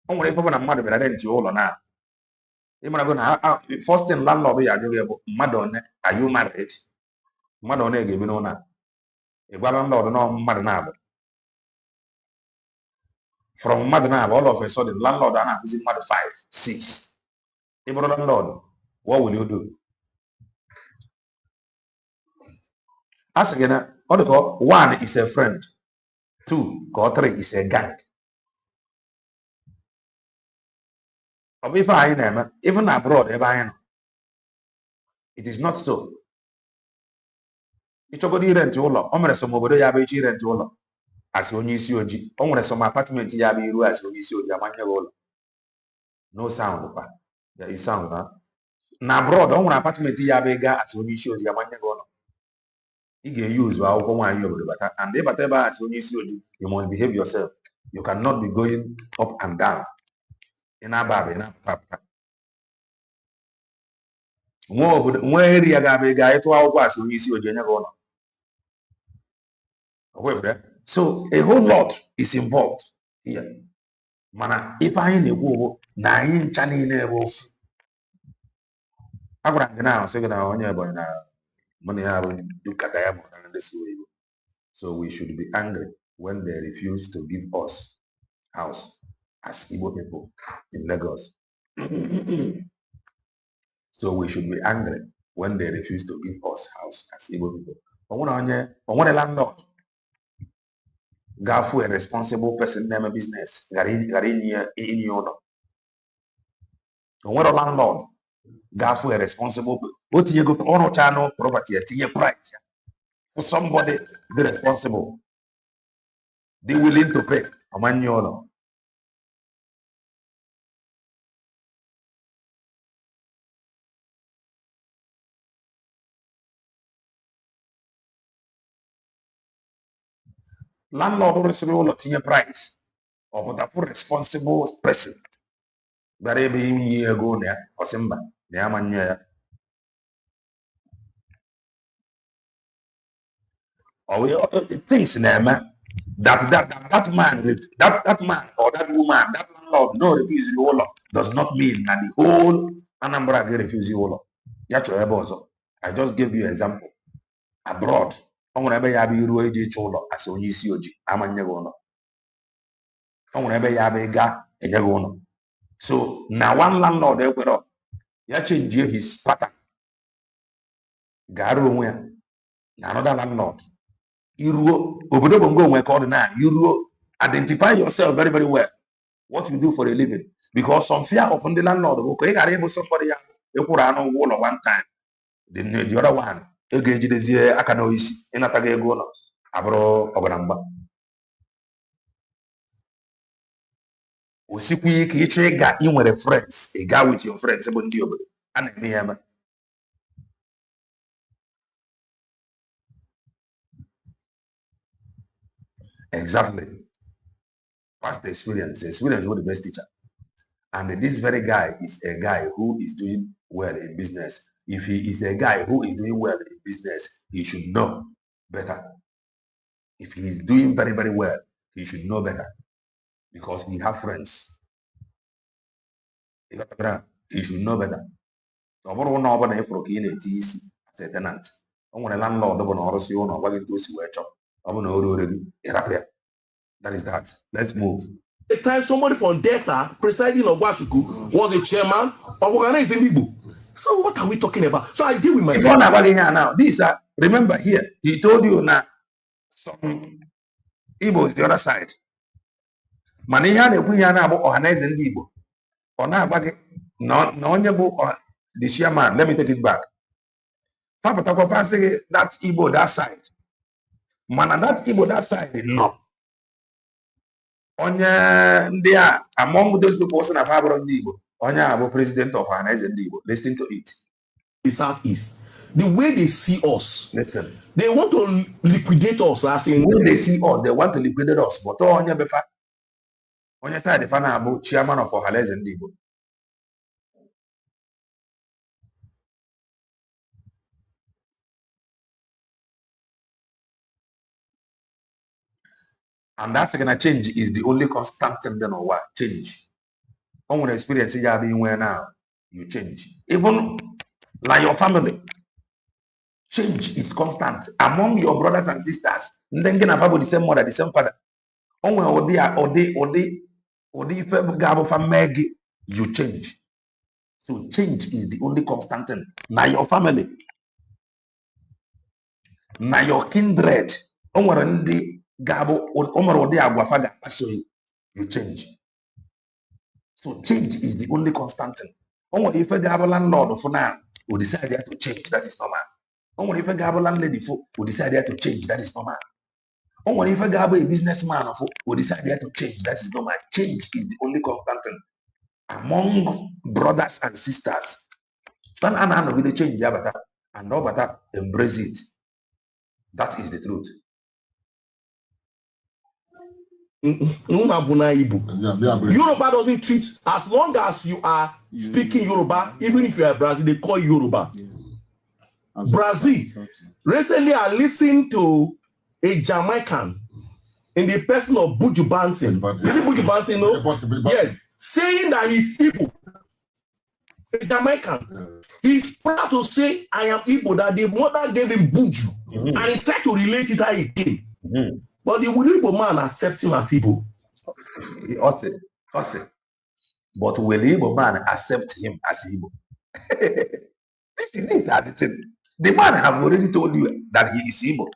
Speaker 6: O nwere ife bụ na mmadụ bịara rent ụlọ na ịmarago na first thing landlord ya ajụghị bụ mmadụ one are you married? Mmadụ one ga-ebi n'ụlọ a. Ị gwa landlord na mmadụ na-abụ. From mmadụ na-abụ all of a sudden landlord a na-akụzi mmadụ 5, 6. Ị bụrụ landlord, what will you do? A sị gị na ọ dị ka 1 is a friend, 2 ka 3 is a gang. Ọ bụ ife anyị na-eme even abroad ebe anyị nọ. It is not so. Ịchọgodo irent ụlọ, o mere some obodo ya bụ iche irent ụlọ. as onye isi oji. O nwere some apartment ya bụ iru as onye isi oji amanye ụlọ. No sound pa. There is sound, huh? Na abroad, o nwere apartment ya bụ ịga as onye isi oji amanye ụlọ. Ị ga-use akwụkwọ nwaanyị obodo bata, and ịbata ebe as onye isi oji, you must behave yourself. You cannot be going up and down. In Ababa, in Apapa. Nwa area ga-abụ ịga ịtụ akwụkwọ as onye isi oji enye gị ụlọ. So a whole lot is involved here. Mana ife anyị na-ekwu na anyị ncha niile bụ ofu. Agwara m gị na sị gị na onye Ebonyi na mụ na ya bụ dukata ya bụ na ndị si Igbo. So we should be angry when they refuse to give us house as Igbo people in Lagos. So we should be angry when they refuse to give us house as Igbo people. Onwere landlord gafu a responsible person name business gari in your onwere landlord gafu a responsible what you go on channel property at price for somebody be responsible, they willing to pay amanyolo. Landlord responsible tinye price or but a responsible person. Very year ago there or Simba, the amanya. Or we things in that man or that woman, that landlord no refuse the whole does not mean that the whole Anambra refuse the whole. I just gave you an example. Abroad. Ebe ya bụ iru eji ịchụ ụlọ as onye isi oji amanye gị ụlọ. Ebe ya bụ ịga enye gị ụlọ. So na one landlord ekwere ya change his pattern. Gara onwe ya na another landlord. Iruo obodo bụ ngo onwe ka ọ dị na iruo identify yourself very very well. What you do for a living, because some fear of the landlord bụ ka ị gara ịbụ somebody ya ekwuru anụ ụgwọ ụlọ one time. The other one egejidezie aka na isi ịnataga ego ụlọ abụrụ ọganamba. Osikwa ike ịchọ ịga ị nwere friends ịga with your friends bụ ndị obodo a na-eme ya eme. Exactly. Past experience is the best teacher. And this very guy is a guy who is doing well in business. If he is a guy who is doing well in business, he should know better. If he is doing very, very well, he should know better. Because he has friends. He should know better. As a tenant. Landlord, that is that. Let's move.
Speaker 8: The time somebody from Delta presiding of Washuku was the chairman of organizing Igbo. So what are we talking about? So I deal with my
Speaker 6: now. These are, remember here, he told you now some Igbo is the other side. Maniha ne kunyana about organizing Igbo. Ona bagi no the chairman. Let me take it back. Papa say that Igbo that side. Mana that Igbo that side no. There among those people also have Igbo. Onya president of organizing Igbo. Listen to it.
Speaker 8: The Southeast. The way they see us,
Speaker 6: listen.
Speaker 8: They want to liquidate us.
Speaker 6: When they see us, they want to liquidate us. But Onya side the chairman of organizing Igbo. And that's gonna change is the only constant thing then or what? Change. When experience you are being where now, you change. Even like your family. Change is constant. Among your brothers and sisters, then gonna have the same mother, the same father. You change. So change is the only constant thing. Now your family. Now your kindred. You change. So change is the only constant thing. If a gabo landlord for now will decide to change, that is normal. If a gabo landlady for will decide to change, that is normal. Or if I have a businessman who decided to change, that is not my change is the only constant thing among brothers and sisters. Then I will change the and no but embrace it. That is the truth.
Speaker 8: Yoruba doesn't treat, as long as you are speaking Yoruba, even if you are Brazil, they call you Yoruba. Brazil. Recently, I listened to a Jamaican in the person of Buju Banton. Is it Buju Banton? No? Yeah. Saying that he's Igbo. A Jamaican. He's proud to say, I am Igbo, that the mother gave him Buju. And he tried to relate it how he came. But the Igbo man accepts him as Igbo.
Speaker 6: Also. But will Igbo man accept him as Igbo? This is the thing. The man have already told you that he is Igbo.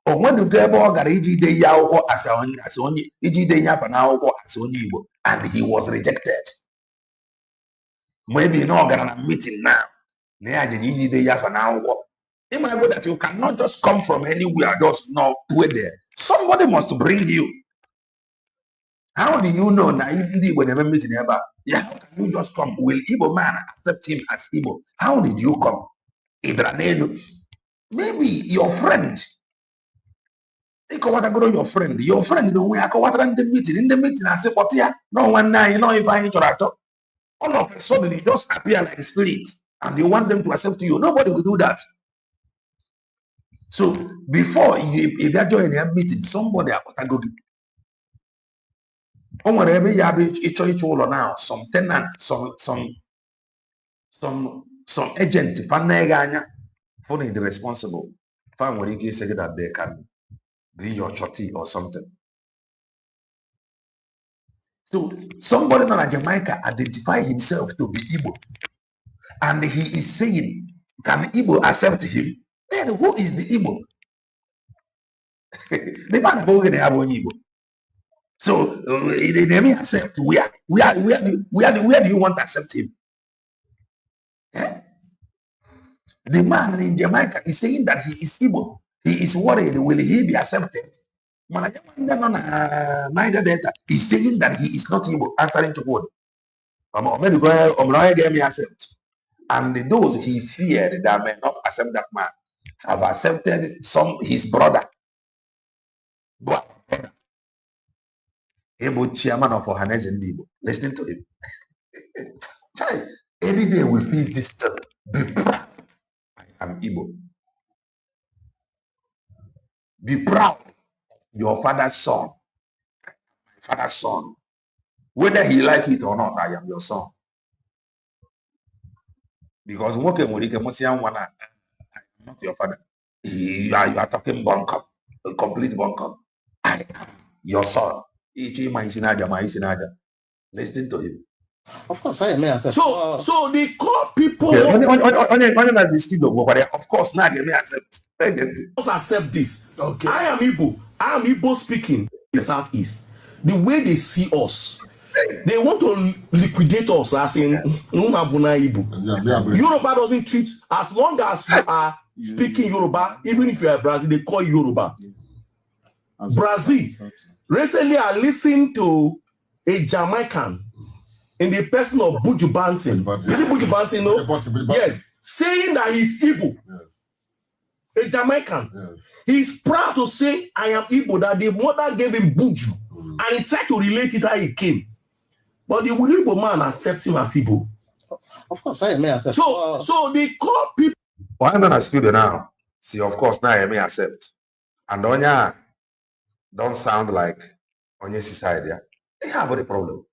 Speaker 6: Or when you get as only Igbo, and he was rejected. Maybe you know a meeting now. It might be that you cannot just come from anywhere, just not put there. Somebody must bring you. How do you know now if when never meet nearby? Yeah, how can you just come? Will Igbo man accept him as Igbo? How did you come? Maybe your friend. Think what I go to your friend. Your friend, the way I go in the meeting. In the meeting, I say, what yeah, no one now, you know, if I interact, all of a sudden it just appear like a spirit, and you want them to accept you. Nobody will do that. So before if you are joining a meeting, somebody go. Wherever you have each now, some tenant, some agent, for the responsible. Find what you say that they can be your chotty or something. So somebody in Jamaica identify himself to be Igbo, and he is saying, can Igbo accept him? Then who is the Igbo? The man who they have on Igbo. So they may accept where do you want to accept him? Eh? The man in Jamaica is saying that he is Igbo. He is worried, will he be accepted? Niger Delta is saying that he is not Igbo, answering to what? Accept. And those he feared that may not accept that man have accepted his brother. Igbo chairman of Ohanes and Igbo. Listen to him. Child, any day we feel this thing. Be proud. I am Igbo. Be proud. Your father's son. My father's son. Whether he like it or not, I am your son. Because I am not your father. You are talking bunkum, a complete bunkum. I am your son. Listen to him.
Speaker 5: Of course, I am Ancestral.
Speaker 8: So they call people.
Speaker 6: Of course, now they may accept.
Speaker 8: Accept this.
Speaker 5: Okay.
Speaker 8: I am Igbo speaking in the Southeast. The way they see us, they want to liquidate us as in Numabuna Igbo. Yoruba doesn't treat, as long as you are speaking Yoruba, even if you are Brazil, they call you Yoruba. Brazil. Recently, I listened to a Jamaican in the person of Buju Banton. Is it Buju Banton? No? Yeah. Saying that he's Igbo. A Jamaican. He's proud to say, I am Igbo, that the mother gave him Buju. And he tried to relate it how he came. But the Igbo man accepts him as Igbo.
Speaker 5: Of course, I am Ancestral.
Speaker 8: So they call people.
Speaker 6: Well, I'm gonna studio now. See, of course, now I may accept. And Onya don't sound like Onya's side, yeah. They have a problem.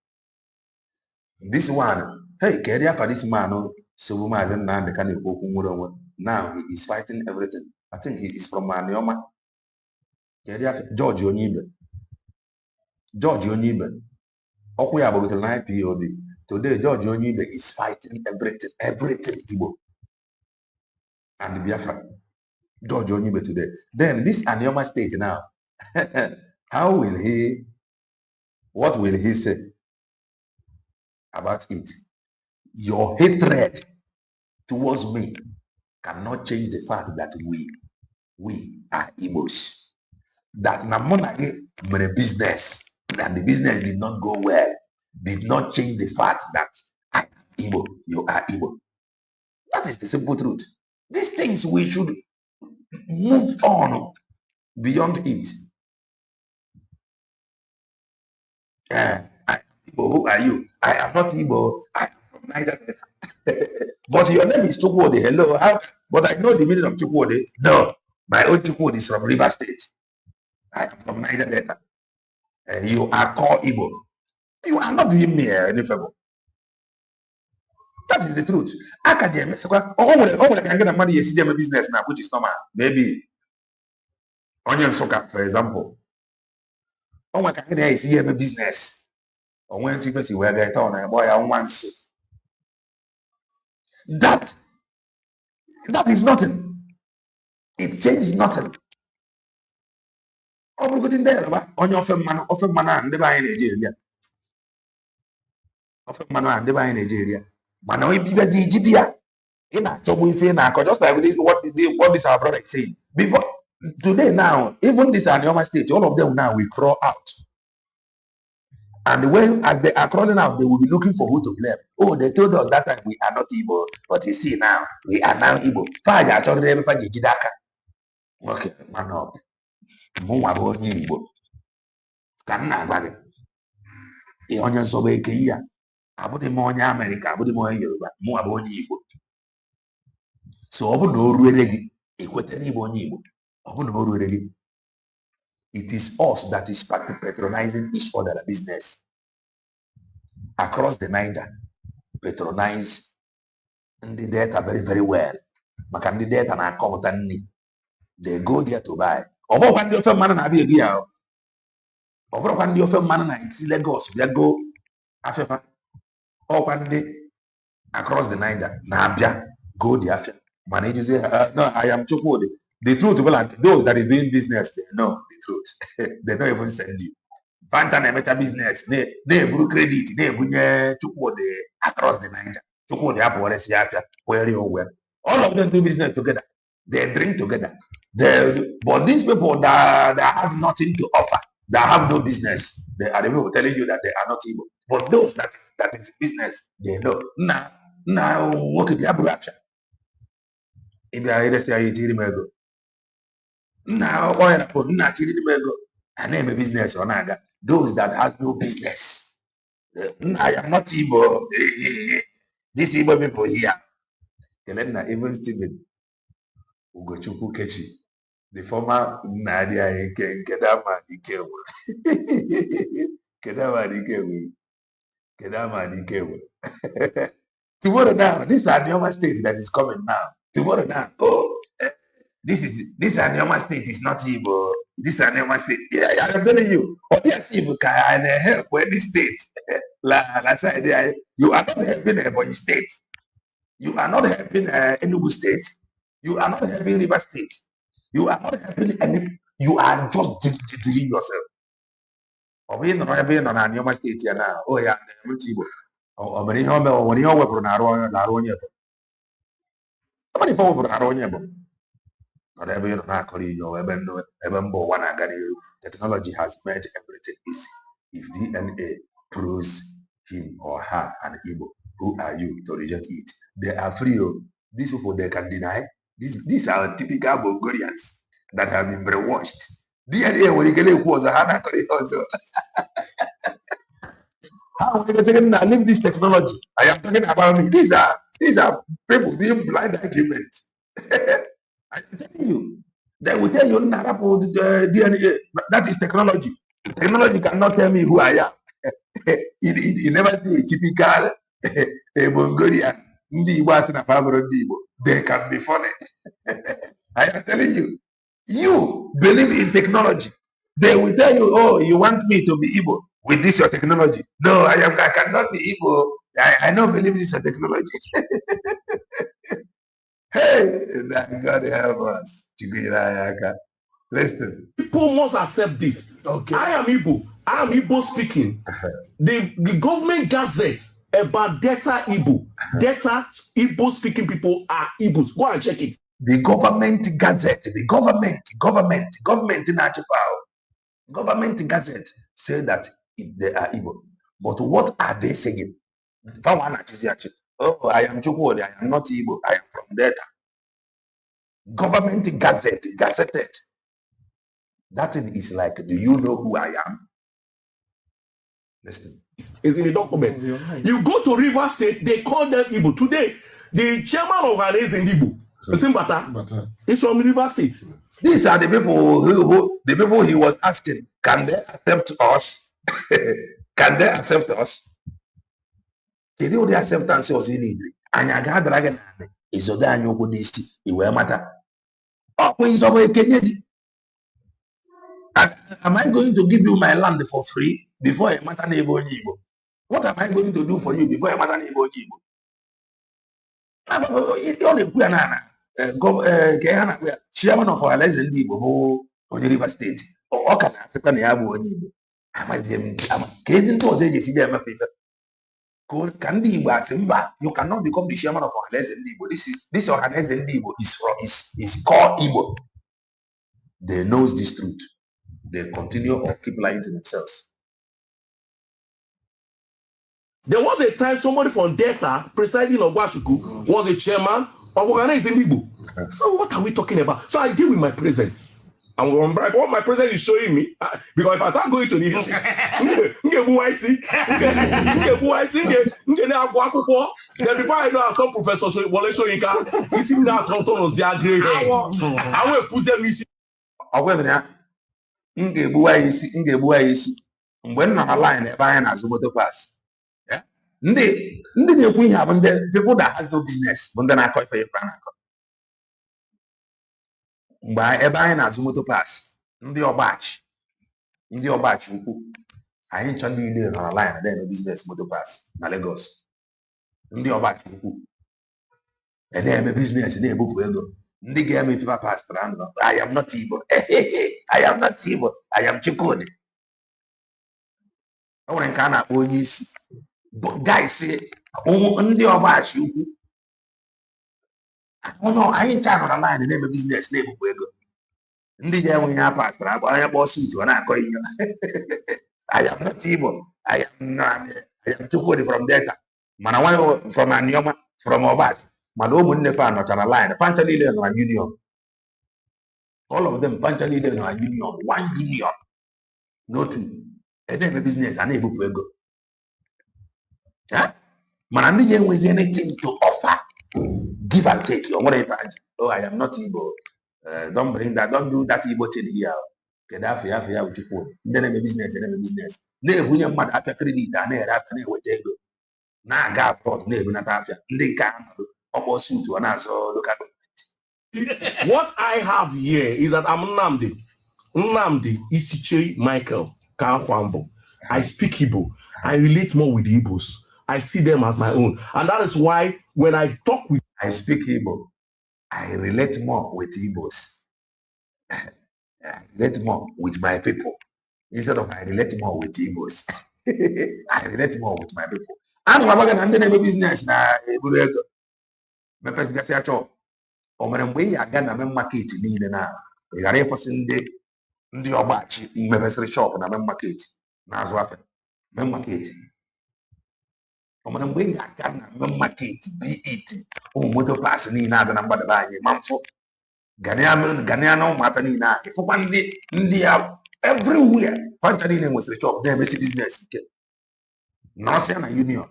Speaker 6: This one, hey, career for this man, so now he is fighting everything. I think he is from Anioma. George Onibe. Okuya about an IPOB. Today, George Onibe is fighting everything Igbo. And Biafra. George Onibe today. Then this Anioma state now. What will he say about it? Your hatred towards me cannot change the fact that we are Igbos. that Namonage made a business and the business did not go well, did not change the fact that I am Igbo, you are Igbo. That is the simple truth. These things we should move on beyond it. I am Igbo, who are you? I am not Igbo, I am from Niger Delta. But your name is Chukwode, hello. But I know the meaning of Chukwode. No, my own Chukwode is from River State. I am from Niger Delta. And you are called Igbo. You are not doing me any favor. That is the truth. Academic, so can get money business now, which is normal. Maybe onion soccer, for example. Can get a business. Or when to see where they turn boy I want that is nothing. It changes nothing. Oh, good in there, on your often man, and the buy in Nigeria. Often man, and the buy in Nigeria. Man, we be the GDA. In a trouble with just like this, what this our brother is saying. Before today now, even this Anioma state, all of them now will crawl out. And when as they are crawling out, they will be looking for who to blame. Oh, they told us that time we are not Igbo, but you see now, we are now Igbo. Okay, man up. Igbo. Can not onion so big here. I put him on America, I put him on Yoruba, more about Igbo. So no really it is us that is patronizing each other business across the Niger. Patronize the data very, very well. But the data na come they go there to buy. Obo when the offer man na be here. Obo when the offer man na it's Lagos. They go after across the Niger. Na Abia go there. Manage say no, I am Chukwudi. The truth, well, those that is doing business, they know the truth. They don't even send you. Fanta na mecha business, they buru credit, they bunye Chukwudi across the Niger. Chukwudi apore si afia, where you well. All of them do business together. They drink together. But these people that have nothing to offer, that have no business, they are the people telling you that they are not evil. But those that is business, they know. Now, what could be a action? If I hear say you tell me go. Now, why not put not tell me go? I name a business or naga. Those that have no business. I am not evil. These evil people here. Kelena even Stephen Ugochukwu Kechi, the former Nadia Kedama Dikewu. Kedama Dikewu. Tomorrow now, this is Anioma state that is coming now. Tomorrow now, this Anioma state is not evil. This Anioma state, yeah, I'm telling you. What you see, you can help any state. You are not helping Ebonyi state. You are not helping Enugu state. You are not helping River State. You are not helping any. You are just doing yourself. Or being not having on Anioma state here now. Oh yeah, I'm Igbo. Or when you are working on Aronia. Somebody forward Aronia. Whatever you're not calling your technology has made everything easy. If DNA proves him or her an Igbo, who are you to reject it? They are free. These people they can deny. These are typical Bulgarians that have been brainwashed. DNA when you get it was a hard also. How we can now leave this technology? I am talking about me. These are people being blind argument. I'm telling you. They will tell you the DNA. That is technology. Technology cannot tell me who I am. You never see a typical a Bulgarian. They can be funny. I am telling you. You believe in technology. They will tell you, oh, you want me to be Igbo with this your technology. No, I cannot be Igbo. I don't believe this your technology. Hey, God help us. Listen.
Speaker 8: People must accept this. Okay. I am Igbo. I am Igbo speaking. The government gazette about data Igbo. Data Igbo speaking people are Igbos. Go and check it.
Speaker 6: The government gazette, the government in Achipao, government gazette say that they are Igbo. But what are they saying? Oh, I am Chukwudi, I am not Igbo, I am from Delta. Government gazette, gazetted. That thing is like, do you know who I am? Listen.
Speaker 8: It's in the document. You go to River State, they call them Igbo. Today, the chairman of an is in Igbo. It's from River State.
Speaker 6: These are the people who he was asking, can they accept us? Can they accept us? They know the acceptance was in it. And I got dragon is a Daniel Budisi, it will matter. Oh, please, am I going to give you my land for free before I matter neighbor Igbo? What am I going to do for you before I matter neighbor Igbo? Chairman of our legend Igbo on the River State. Or can I accept an Yabo Igbo? I must them Kazin to the agency them. You cannot become the chairman of our legend Igbo. This organization Igbo is called Igbo. They know this truth. They continue or keep lying to themselves.
Speaker 8: There was a time somebody from Delta presiding of Washuku was a chairman of organizing Igbo. So what are we talking about? So I deal with my present. And what my present is showing me, because if I start going to the history, then before I know I come Professor Wole Soyinka, you see now I will put them in.
Speaker 6: Mgbe nọ na line ebe anyị na-azụ moto pass, ndị na-ekwu ihe bụ ndị people that has no business bụ ndị na-akọ ife ife na-akọ. Mgbe ebe anyị na-azụ moto pass, ndị ọgbachi ukwu anyị ncha niile nọ na line na business moto pass na Lagos. Ndị ọgbachi ukwu na-eme business na-ebupụ ego. Ndị ga-eme ife pass trando. I am not Igbo. I am not Igbo. I am Chukwudi. O nwere nke a na-akpọ onye isi. Guys say ndị ọgbachi ukwu anyị ncha nọ na line na-eme business na-ebupụ ego. Ndị ga-enwe ihe pastor agba anya kpọọ suit ọ na-akọ ihe. I am not Igbo. I am Chukwudi from Delta. Mana nwa from Anioma from Ọgbachi. Mana ụmụnne fa nọcha na line. Fancha niile nọ na union. All of them fancha niile nọ na union. One union. No two. Na-eme business a na-ebupụ ego. Mana ndị ga-enwezi anything to offer. Give and take. Oh, I am not Igbo. Don't bring that. Don't do that Igbo thing here. Kedu afia with Chukwudi. Ndị na-eme business, na-ebunye mmadụ afia credit a na-ere afia na-eweta ego. Na-aga abroad na-ebunata afia. Ndị nke ahụ ọkpọ suit ọ na-azọ local government.
Speaker 8: What I have here is that I'm Nnamdi Isiche Michael Kanfambo. I speak Igbo. I relate more with the Igbos. I see them as my own. And that is why when I talk with...
Speaker 6: I speak Igbo. I relate more with Igbos. I relate more with my people. Instead of I relate more with Igbos. I relate more with my people. I'm going to business na eburu ego. Mepesi gasi acho. O mere mgbe ya aga na main market niile na igara ifosi ndị ọgbachi mepesiri shop na main market na azụ afia. Main market. O mere mgbe ya aga na main market B8 ụmụ moto pass niile ada na mgbadaba anyị ma mfụ. Gania na ụmụ afia niile a. Ifụkwa ndị ya everywhere. Fancha niile nwesịrị shop na-emesi business nke. Nọọsịa na union.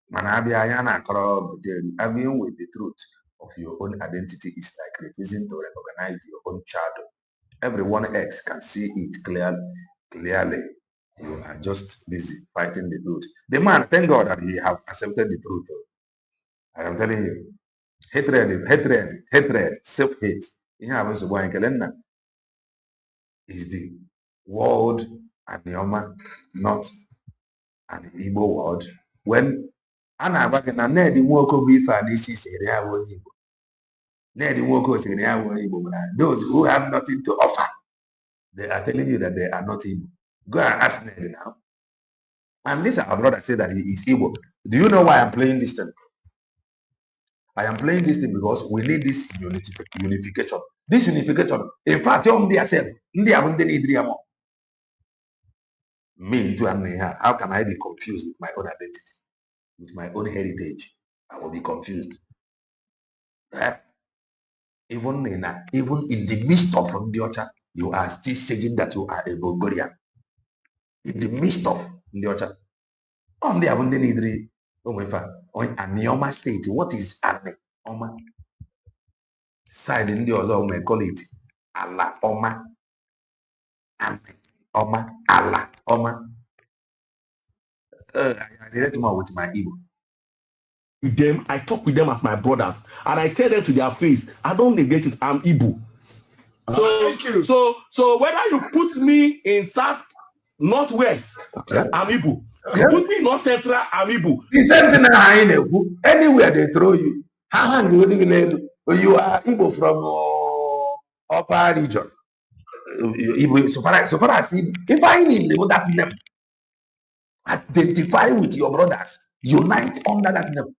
Speaker 6: Mana abịa anya na-akọrọ arguing with the truth of your own identity is like refusing to recognize your own shadow. Everyone else can see it clearly. You are just busy fighting the truth. The man, thank God that he have accepted the truth. I am telling you. Hatred, self-hate. Is the world Anioma, not an Igbo word. When na Nedi Nwoko bụ ife a n'isi siri ya bụ onye Igbo. Nedi Nwoko siri ya bụ onye Igbo. Those who have nothing to offer, they are telling you that they are not Igbo. Go and ask Nedi now. And this our brother said that he is Igbo. Do you know why I'm playing this thing? I am playing this thing because we need this unification. This unification, in fact, on themselves, they haven't need me into how can I be confused with my own identity, with my own heritage? I will be confused. Even in the midst of Ndiocha, you are still saying that you are a Bulgarian. In the midst of Ndiocha, on the Avonde Nidri, on Anioma state, what is Anioma? Side in the other, may call it Allah Oma. Oma, Allah, Oma. I relate more with my Igbo.
Speaker 8: With them, I talk with them as my brothers, and I tell them to their face, I don't negate it. I'm Igbo. So whether you put me in South, Northwest, I'm Igbo. You put me in North Central, I'm Igbo.
Speaker 6: The same thing anywhere they throw you, you are Igbo from upper region. So far as if I need that name, identify with your brothers, unite under that name,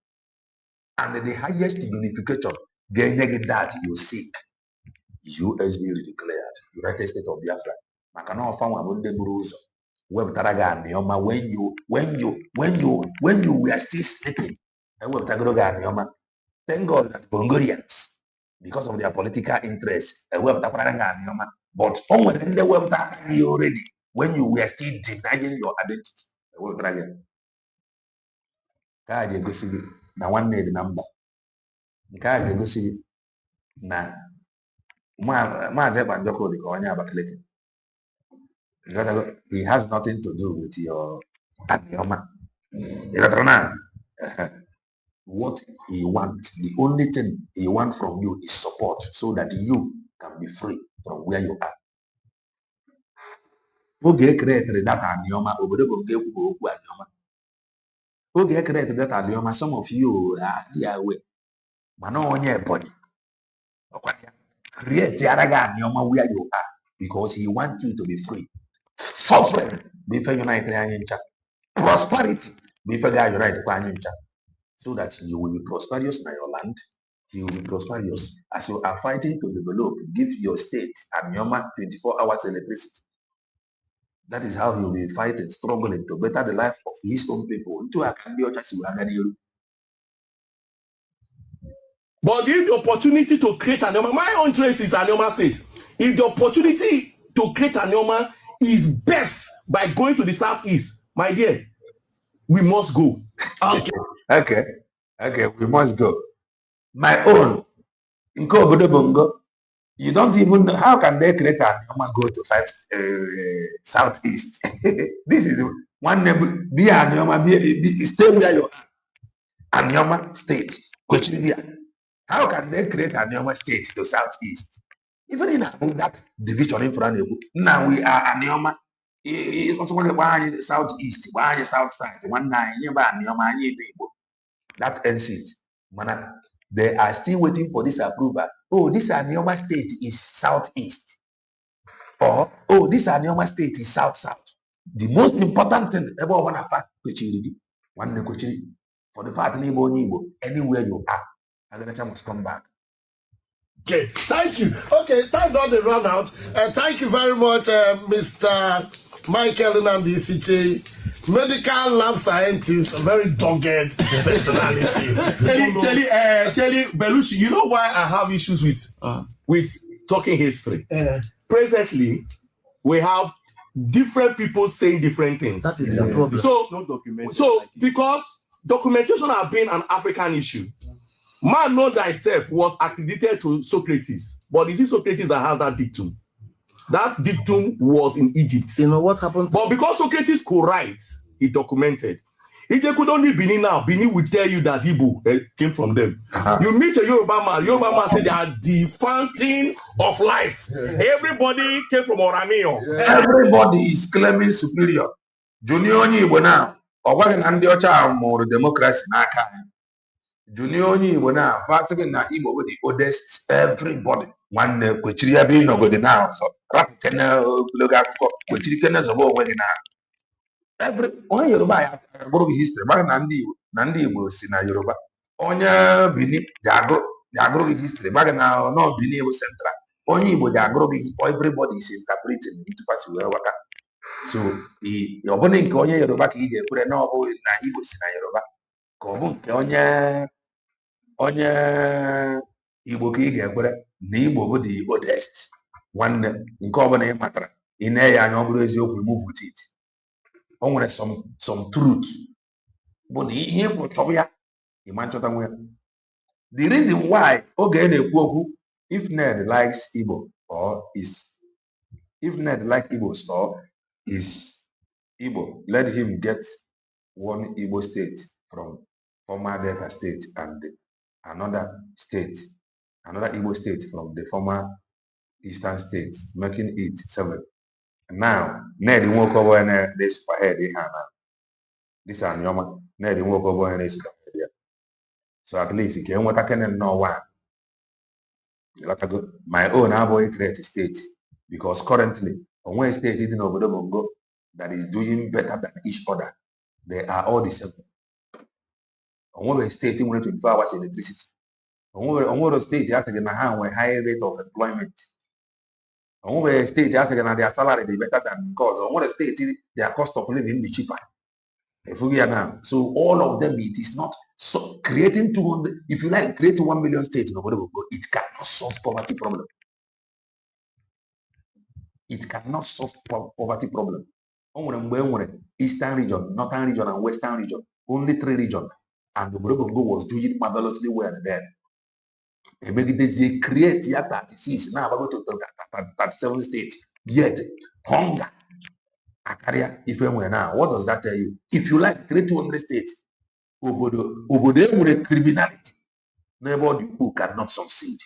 Speaker 6: and the highest unification, that you seek. USB declared United States of Biafra. Makana offer one the bruise when you were still sleeping. And thank God that Bulgarians, because of their political interests, but when they were already, when you were still denying your identity. Na one need number. Na he has nothing to do with your Anioma. What he wants, the only thing he wants from you is support so that you can be free from where you are. Oge created that Anioma, Oge created that Anioma, some of you are their way. Mano onye body. Create the Anioma where you are because he wants you to be free. Suffering before unite prosperity before unite so that you will be prosperous in your land. You will be prosperous as you are fighting to develop, give your state and Anioma 24 hours electricity. That is how he will be fighting, struggling to better the life of his own people.
Speaker 8: But if the opportunity to create Anioma, my own interest is Anioma state. If the opportunity to create Anioma is best by going to the southeast, my dear, we must go.
Speaker 6: Okay, we must go. My own, in Bongo, you don't even know how can they create Anioma go to southeast. This is one name. Be Anioma, stay where you are. Anioma state, how can they create Anioma state to southeast? Even in that division in front of you, now we are Anioma. It's also one southeast, one south side, one nine, that ends it. They are still waiting for this approval. Oh, this Anioma state is southeast. Or, oh, this Anioma state is south-south. The most important thing ever one fact for the fact anywhere you are, Agriculture must come back.
Speaker 5: Okay, thank you. Okay, time not to run out. Thank you very much, Mr. Michael Nnamdi CJ, medical lab scientist, a very dogged personality.
Speaker 8: Chelly Belushi, you know why I have issues with talking history? Presently, we have different people saying different things.
Speaker 7: That is the problem.
Speaker 8: So because documentation has been an African issue. Man know thyself was accredited to Socrates, but is it Socrates that has that dictum? That dictum was in Egypt.
Speaker 7: You know what happened?
Speaker 8: But because Socrates could write, he documented. If they could only Benin now, Benin will tell you that Igbo came from them. You meet a Yoruba man said they are the fountain of life. Everybody came from Oramio.
Speaker 6: Everybody is claiming superior. Junior Igbo now, or what an more democracy n'aka. Junior Igbo now, faster than Igbo with the oldest. Everybody. One Kuchiria being no good now. So Rapikena Loga Kuchirikena Zobo wedding now. Every on Yoruba, I go to history. Nandi Igbo Sina Yoruba. onye Bini jagro history baga na no Bini bụ central onye Igbo jagro everybody is interpreting ntụkwasị wee waka so ọ bụrụ nke onye Yoruba ka ị ga-ekwere na ọ bụ na Igbo si na Yoruba ka ọ bụ nke onye Igbo ka ị ga-ekwere na Igbo bụ the oldest nwanne nke ọbụla ị matara ị na-enye anya ọ bụrụ eziokwu move with it o nwere some truth bụ na ihe bụ chọbụ ya ịma nchọta nwe ya the reason why oge na-ekwu okwu if Ned likes Igbo or is if Ned like Igbos or is Igbo, let him get one Igbo state from former Delta state and another Igbo state from the former Eastern states, making it 7. Now, Ned Nwokobo and this superhead this Anioma, Ned Nwokobo and this superhead. So at least you can what I can know one. My own avoid create state because currently on one state in Obodo Bongo that is doing better than each other. They are all the same. On one state in 24 hours electricity. On one state has a high rate of employment. On one state has their salary is better than because on one state their cost of living is cheaper. So all of them it is not so creating 200. If you like create 1 million states in Obodo Bongo, it cannot solve poverty problem. It cannot solve poverty problem. Eastern region, Northern region, and Western region, only 3 regions, and the Bongo was doing marvelously well there. They create 36, now about to 37 states, yet hunger. Now, what does that tell you? If you like create 200 states, Obodo criminality, nobody who cannot succeed.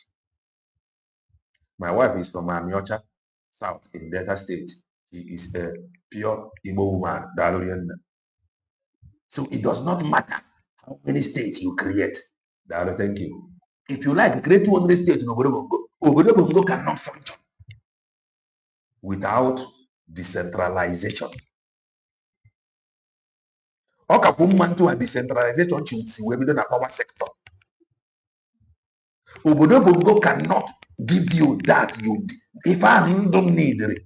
Speaker 6: My wife is from Aniocha South in Delta State. She is a pure Igbo woman. So it does not matter how many states you create. Thank you. If you like create 200 states in Obodo Bongo cannot function without decentralization. To a decentralization we be done a power sector. Obodo Bongo cannot give you that if I don't need it.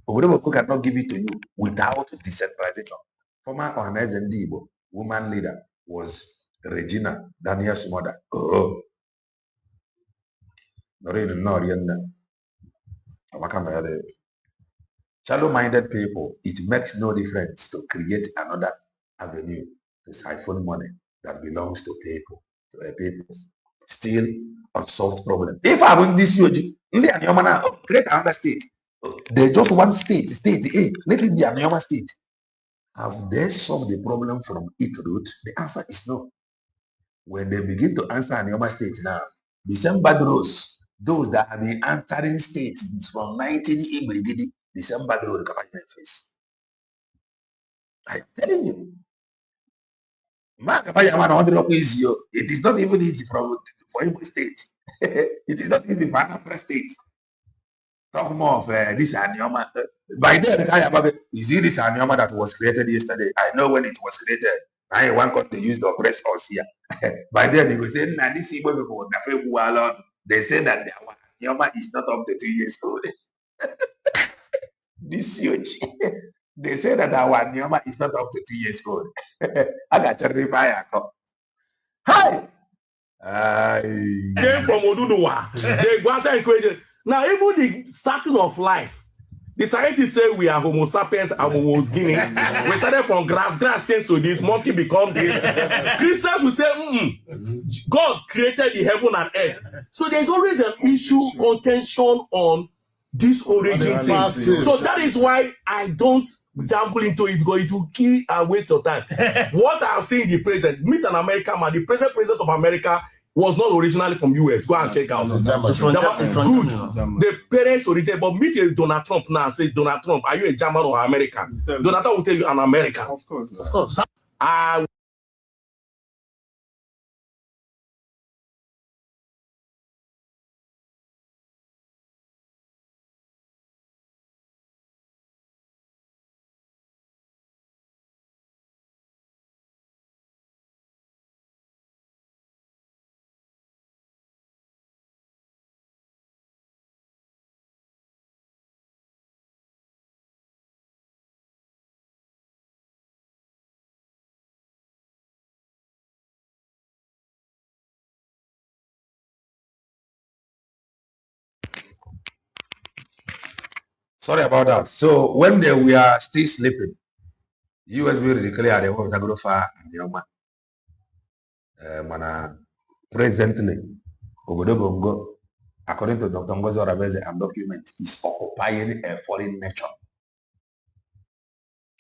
Speaker 6: Obodo Bongo cannot give it to you without decentralization. Former Ohaneze Igbo woman leader was Regina Daniel's mother. Oh, shallow-minded people, it makes no difference to create another avenue to siphon money that belongs to people, Still unsolved problem. If I win this Anioma create another state. They just one state A. Let it be Anioma state. Have they solved the problem from its root? The answer is no. When they begin to answer Anioma state now, the same bad roads, those that have been answering states from 1980, the same bad road come in face. I'm telling you. It is not even easy for Igbo state. It is not easy for another state. Talk more of this Anioma. By then, is it this Anioma that was created yesterday? I know when it was created. I want to use the oppress us here. By then, he was saying, "Now this Igbo people, they say that their Anioma is not up to 2 years old." This huge. They say that our Anioma is not up to 2 years old. I got to reply. Hi.
Speaker 8: Came from Oduduwa. They go answer equation. Now, even the starting of life, the scientists say we are Homo sapiens and Homo Guinea. We started from grass change to this, monkey become this. Christians will say, God created the heaven and earth. So there's always an issue, contention on this origin thing. So that is why I don't jumble into it, because it will kill and waste your time. What I've seen the president, meet an American man, the president of America was not originally from US. Go and check out. Good. The parents originated, but meet a Donald Trump now and say, Donald Trump, are you a German or American? Donald Trump will tell you an American.
Speaker 9: Of course.
Speaker 8: Of course.
Speaker 6: Sorry about that. So when we are still sleeping, USB declared they want to go far Anioma. Presently, Obodo Bongo, according to Dr. Ngozi Orabeze and document, is occupying a foreign nation.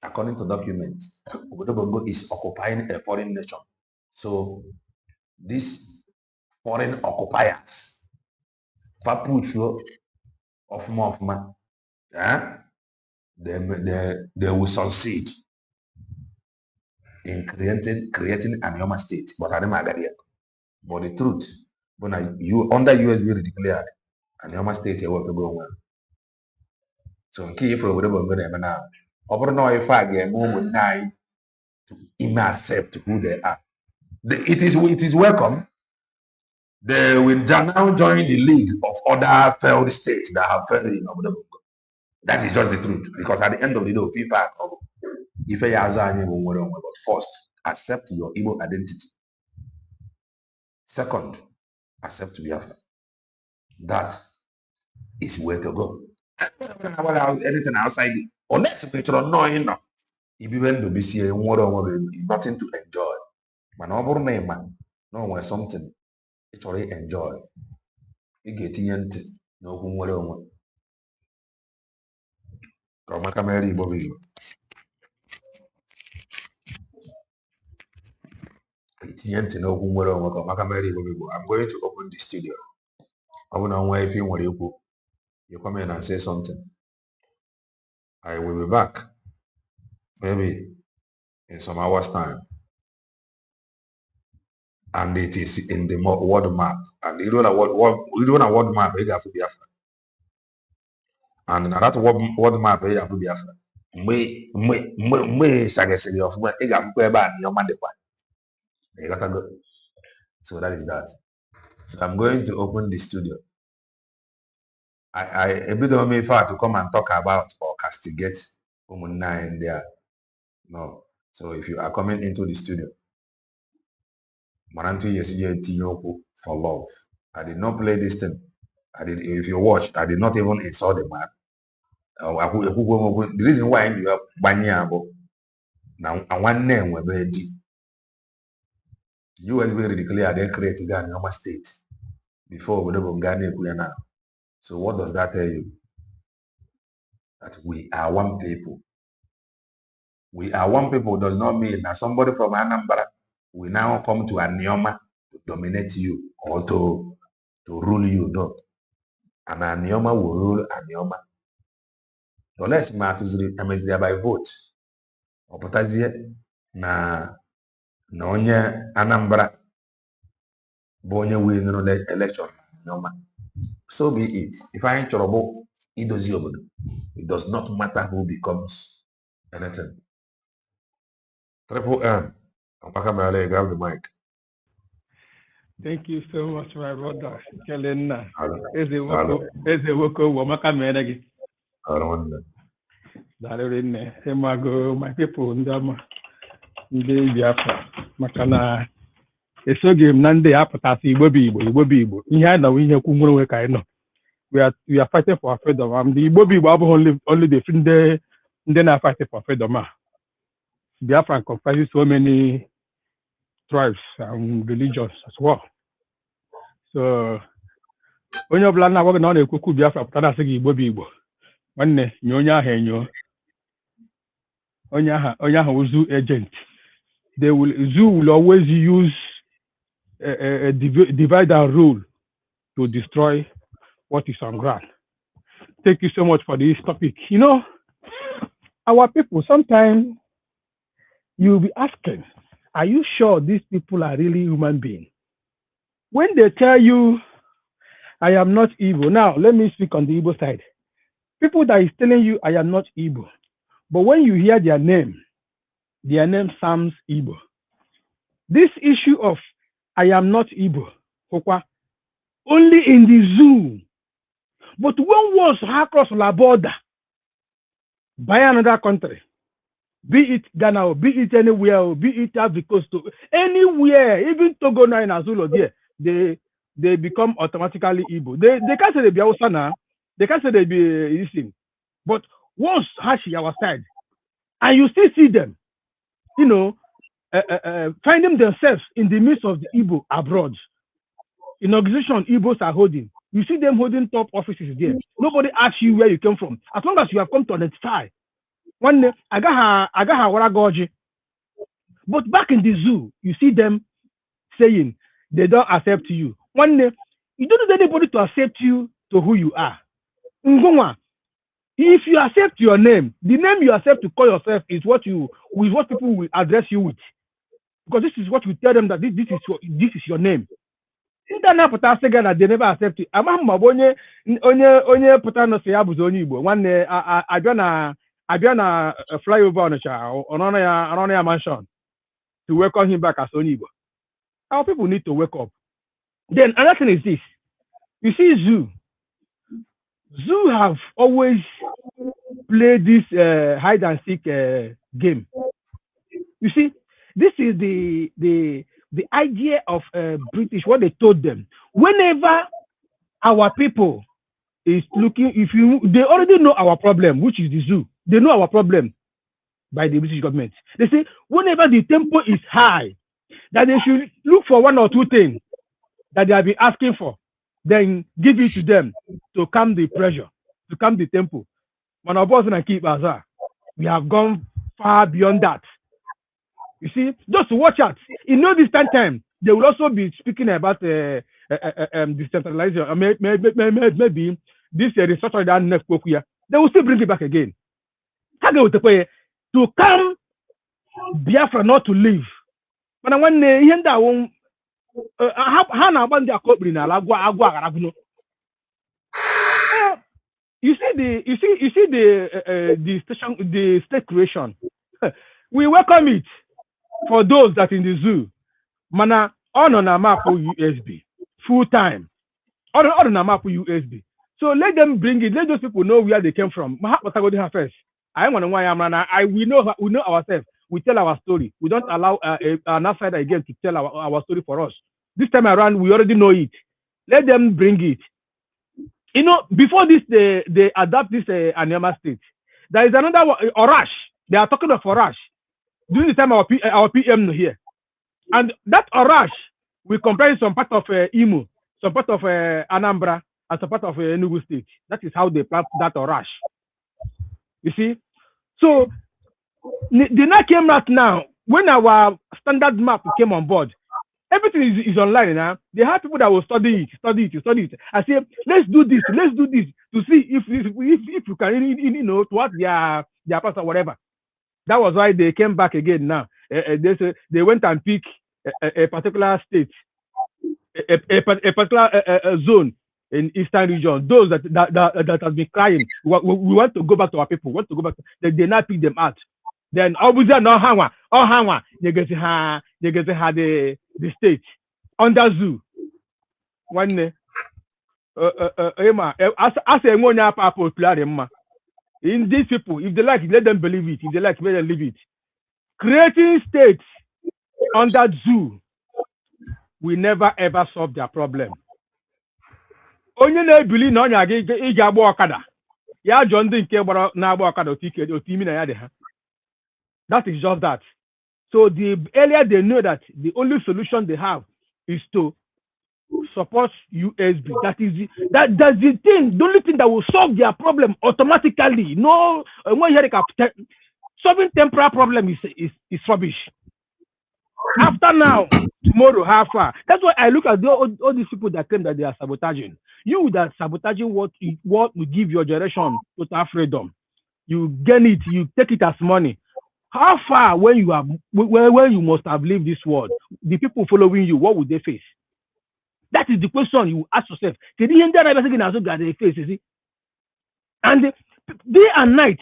Speaker 6: According to document, Obodo Bongo is occupying a foreign nation. So these foreign occupiers, Papucho of Mofma, they will succeed in creating Anioma state. But I don't know. But the truth, when you under USB declared, Anioma state you want to go well. So key for whatever I'm going to now. Over now, if I get more nine to even accept who they are, it is welcome. They will now join the league of other failed states that have failed in Obodo. That is just the truth. Because at the end of the day, FIFA, if you are but first, accept your Igbo identity. Second, accept Biafra. That is where to go. Anything outside, unless we try knowing, if you went to be see is nothing to enjoy. Man, over name, man, no, something. It's already enjoy. You get in no who I'm going to open the studio. I want to know if you want you come in and say something. I will be back maybe in some hours time. And it is in the world map. And you don't know what world map you have to be after. And that world map you have to be after. Sagesiri of when you have to buy your money. You gotta go. So that is that. So I'm going to open the studio. I a bit of me far to come and talk about or castigate Umunna in there. No. So if you are coming into the studio, Marantu Yesiye for love. I did not play this thing. If you watched, I did not even insult the man. The reason why you are Banyabo now and one name were very deep. US very declare they created Ghana state before we never Ghana now. So what does that tell you? That we are one people. We are one people does not mean that somebody from Anambra will now come to Anioma to dominate you or to rule you. No. And Anioma will rule Anioma. So let's matter by vote. Opotazie na onye Anambra bụ onye win election Anioma. So be it. If I ain't trouble, it does not matter who becomes anything. Triple M. Apakamale, grab the mic.
Speaker 10: Thank you so much, my brother. Kelena. Ezewoko Wamaka Menegi. My people, ndị Biafra maka na esoghị m na ndị apụtasị Igbo bụ Igbo ihe a na ihe kwu nwere onwe ka anyị nọ we are fighting for our freedom. The Igbo bụ Igbo abụghị only the ndị na fighting for freedom. Biafra comprises so many tribes and religions as well. So onye ọbụla na-agwa na ọ na-ekwukwu Biafra pụtara asị gị Igbo bụ Igbo nwanne nye onye ahụ enyo onye ahụ Zoo agent. Zoo will always use a divide and rule to destroy what is on ground. Thank you so much for this topic. You know, our people, sometimes you'll be asking, are you sure these people are really human beings? When they tell you, I am not Igbo. Now, let me speak on the Igbo side. People that is telling you, I am not Igbo. But when you hear their name sounds Igbo. This issue of I am not Igbo, only in the zoo. But when was across the border by another country, be it Ghana or be it anywhere or be it Africa Coast, anywhere, even Togo now in Azulo there, they become automatically Igbo. They can't say they be Hausa now. They can't say they be Isim. But once Hashi our side, and you still see them, finding themselves in the midst of the Igbo abroad, in organization Igbos are holding, you see them holding top offices there. Nobody asks you where you came from. As long as you have come to identify. One day, Agaha Waragoji. But back in the zoo, you see them saying they don't accept you. One day, you don't need anybody to accept you to who you are. If you accept your name, the name you accept to call yourself is what people will address you with. Because this is what we tell them that this is your name. Ndị pụta sị na they never accept it. Amaghị ma bụ onye pụta na sị ya bụzi onye Igbo nwanne abịa na flyover Ọnịcha ọnọrọ ya mansion to welcome him back as onye Igbo. Our people need to wake up. Then another thing is this. You see Zoo have always played this hide and seek game. You see, this is the idea of British, what they told them. Whenever our people is looking, they already know our problem, which is the zoo. They know our problem by the British government. They say, whenever the tempo is high, that they should look for one or two things that they have been asking for, then give it to them to calm the pressure, to calm the tempo. When our boss and keep Azar, we have gone far beyond that. You see, just watch out. In no distant time, they will also be speaking about decentralization. Maybe this research that next book here, they will still bring it back again. To come Biafra not to live. But when they hear that one, you see the state creation. We welcome it for those that in the zoo. Mana on a map USB full time. On a map USB. So let them bring it. Let those people know where they came from. First. I want to why we know ourselves. We tell our story. We don't allow an outsider again to tell our story for us. This time around, we already know it. Let them bring it. Before this, they adopt this Anioma state. There is another one, Orash. They are talking of Orash. During the time our PM here. And that Orash, we compare some part of Imo, some part of Anambra, and some part of Enugu state. That is how they plant that Orash. You see? So, they now came out now, when our standard map came on board, everything is online now. They have people that will study it. I say, let's do this to see if you can, towards their pass or whatever. That was why they came back again now. They went and picked a particular state, a particular zone in Eastern region. Those that have been crying, we want to go back to our people. They now pick them out. Then obviously no hangwa. They get the state under zoo. One as a one popular. In these people, if they like, let them believe it. If they like, let them leave it. Creating states under zoo will never ever solve their problem. Only they believe no okada. Ya John din ke na okada otimi na ya de ha. That is just that. So the earlier they know that the only solution they have is to support USB. That's the thing. The only thing that will solve their problem automatically. No, solving temporary problem is rubbish. After now, tomorrow, how far? That's why I look at all these people that claim that they are sabotaging. You that sabotaging what will give your generation total freedom. You gain it. You take it as money. How far when you must have lived this world, the people following you, what would they face? That is the question you ask yourself. And day and night,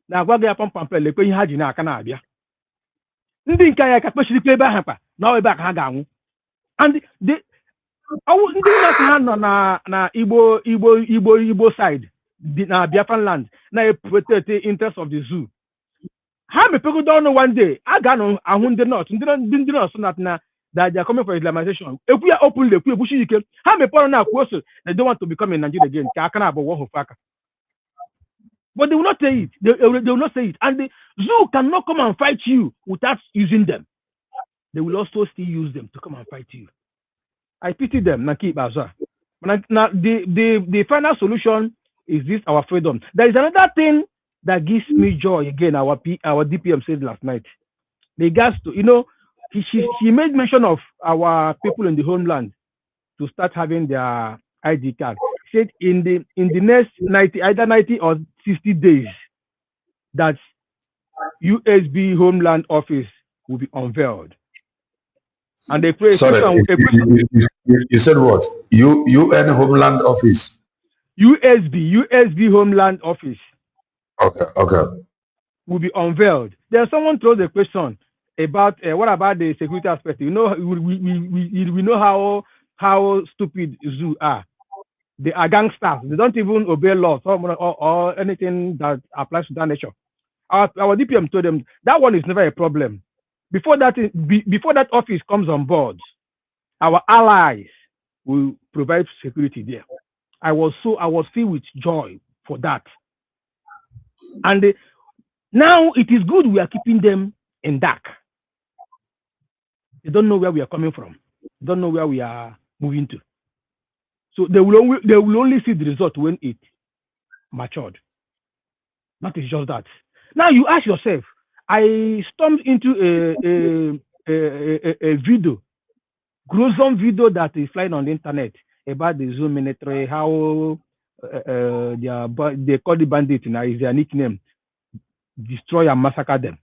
Speaker 10: na agwa gị pampampe lekwe ihe ha ji n'aka na-abịa ndị nke ya ka kpechiri ebe ahụ pa na ebe aka ha ga-anwụ and ndị nọọsụ ha nọ na Igbo side na Biafran land na-protect interest of the zoo. Ha mepegodo ọnụ one day a ga-anọ ahụ ndị nọọsụ na that they are coming for Islamization. If we are open, they don't want to become a Nigerian again. But they will not say it. They will not say it. And the zoo cannot come and fight you without using them. They will also still use them to come and fight you. I pity them. The final solution is this: our freedom. There is another thing that gives me joy. Again, our DPM said last night. Regards to, she made mention of our people in the homeland to start having their ID card. She said in the next 90 or 60 days that USB Homeland Office will be unveiled. And they pray.
Speaker 6: Sorry, you said what? UN Homeland Office.
Speaker 10: USB Homeland Office.
Speaker 6: Okay.
Speaker 10: Will be unveiled. There's someone throws a question about what about the security aspect? We know how stupid zoo are. They are gangsters. They don't even obey laws or anything that applies to that nature. Our DPM told them that one is never a problem. Before that office comes on board, our allies will provide security there. I was filled with joy for that. And now it is good we are keeping them in dark. They don't know where we are coming from. They don't know where we are moving to. So they will only see the result when it matured. That is just that. Now you ask yourself, I stumbled into a video, gruesome video that is flying on the internet about the Zoom military, how they call the bandits now is their nickname, destroy and massacre them.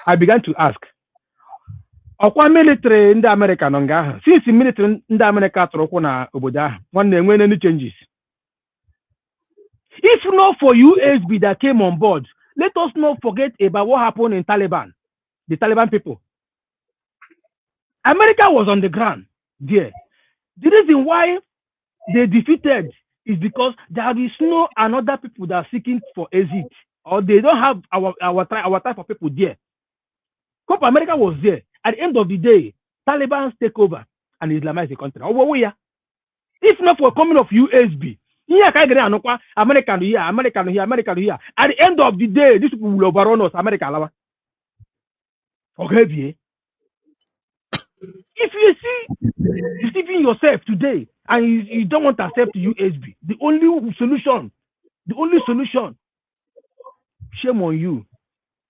Speaker 10: I began to ask, ọkwa military ndị America nọ nga ahụ, since military ndị America tụrụ ụkwụ na obodo ahụ, nwanne enwere any changes? If not for USB that came on board, let us not forget about what happened in Taliban, the Taliban people. America was on the ground there. The reason why they defeated is because there is no another people that are seeking for exit, or they don't have our type of people there. Copa America was there. At the end of the day, Taliban take over and Islamize the country. If not for coming of USB, American here. At the end of the day, these people will overrun us, America. Okay, if you see deceiving yourself today and you don't want to accept USB, the only solution, shame on you.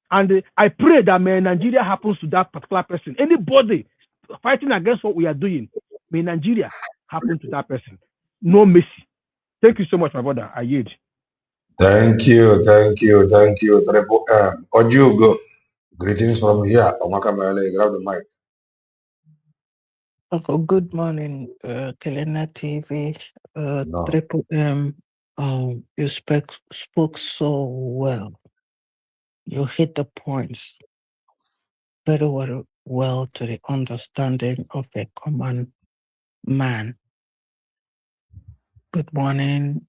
Speaker 10: And I pray that may Nigeria happens to that particular person. Anybody fighting against what we are doing, may Nigeria happen to that person. No mercy. Thank you so much, my brother. I yield.
Speaker 6: Thank you. Ojugo, greetings from here. Omakamele, grab the mic.
Speaker 11: Oh, good morning, Kelena TV,
Speaker 6: No.
Speaker 11: Triple M. You spoke so well. You hit the points very well to the understanding of a common man. Good morning,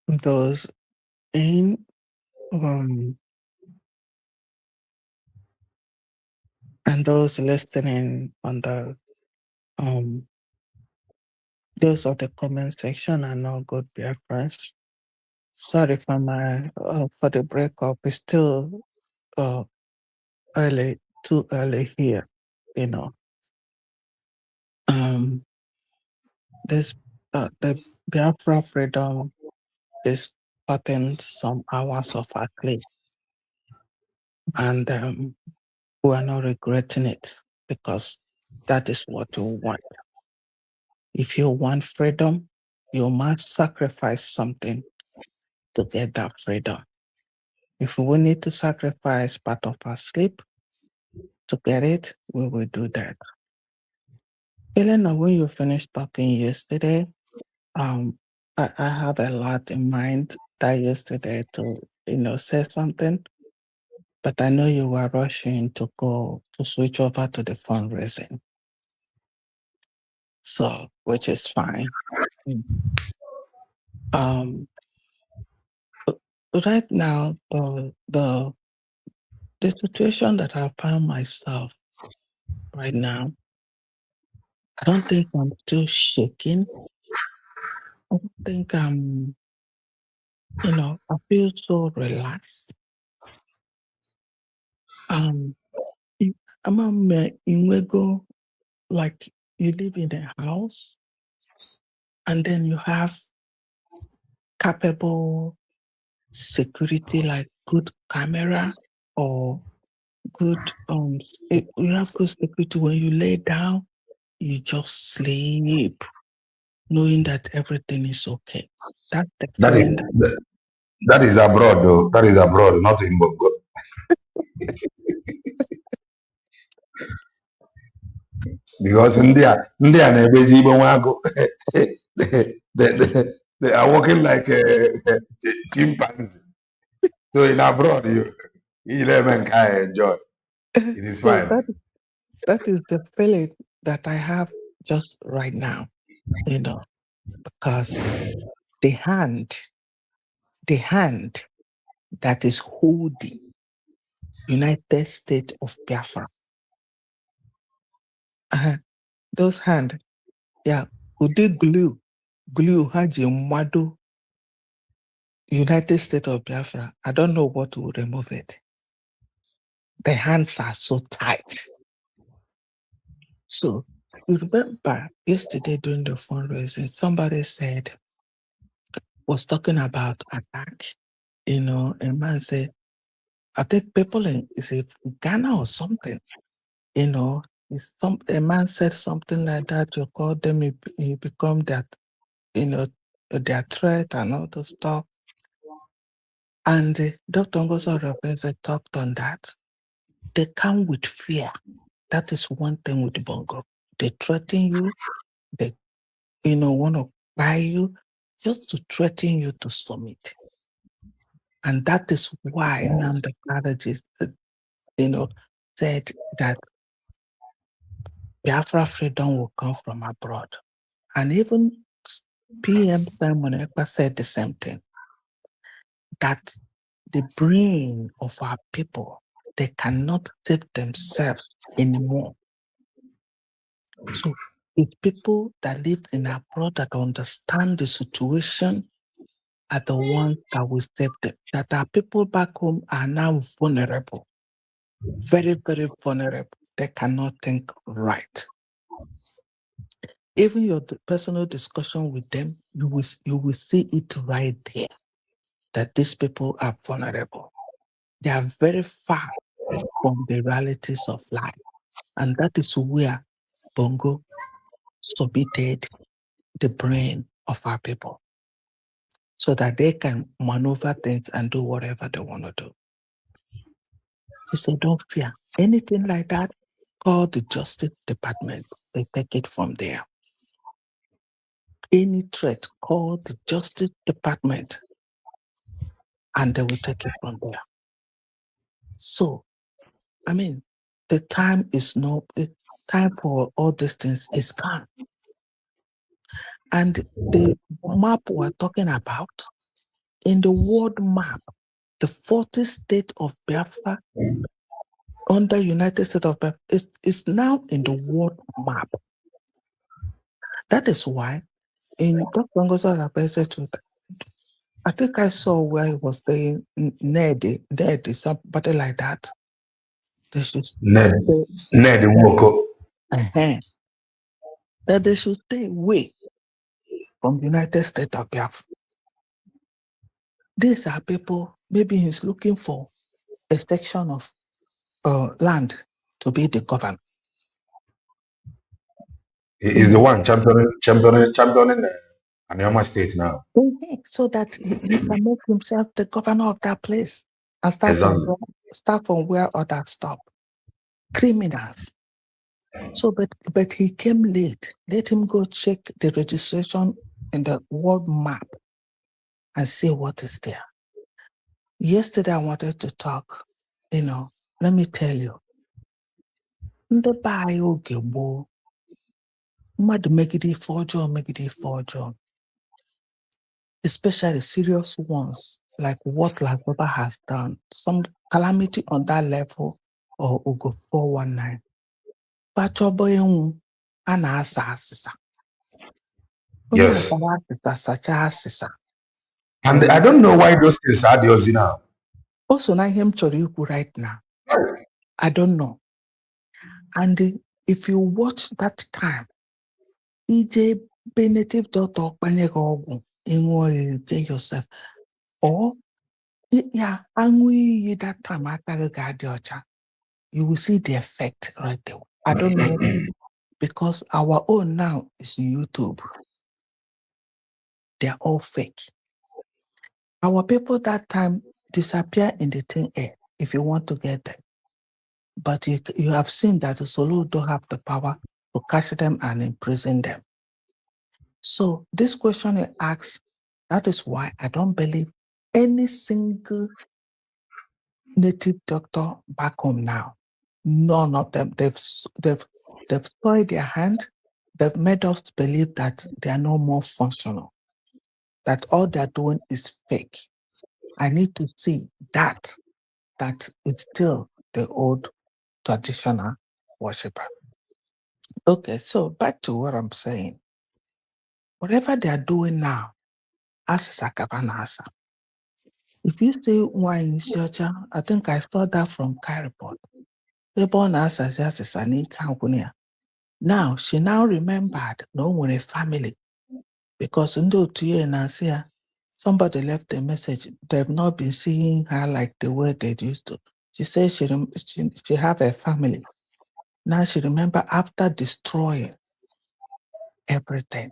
Speaker 11: those in and those listening on the those of the comment section are not good friends. Sorry for for the breakup. It's still early, too early here, This the Biafra freedom is cutting some hours of our sleep, and we are not regretting it because that is what we want. If you want freedom, you must sacrifice something to get that freedom. If we need to sacrifice part of our sleep to get it, we will do that. Elena, when you finished talking yesterday, I have a lot in mind that yesterday to say something, but I know you were rushing to go to switch over to the fundraising, so which is fine. Right now, the the situation that I found myself right now, I don't think I'm still shaking. I don't think I'm, I feel so relaxed. I'm in like you live in a house and then you have capable security, like good camera or good, you have good security. When you lay down, you just sleep, knowing that everything is okay. That's the
Speaker 6: That is
Speaker 11: feeling.
Speaker 6: that is abroad though. That is abroad, not in Bongo. Because India na-ebezi igbo nwago. They are walking like a chimpanzee. So in abroad, you let enjoy. It is
Speaker 11: So
Speaker 6: fine.
Speaker 11: that is the feeling that I have just right now, because the hand that is holding United States of Biafra, those hand, yeah, udi glue haji mwado United States of Biafra. I don't know what will remove it. The hands are so tight. So you remember yesterday during the fundraising, somebody was talking about attack. A man said, I think people is it Ghana or something, a man said something like that, you call them, he become that, their threat and all the stuff. And Dr. Ngozo Rabeze talked on that. They come with fear. That is one thing with Bongo. They threaten you, they want to buy you, just to threaten you to submit. And that is why Nnamdi Kanu said that Biafra freedom will come from abroad. And even PM Simon Ekpa said the same thing, that the brain of our people, they cannot save themselves anymore. So it's people that live in abroad that understand the situation are the ones that will save them. That our people back home are now vulnerable, very, very vulnerable. They cannot think right. Even your personal discussion with them, you will see it right there, that these people are vulnerable. They are very far from the realities of life. And that is where Bongo submitted the brain of our people so that they can maneuver things and do whatever they want to do. He said, don't fear. Anything like that, call the Justice Department. They take it from there. Any threat, call the Justice Department and they will take it from there. So, the time for all these things is gone. And the map we're talking about, in the world map, the 40 state of Biafra under United States of Biafra is now in the world map. That is why in Dr. Ngozo Rabeze, I think I saw where he was saying Ned, somebody like that. They should
Speaker 6: Ned Nwoko.
Speaker 11: That they should stay away from the United States of Biafra. These are people, maybe he's looking for a section of land to be the governor.
Speaker 6: He is the one championing Anioma State now.
Speaker 11: So that he can make himself the governor of that place and start from where others stop. Criminals. So, but he came late. Let him go check the registration in the world map and see what is there. Yesterday, I wanted to talk, let me tell you. The bio gebo, mad megidi forjo, especially serious ones like what Baba has done. Some calamity on that level or Ugo 419. Pachoboyun ana asasa.
Speaker 6: Yes. And I don't know why those things are the now.
Speaker 11: Also, na him choriku right now. I don't know. And if you watch that time, EJ Benedict Dr. Panyego, you get yourself. Or yeah, angry that time after you will see the effect right there. I don't know, because our own now is YouTube. They're all fake. Our people that time disappear in the thin air if you want to get them. But you have seen that the Solo don't have the power to catch them and imprison them. So this question it asks, that is why I don't believe any single native doctor back home now. None of them. They've soiled their hand. They've made us believe that they are no more functional, that all they're doing is fake. I need to see that it's still the old traditional worshiper. Okay, so back to what I'm saying. Whatever they are doing now, as Sakabanasa. If you say why in church, I think I saw that from Kairipot. Now she now remembered no one a family, because somebody left a message. They've not been seeing her like the way they used to. She said she have a family. Now she remember after destroying everything.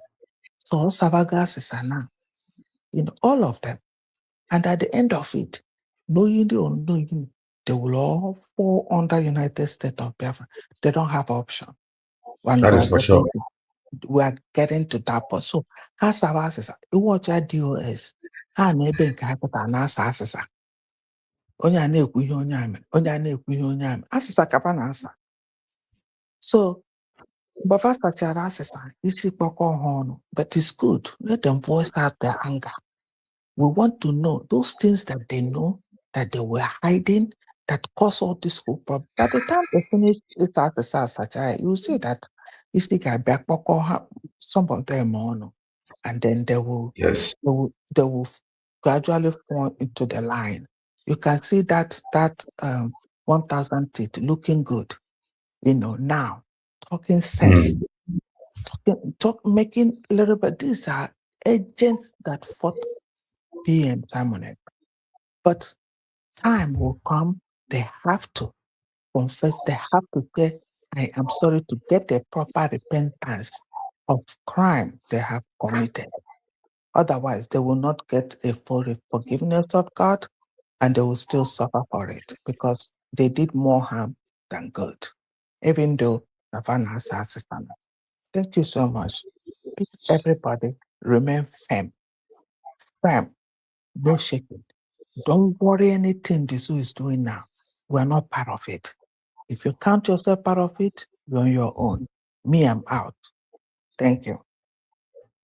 Speaker 11: So Savagas is now, all of them. And at the end of it, knowing or unknowing, they will all fall under United States of Biafra. They don't have option.
Speaker 6: That is for sure.
Speaker 11: We are getting to that point. So, as Savas is, watch our DOS. I maybe can't put an answer. Onya na-ekwu ihe onye ame, onya na-ekwu ihe onye ame. Asịsa kapa na asa. So, but first achara asịsa, isi kpọkọ ha ọnụ. But it's good. Let them voice out their anger. We want to know those things that they know that they were hiding that caused all this whole problem. By the time they finish it out the such, you see that you still got back some of them on, and then they will gradually fall into the line. You can see that 1,000 teeth looking good, now talking sense, making a little bit. These are agents that fought PM Simon. But time will come, they have to confess, they have to say, I am sorry, to get a proper repentance of crime they have committed. Otherwise, they will not get a full forgiveness of God, and they will still suffer for it because they did more harm than good, even though Navana has assistant. Thank you so much. Please, everybody, remain firm. Firm, no shaking. Don't worry anything the zoo is doing now. We're not part of it. If you count yourself part of it, you're on your own. Me, I'm out. Thank you.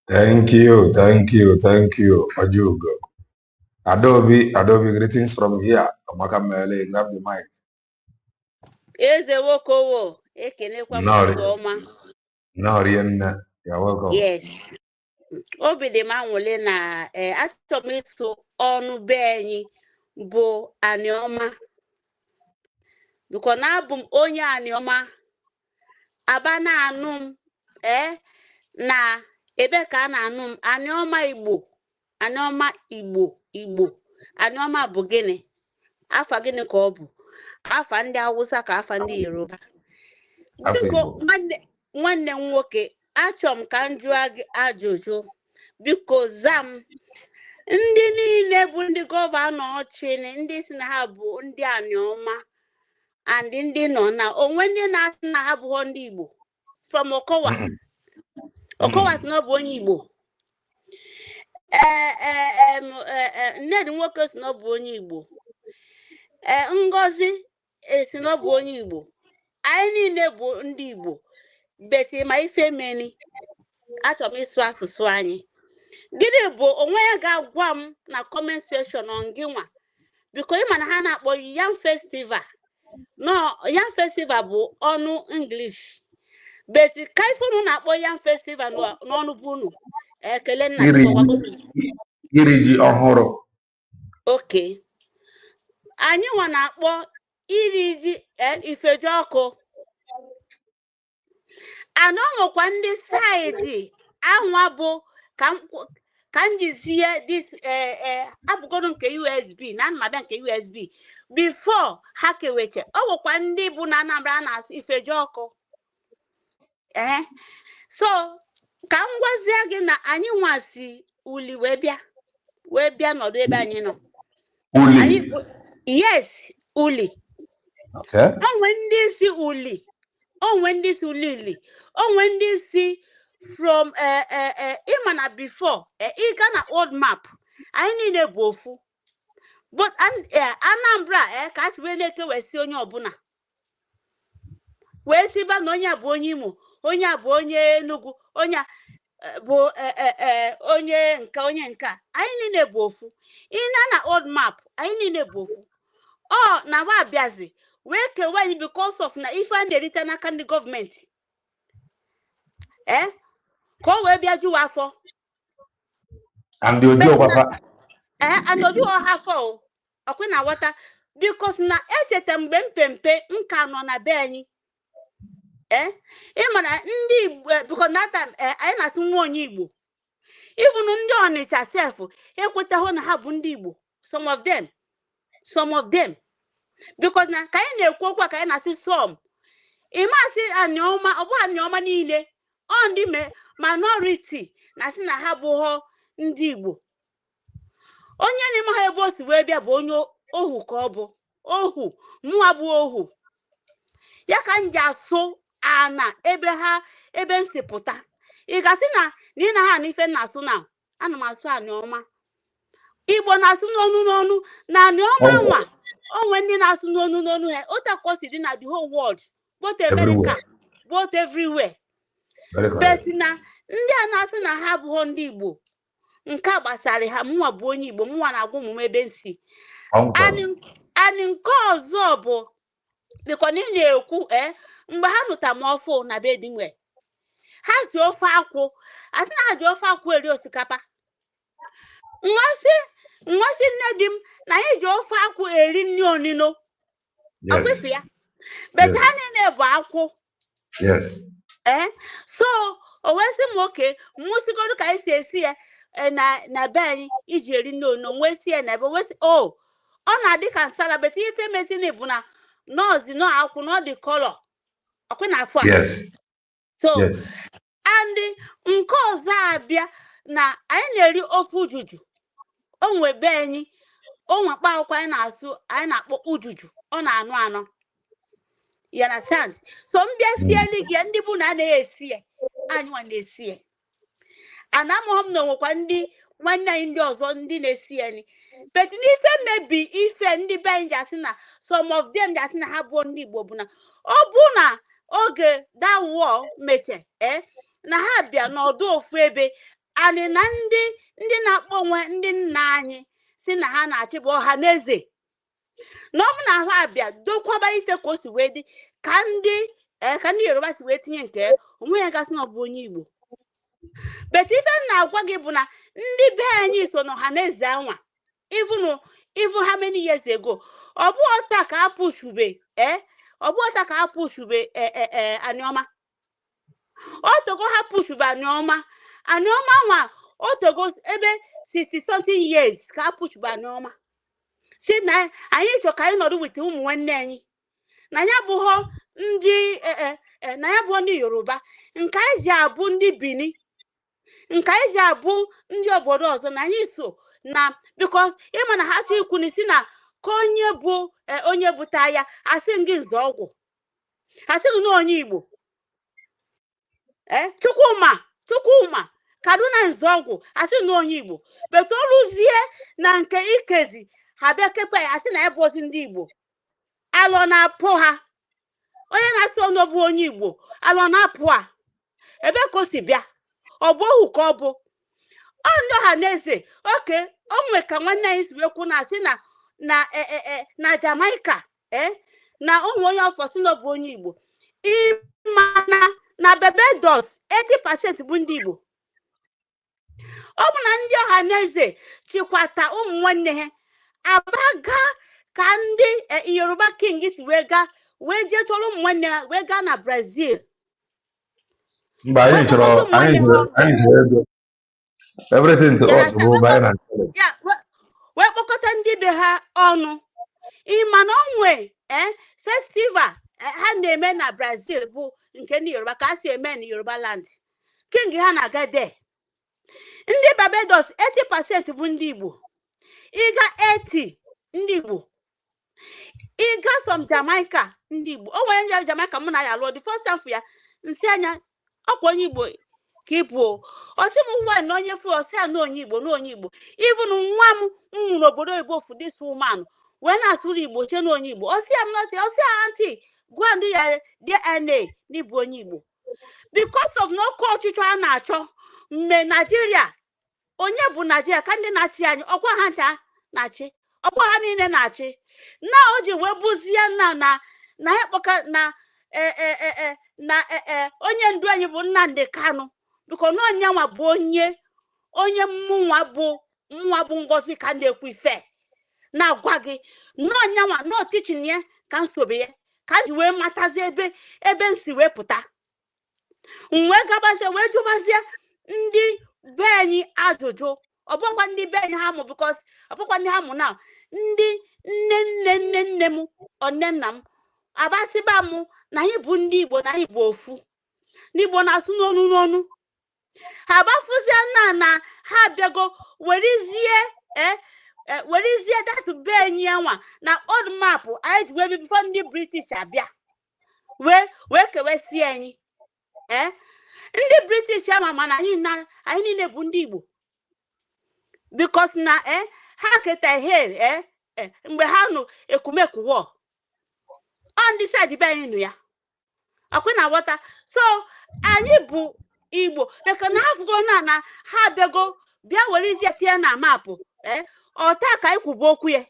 Speaker 6: Thank you, Ajugo. Adobe, greetings from here. Amaka Mele, grab the mic.
Speaker 12: Eze Wokowo, ekenekwa m
Speaker 6: No, you're welcome.
Speaker 12: Yes. Obi dị m anwụle na achọrọ m ịtụ ọnụ be anyị bụ Anioma. Biko na abụ m onye Anioma. Aba na-anụ m na ebe ka a na-anụ m Anioma Igbo. Anioma Igbo Igbo. Anioma bụ gịnị? Afa gịnị ka ọ bụ? Afa ndị Hausa ka afa ndị Yoruba. Biko nwanne m nwoke, achọrọ m ka m jụọ gị ajụjụ. Biko zam ndị niile bụ ndị gọvanọ ọchịnị, ndị si na ha bụ ndị Anioma and ndị nọ na onwe ndị na-asị na ha bụghọ ndị Igbo from Okowa. Okowa si na ọ bụ onye Igbo. Nnedi nwoke si na ọ bụ onye Igbo. Ngozi si na ọ bụ onye Igbo. Anyị niile bụ ndị Igbo. Beti ma ife meni. Achọrọ m ịsụ asụsụ anyị. Gịnị bụ onwe ya ga-agwa m na comment section on gị nwa because ịma na ha na-akpọ Yam Festival. No, Yam Festival bụ ọnụ English. But ka ife unu na-akpọ Yam Festival n'ọnụ bụ unu. Ekele nna gị
Speaker 6: iri ji ọhụrụ.
Speaker 12: Okay. Anyị nwa na-akpọ iri ji ifeji ọkụ. Anọ nwekwa ndị saịdị anwa bụ ka m jizie this abụgodu nke USB na anụmabịa nke USB before ha keweche. Ọ nwekwa ndị bụ na Anambra na-asụ ifeji ọkụ. So ka m gwazie gị na anyị nwa si uli wee bịa nọdụ ebe anyị nọ.
Speaker 6: Uli.
Speaker 12: Yes, uli.
Speaker 6: Okay.
Speaker 12: Onwe ndị si uli. Onwe ndị si ulili. Onwe ndị si from ịma na before ịga na old map. Anyị niile bụ ofu. But Anambra ka asị wee na-eke wee si onye ọbụla. Wee si ba na onye bụ onye Imo, onye bụ onye Enugu, onye bụ onye nka. Anyị niile bụ ofu. Ịna na old map, anyị niile bụ ofu. Ọ na wa abịazi wee kewe anyị because of na ife a na-erite n'aka ndị gọọmenti. Ka o wee bịa juwa afọ.
Speaker 6: And oju ọkwafa.
Speaker 12: And oju ọhafọ ọkwe na wata because na echeta mgbe mpempe nka nọ na be anyị. Ịma na ndị Igbo because that time anyị na-asụ nwa onye Igbo. Even ndị Ọnịcha sef ekwetaghị na ha bụ ndị Igbo. Some of them. Because na ka anyị na-ekwu okwu ka anyị na-asị some. Ịmasị Anioma, ọ bụ Anioma niile. Ọ ndị minority na-asị na ha bụ ndị Igbo. Onye n'ime ha ebe o si wee bịa bụ onye ohu ka ọ bụ. Ohu, mụwa bụ ohu. Ya ka m ji asụ ana ebe m si pụta. Ị gasị na ị na ha n'ife na-asụ na ana m asụ Anioma. Igbo na-asụ n'onu na Anioma nwa. Onwe ndị na-asụ n'onu ha. Otu si dị na the whole world. Both America, both everywhere. But na ndị a na-asị na ha abụghị ndị Igbo. Nke a gbasara ha mụnwa bụ onye Igbo, mụnwa na-agwa ụmụ ebe nsi. Anyị nke ọzọ bụ biko na ị na-ekwu mgbe ha nụta m ọfụ na be dị nwe. Ha ji ofe akwụ. Asị na ha ji ofe akwụ eri osikapa. Nmasị nne di m na anyị ji ofe akwụ eri nri onino. Ọkwefu ya. But ha niile bụ akwụ.
Speaker 6: Yes.
Speaker 12: So o wee sị m oke mụsigodu ka anyị si esi ya na be anyị iji eri nri onino wee si ya na ebe wee sị ọ na-adị ka nsala but ife mesi na bụ na nọọsụ nọ akwụ na ọ dị kọlọ. Ọkwe na afọ a.
Speaker 6: Yes.
Speaker 12: So and nke ọzọ abịa na anyị na-eri ofe ujuju. Onwe be anyị onwe mkpa akwụkwọ anyị na-asụ anyị na-akpọ ujuju. Ọ na-anụ anọ. You understand? So mbịa sieli gị ndị bụ na anaghị esi ya. Anyị nwa na-esi ya. Ana amụghị m na onwekwa ndị nwanne anyị ndị ọzọ ndị na-esi ya ni. But n'ife mebi ife ndị be anyị ji asị na some of them ji asị na ha bụ ndị Igbo bụ na ọ bụ na oge that war meche na ha bịa n'ọdụ ofu ebe anyị na ndị na-akpọ onwe ndị nna anyị si na ha na-achị bụ ọha na eze. Na ọ bụ na ha abịa dokwaba ife ka o si wee dị ka ndị Yoruba si wee tinye nke onwe ya gasị na ọ bụ onye Igbo. But ife na-agwa gị bụ na ndị be anyị so na ọha na eze anwa even how many years ago. Ọ bụ ọta ka apụshube ọ bụ ọta ka apụshube Anioma. Otogo ha pushube Anioma. Anioma nwa otogo ebe 60 something years ka apụshube Anioma. Si na anyị chọ ka anyị nọdụ wit ụmụ nwanne anyị. Na ya bụ ndị Yoruba. Nke anyị ji abụ ndị Bini. Nke anyị ji abụ ndị obodo ọzọ na anyị so na because ịma na ha chọ ikwu n'isi na ka onye bụta ya asị gị nzọ ọgwụ. Asị gị na onye Igbo. Chukwuma Kaduna nzọ ọgwụ asị na onye Igbo. But oluzie na nke ikezi ha bịa kekwa ya asị na ebe ozi ndị Igbo. Alọ na-apụ ha. Onye na-asị ọnụ bụ onye Igbo. Alọ na-apụ a. Ebe ka o si bịa. Ọ bụ ohu ka ọ bụ. Ọ ndị ọha na eze. Oke, o nwe ka nwanne anyị si wekwu na asị na Jamaica na ụmụ onye ọfọsụ bụ onye Igbo ịma na Barbados 80% bụ ndị Igbo. Ọ bụ na ndị ọha na eze chikwata ụmụ nwanne ha abaga ka ndị Yoruba king si wee jee chọrọ ụmụ nwanne ha wee gaa na Brazil.
Speaker 6: Mba, anyị chọrọ ego. Everything to us bụ binance.
Speaker 12: Wee kpọkọta ndị be ha ọnụ. Ịma na onwe festival ha na-eme na Brazil bụ nke ndị Yoruba ka ha si eme na Yoruba land. King ha na-aga there. Ndị Barbados 80% bụ ndị Igbo. Ịga 80 ndị Igbo. Ịga from Jamaica ndị Igbo. O nwere ndị Jamaica mụ na ya lụọ the first time for ya nsị anya ọkwa onye Igbo ka ịbụ ọsị m nwa na onye fụ ọsị ya na onye Igbo na onye Igbo. Even nwa m nwụrụ obodo Igbo for this woman wee na-asụrụ Igbo che na onye Igbo. Ọsị ya mnoti ọsị ya aunty gwa ndị ya DNA n'ịbụ onye Igbo. Because of no ọchịchọ a na-achọ mme Nigeria onye bụ Nigeria ka ndị na-achị anyị ọkwa ha ncha na-achị ọkwa ha niile na-achị na o ji wee bụzie na ya kpọka na onye ndu anyị bụ Nnamdi Kanu biko na onye nwa bụ onye mụnwa bụ Ngozi ka na-ekwu ife na-agwa gị na onye nwa na ọchịchị ya ka nsobe ya ka ji wee matazi ebe nsi wee pụta wee gabazie wee jụbazie ndị be anyị ajụjụ ọbụkwa ndị be anyị ha mụ because ọbụkwa ndị ha mụ na ndị nne m onne nna m abasịba mụ na anyị bụ ndị Igbo na anyị bụ ofu ndị Igbo na-asụ n'onu ha abafuzie na ha bịago werezie that be anyị nwa na old map anyị ji wee bi before ndị British abịa wee kewesie anyị ndị British ama mana anyị niile bụ ndị Igbo because na ha keta ihe mgbe ha nụ ekumeku war on the side be anyị nụ ya akwụ na wọta so anyị bụ Igbo maka na afụgo na ha bịago bịa were izie tie na mapụ ọta ka anyị kwubu okwu ya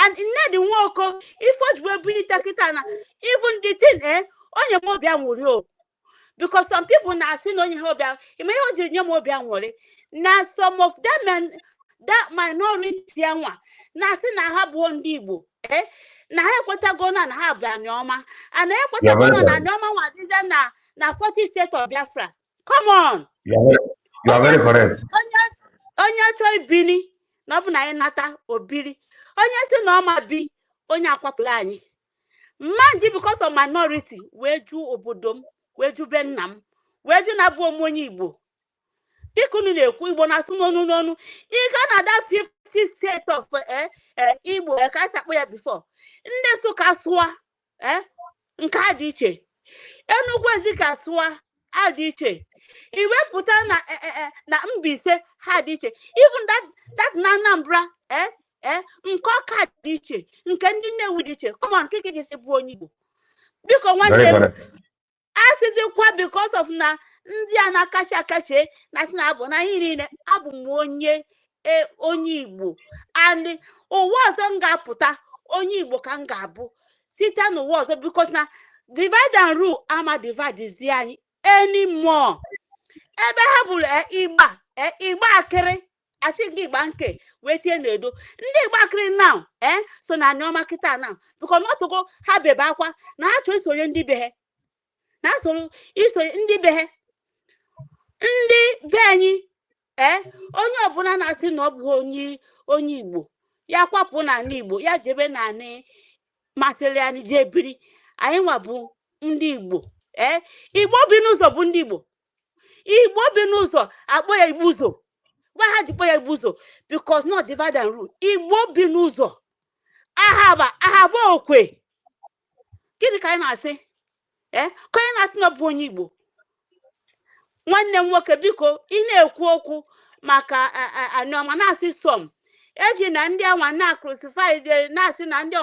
Speaker 12: and Nnedi Nwoko ifojwe bụ itekịta na even the thing onye m obi anwụrị o because some people na-asị na onye ha obi ime ihe o ji nye m obi anwụrị na some of them that minority nwa na-asị na ha bụ ndị Igbo na ha ekwetago na ha bụ Anioma and ekwetago na Anioma nwa dịze na 40 state of Biafra. Come on.
Speaker 6: You are very correct.
Speaker 12: Onye chọọ ibili na ọ bụ na anyị nata obiri onye si na ọma bi onye akwapụla anyị mmadụ because of minority wee ju obodo m wee ju be nna m wee ju na bụ onye Igbo dịka unu na-ekwu Igbo na-asụ n'onu ịga na that 50 state of Igbo ka asakpọ ya before ndị Nsụka sụa nke a dị iche Enugu Ezika sụa adị iche iwepụta na Mbaise ha dị iche even that na Anambra nke Ọka dị iche nke ndị Nnewi dị iche come on kike ji si bụ onye Igbo biko nwanne m asịzikwa because of na ndị a na-akacha akache na si na abụ na ihe niile abụ m onye Igbo and ụwa ọzọ m ga-apụta onye Igbo ka m ga-abụ site n'ụwa ọzọ because na divide and rule ama divide zi anyị anymore ebe ha bụrụ Igba akịrị asị gị Igba nke wee tie n'edo ndị Igba akịrị now so na Anioma kịta now because n'otogo ha bebe akwa na ha chọrọ isonye ndị be ha na soro isonye ndị be ha ndị be anyị onye ọbụla na-asị na ọ bụ onye Igbo ya kwapụ na Igbo ya jebe na anị masịrị anyị jee biri anyị nwa bụ ndị Igbo Igbo bi n'ụzọ bụ ndị Igbo Igbo bi n'ụzọ akpọ ya Igbo ụzọ gwa ha ji kpọ ya Igbo ụzọ because not divide and rule Igbo bi n'ụzọ ahaba okwe gịnị ka anyị na-asị ka anyị na-asị na ọ bụ onye Igbo nwanne m nwoke biko ị na-ekwu okwu maka Anioma na-asị som eji na ndị anwa na crucified na-asị na ndị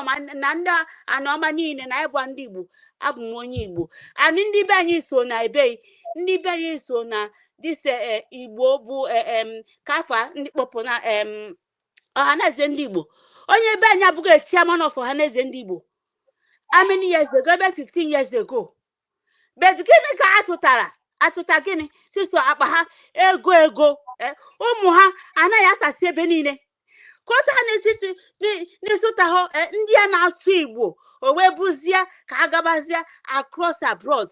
Speaker 12: Anioma niile na ịbụ ndị Igbo abụ m onye Igbo and ndị be anyị so na ebe ndị be anyị so na dise Igbo bụ kafa ndị kpọpụ na ọhaneze ndị Igbo onye be anyị abụghị chairman of ọhaneze ndị Igbo how many years ago? About 15 years ago. But gịnị ka atụta gịnị siso akpa ha ego ụmụ ha anaghị asasị ebe niile kọta ha n'ịsụta ha ndị a na-asụ Igbo o wee bụzie ka agabazie across abroad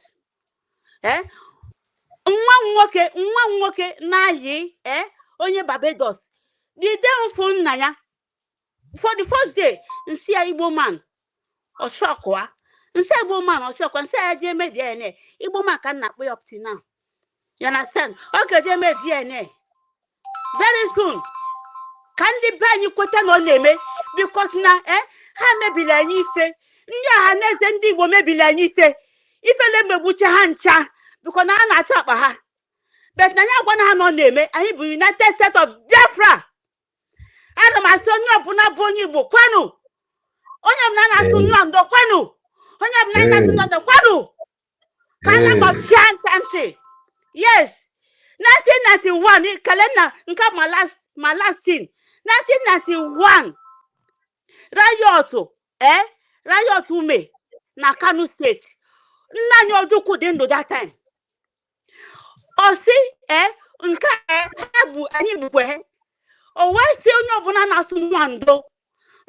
Speaker 12: nwa nwoke na-ayị onye Barbados the day mfụ nna ya for the first day nsi ya Igbo man ọchọkwa nsi Igbo man ọchọkwa nsi ya je eme DNA Igbo man ka na-akpọ ya up to now you understand okay je eme DNA very soon ka ndị be anyị kweta na ọ na-eme because na ha mebili anyị ife ndị ọhaneze ndị Igbo mebili anyị ifele mmegbuche ha ncha because na ha na-achọ akpa ha but na anyị agwa na ha nọ na-eme anyị bụ United States of Biafra ana m asị onye ọbụla bụ onye Igbo kwenu onye ọbụla na-asụ nnọndụ kwenu onye ọbụla na-asụ nnọndụ kwenu ka a na-akpọchia ntị yes 1991 kalenda nke my last thing 1991 riot ume na Kano State nna anyị Ojukwu dị ndụ that time osi nke ha bụ anyị bukwe o wee si onye ọbụla na-asụ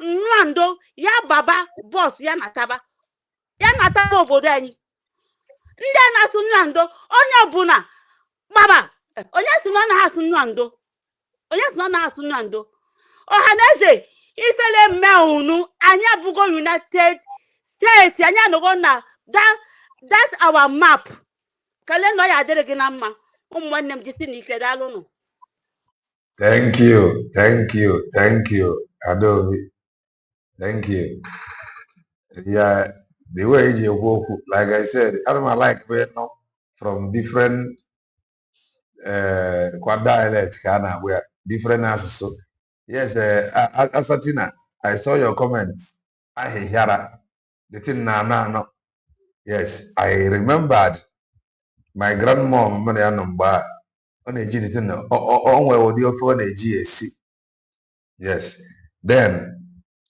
Speaker 12: nnwando ya baba bọs ya nataba obodo anyị ndị a na-asụ nnwando onye ọbụla baba onye si na ọ na-asụ nnwando ọhaneze ifele mme unu anyị abụgo United States anyị anọgo na that our map kale nọ ya adịrị gị na mma ụmụ nwanne m jisi n'ike daalụnụ.
Speaker 1: Thank you Adaobi, thank you. Yeah, the way you walk, like I said, I don't like from different dialects where different asses. Yes, Asatina, I saw your comments. I hear the thing no. Yes, I remembered my grandmom Marianumba on a GDT on where the phone a GSC. Yes, then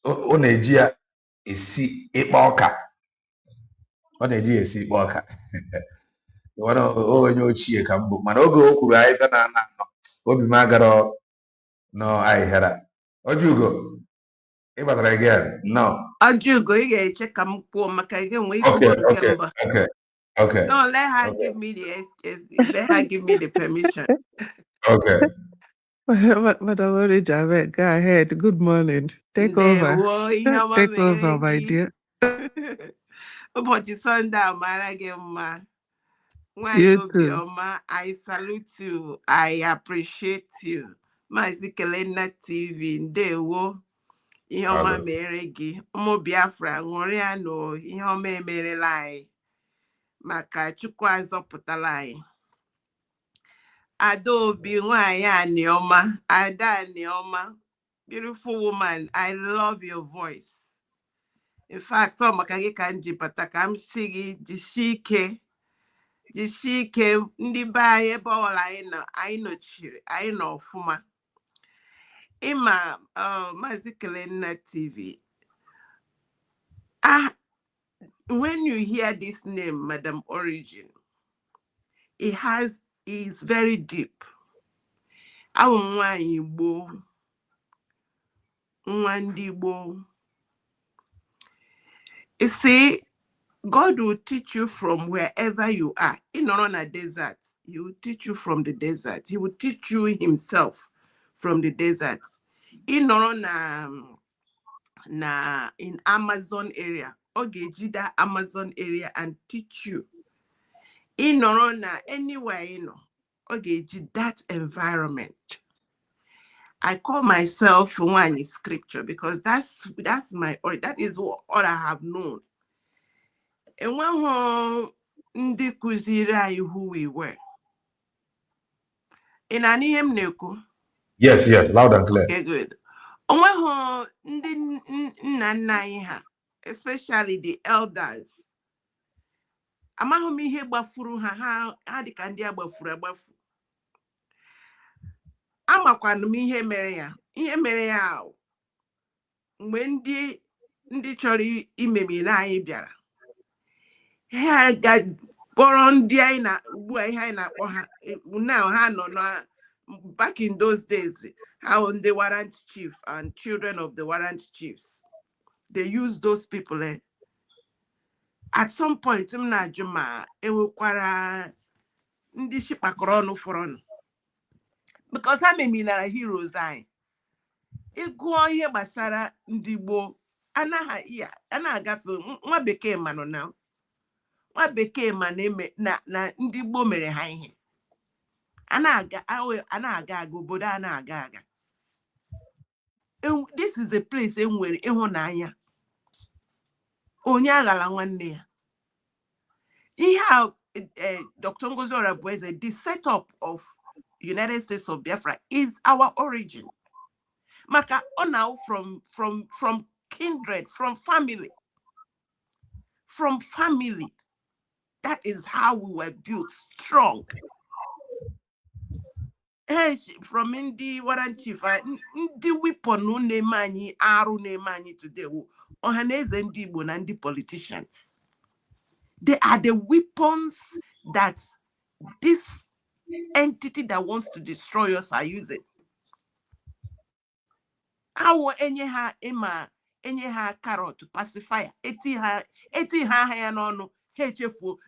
Speaker 1: on a Gia is C a boka on a GSC boka. One of your cheer come book, Manogo, who I Obi Magaro. No, I had a. Ojugo. If I again, no.
Speaker 13: Ojugo, you check come poor Macagan.
Speaker 1: Okay.
Speaker 13: No, let her give me the let her give me the permission.
Speaker 1: Okay.
Speaker 11: But I already Javet, go ahead. Good morning. Take over. Take over, my dear.
Speaker 13: But your son down, Maragema.
Speaker 11: You too.
Speaker 13: I salute you. I appreciate you. My Zikelena TV, Ndewo. Ihoma meregi. Umu Biafra, Ngoriano, Ihome merelai. Maka Chukwu azọpụtala anyị. Adaobi nwanyị Anioma, Ada Anioma, beautiful woman, I love your voice. In fact, maka gị ka nji bata ka m si gị jisie ike ndị be anyị ebe ọla anyị nọchiri anyị nọ ọfụma. Ịma Maazị Kelenna TV. When you hear this name, Madam Origin, is very deep. Igbo. You see, God will teach you from wherever you are. In a desert, He will teach you from the desert. He will teach you Himself from the desert. In Amazon area, that Amazon area and teach you. In anywhere, that environment. I call myself one in scripture because that's that is what all I have known. And when ndi kuzira who we were. In Anihem Neko.
Speaker 1: Yes, loud and clear.
Speaker 13: Okay, good. When ndi especially the elders. Amahumi he bafuru ha di kandi bafuru. Amakwanum ihe mere ya mgbe ndị chọrọ imemi na anyị bịara ha ga-kpọrọ ndị anyị na ugbu a ihe anyị na-akpọ ha now ha nọ na back in those days how the warrant chief and children of the warrant chiefs they use those people at some point m na-ajụ ma enwekwara ndị shikpakọrọ ọnụ fọrọ ọnụ because ha meminara heroes anyị ịgụọ ihe gbasara ndị gboo anaghị agafe nwa bekee manụ na nwa bekee ma na ndị gboo mere ha ihe a na-aga obodo a na-aga this is a place enwere ịhụnanya onye aghala nwanne ya ihe a Dr. Ngozi Orabueze, the setup of United States of Biafra is our origin. Maka now from kindred, from family. That is how we were built strong. From Indi Warrant Chief, the weapon ne mani aru ne mani today. Ohaneze ndi Igbo na ndi politicians. They are the weapons that this entity that wants to destroy us are using. How enye ha carrot pacifier, eti ha no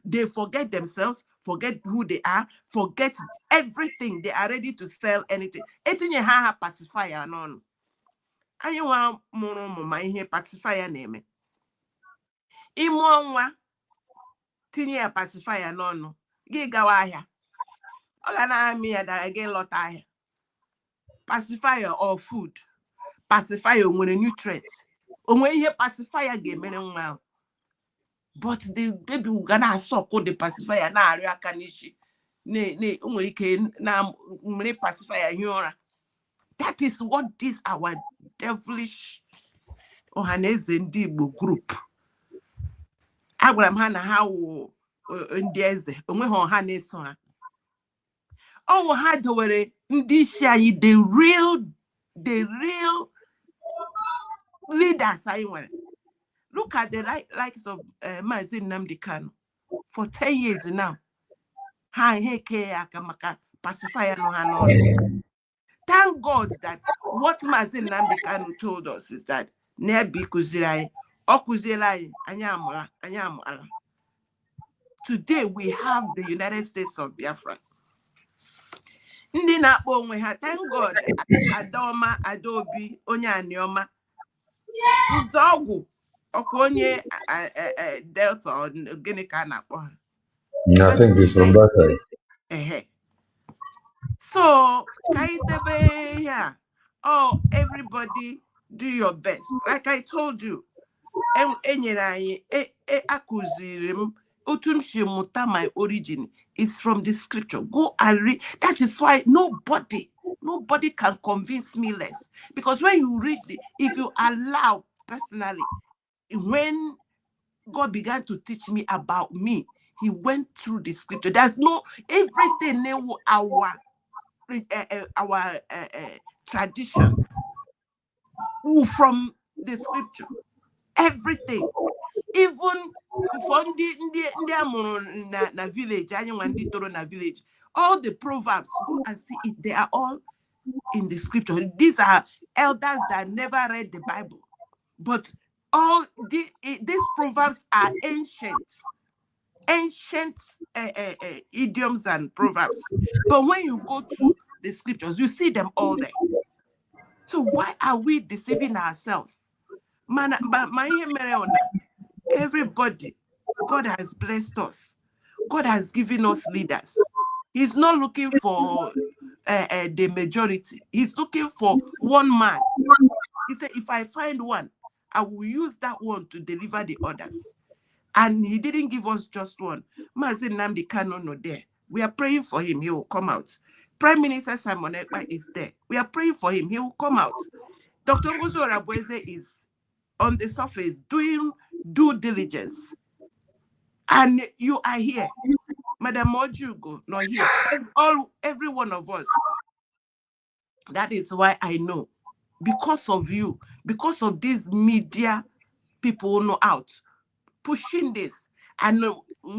Speaker 13: they forget themselves, forget who they are, forget everything. They are ready to sell anything. Eti ha pacifier no. Anyị wa mụrụ ụmụ ma ihe pacifier na-eme. Ịmụ nwa tinye ya pacifier n'ọnụ gị gawa ahịa ọ ga na-amị ya dara gị lọta ahịa. Pacifier or food, pacifier nwere nutrients, onwe ihe pacifier ga-emere nwa ahụ. But the baby gonna suckle the pacifier na arịọ aka n'isi onwe ike na mmiri pacifier nye ụra. That is what this our devilish Ohaneze ndị Igbo group. Agwara m ha na ha wụ ndị eze onwe ha ọha na-eso ha. Ọwụ ha dowere ndị isi anyị the real leaders anyị nwere. Look at the likes of Mazi Nnamdi Kanu. For 10 years now. Ha ke aka maka pacifier no ha no. Thank God that what Mazi Nnamdi Kanu told us is that nebi kuzira okuzela anyamala. Today we have the United States of Biafra. Ndị na-akpọ onwe ha, thank God, Adaoma, Adaobi, onye Anioma. Nzọgwụ ọkwa onye Delta or gịnị ka na-akpọ ha.
Speaker 1: I think it's from that side.
Speaker 13: So, kaidebe here. Oh, everybody do your best. Like I told you, enyere anyị akụziri m otu m si mụta my origin is from the scripture. Go and read. That is why nobody can convince me less. Because when you read if you allow personally, when God began to teach me about me, he went through the scripture. There's no everything our traditions from the scripture. Everything. Even for the village, village, all the proverbs, go and see it. They are all in the scripture. These are elders that never read the Bible, but all these proverbs are ancient idioms and proverbs. But when you go to the scriptures, you see them all there. So why are we deceiving ourselves? Everybody, God has blessed us. God has given us leaders. He's not looking for the majority. He's looking for one man. He said, if I find one, I will use that one to deliver the others. And he didn't give us just one. Mazi Nnamdi Kanu no there. We are praying for him. He will come out. Prime Minister Simon Ekpa is there. We are praying for him. He will come out. Dr. Ngozi Orabueze is on the surface doing due diligence. And you are here. Madam Ojugo, not here. Every one of us. That is why I know because of you, because of these media people know out pushing this. And a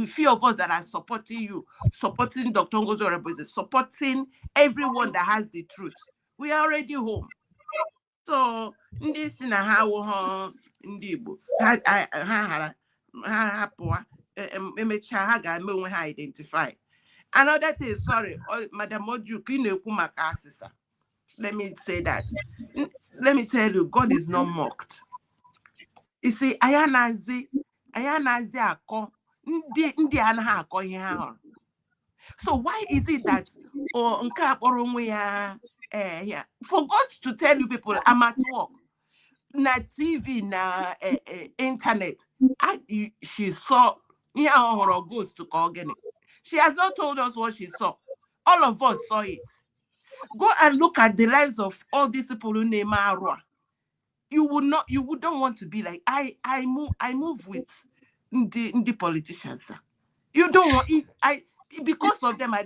Speaker 13: few of us that are supporting you, supporting Dr. Ngozi Orebose, supporting everyone that has the truth. We are already home. So this in a how Igbo ha identify. Another thing, sorry, Madam Oju, let me say that. Let me tell you, God is not mocked. You see, ayanazi akọ ndị anaghị akọ ihe ahụ. So why is it that nke akpọrọ onwe ya for God to tell you people I'm at work na TV na internet she saw ihe ọhụrụ ghost ka ogene. She has not told us what she saw. All of us saw it. Go and look at the lives of all these people who name Arua. You don't want to be like I move with the politicians. You don't want because of them. I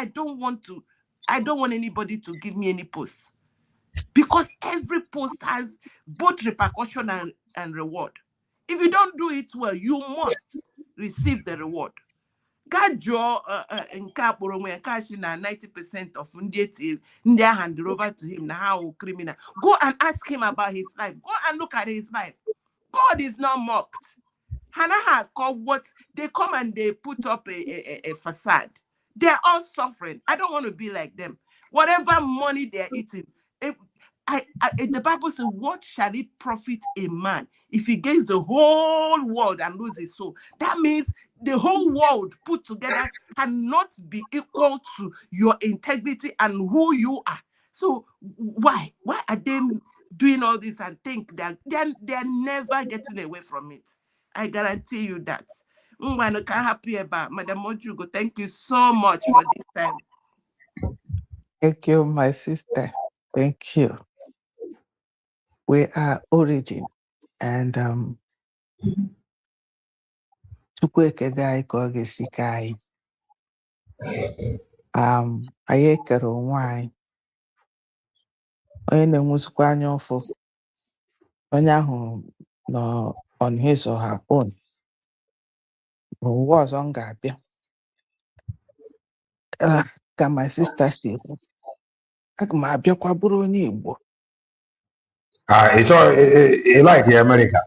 Speaker 13: don't want anybody to give me any post, because every post has both repercussion and reward. If you don't do it well, you must receive the reward. God draw in cash in 90% of India handed over to him now criminal. Go and ask him about his life. Go and look at his life. God is not mocked. Hannah called what they come and they put up a facade. They're all suffering. I don't want to be like them. Whatever money they're eating, the Bible says, what shall it profit a man if he gains the whole world and loses his soul? That means the whole world put together cannot be equal to your integrity and who you are. So why are they doing all this and think that they're never getting away from it? I guarantee you that. I'm happy about Madam Ojugo. Thank you so much for this time.
Speaker 11: Thank you, my sister. Thank you. We are origin, and anyị ekere onwe anyị onye na-enwuzikwa anya ụfụ onye ahụ nọ on his or her own. Ụwa ọzọ m ga-abịa ka my sister si ekwu, aga m abịakwa bụrụ onye Igbo.
Speaker 6: It's like America.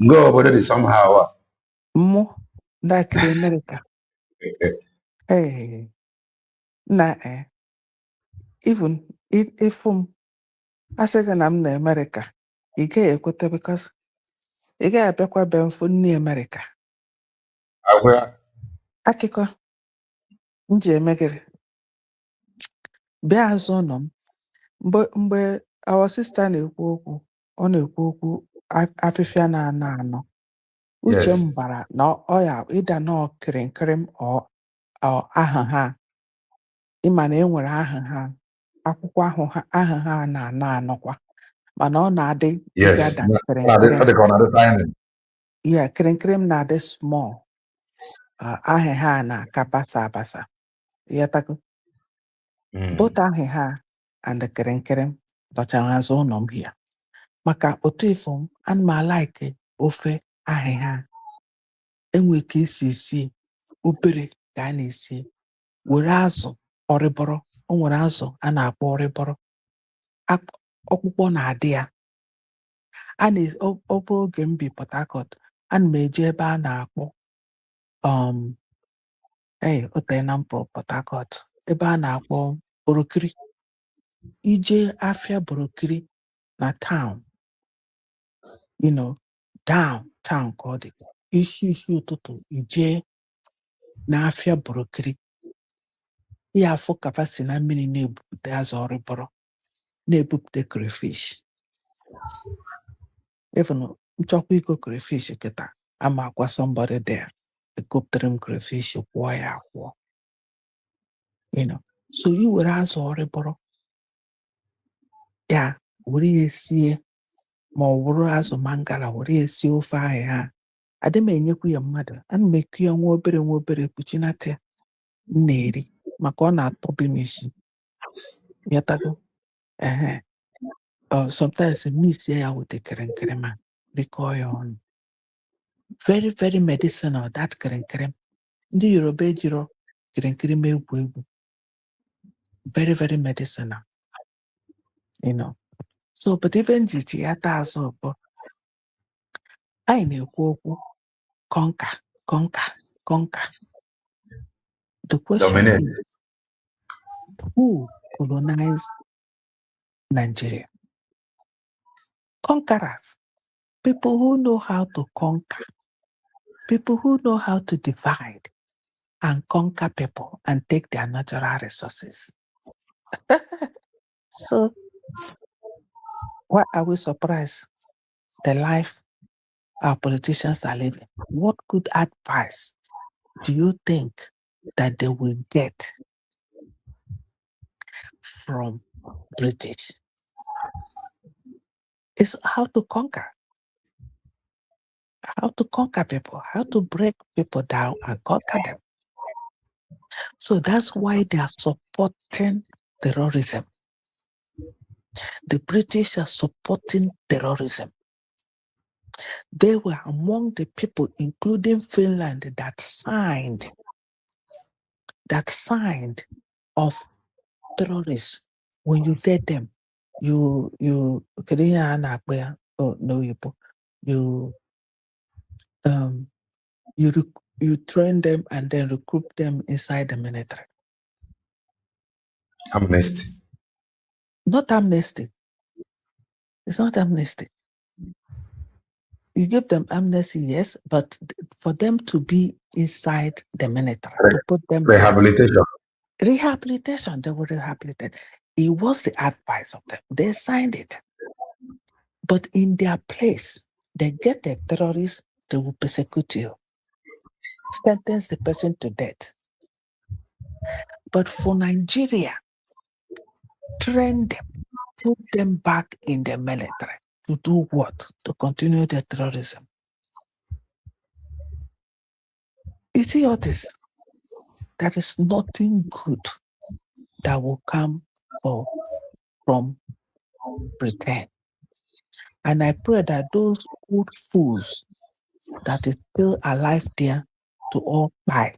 Speaker 6: Go over there somehow.
Speaker 11: Mụ ndakịrị America. Hey, even if asịghị na m na America, ị gaghị ekweta because ị gaghị abịakwa be mfụ nne America. Akụkọ m ji emegịrị bịa azụ ụlọ m mgbe our sister na-ekwu okwu, ọ na-ekwu okwu afịfịa na-anọ anọ. Uche m bara na ọ ya ịda nọ kịrịnkịrịm aha ha. Ịma na enwere aha ha, akwụkwọ aha ha na-anọ anọkwa, mana ọ na-adị gada kịrịnkịrịm. Yeah, kịrịnkịrịm na-adị small. Aha ha na-aka basa abasa. Yatago. Both aha ha and the kịrịnkịrịm dọchara azụ ụlọ m hia. Maka otu ifo m ana m like ofe aha ha. Enwe ka esi obere ka a na-esi were azụ ọrịbọrọ. O nwere azụ a na-akpọ ọrịbọrọ. Ọkpụkpọ na-adị ya. Ọ bụ oge m bi Port Harcourt, ana m eje ebe a na-akpọ otena m Port Harcourt, ebe a na-akpọ Borokiri. Ije afịa Borokiri na town, downtown ka ọ dị. Isi ụtụtụ ije n'afịa Borokiri, ya afọ kafa si na mmiri na-ebupụta azụ ọrịbọrọ, na-ebupụta crayfish. Even nchọkwa iko crayfish kịta, ama akwa somebody there ekoptere m crayfish kwụọ ya akwụọ. So i were azụ ọrịbọrọ ya were ya sie, ma ọ bụrụ azụ mangala were ya sie ofe ahụ ha. Adị m enyekwu ya mmadụ, ana m eku ya nwa obere kpuchinata ya, m na-eri maka ọ na-atọbi m isi. Yatago. Sometimes me say I would take crema. They call you on. Very, very medicinal, that crema. The Yoruba jiro crema. Very, very medicinal. You know. So, but even Gigi so I know conquer. The question
Speaker 6: Dominate.
Speaker 11: is, who colonized Nigeria? Conquerors. People who know how to conquer. People who know how to divide and conquer people and take their natural resources. So, why are we surprised? The life our politicians are living. What good advice do you think that they will get from British? It's how to conquer people, how to break people down and conquer them. So that's why they are supporting terrorism. The British are supporting terrorism. They were among the people, including Finland, that signed of terrorists. When you did them, you train them and then recruit them inside the military.
Speaker 6: Amnesty.
Speaker 11: Not amnesty. It's not amnesty. You give them amnesty, yes, but for them to be inside the military, to put them
Speaker 6: rehabilitation.
Speaker 11: Rehabilitation, they were rehabilitated. It was the advice of them. They signed it. But in their place, they get a terrorist, they will persecute you. Sentence the person to death. But for Nigeria, train them, put them back in the military. To do what? To continue the terrorism. You see all this? There is nothing good that will come from Britain. And I pray that those old fools that is still alive there to all buy.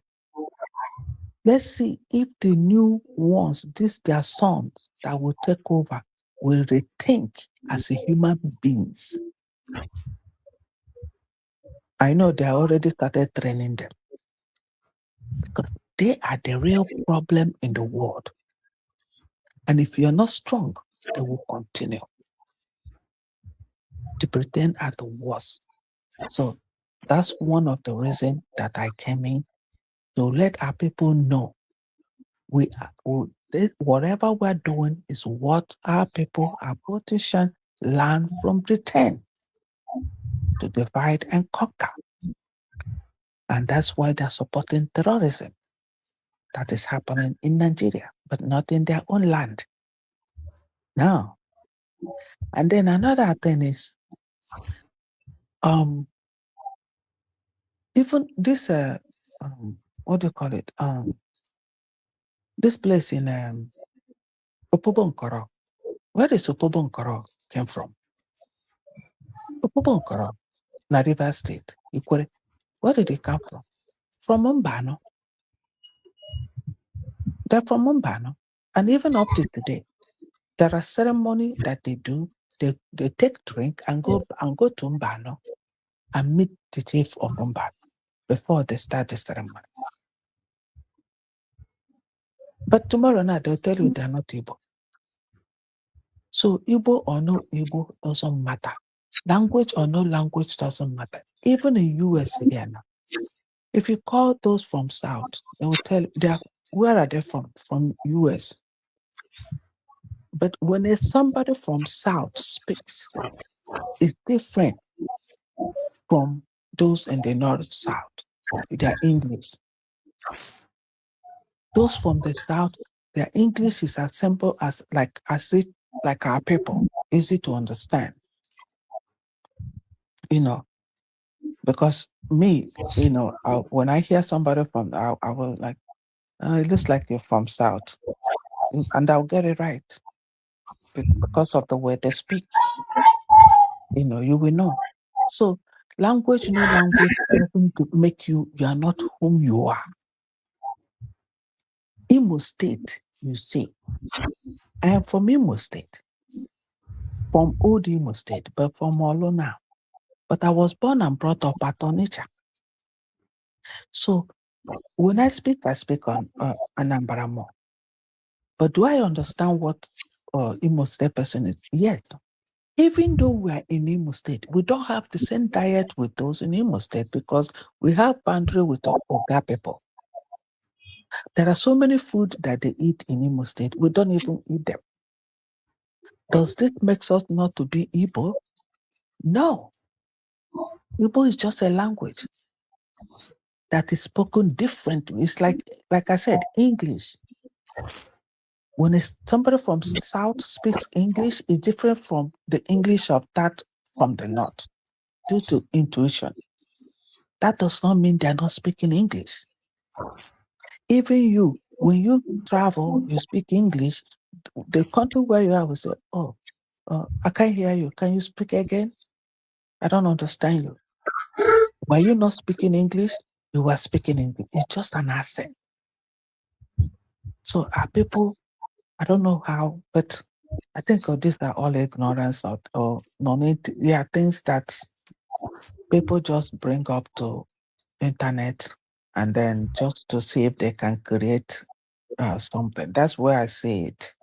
Speaker 11: Let's see if the new ones, their sons that will take over, will rethink as a human beings. I know they already started training them because they are the real problem in the world. And if you're not strong, they will continue to pretend at the worst. So that's one of the reasons that I came in to let our people know whatever we're doing is what our people, our politicians, learn from Britain to divide and conquer. And that's why they're supporting terrorism that is happening in Nigeria, but not in their own land. Now, and then another thing is, even this, what do you call it? This place in Opobonkoro. Where is Opobonkoro came from? Opobonkoro, River State, Ikwere. Where did it come from? From Mbano. They're from Mbano. And even up to today, there are ceremonies that they do. They take drink and go to Mbano and meet the chief of Mbano before they start the ceremony. But tomorrow night, they'll tell you they're not Igbo. So Igbo or no Igbo doesn't matter. Language or no language doesn't matter. Even in US here now, if you call those from South, they will tell you, where are they from? From US. But when somebody from South speaks, it's different from those in the North South. Their English. Those from the South, their English is as simple as if our people, easy to understand. Because me, when I hear somebody from, I will it looks like you're from South, and I'll get it right. because of the way they speak. You know, you will know. So language, no language doesn't make you are not whom you are. Imo State, you say. I am from Imo State, from old Imo State, but from Olo now. But I was born and brought up at Onitsha. So when I speak on Anambra more. But do I understand what Imo State person is? Yes. Even though we are in Imo State, we don't have the same diet with those in Imo State because we have boundary with Oga people. There are so many food that they eat in Imo State, we don't even eat them. Does this make us not to be Igbo? No. Igbo is just a language that is spoken differently. It's like I said, English. When somebody from South speaks English, it's different from the English of that from the North due to intuition. That does not mean they're not speaking English. Even you, when you travel, you speak English, the country where you are will say, oh, I can't hear you. Can you speak again? I don't understand you. Were you not speaking English? You were speaking English. It's just an accent. So our people, I don't know how, but I think these are all ignorance or things that people just bring up to internet and then just to see if they can create something. That's where I see it.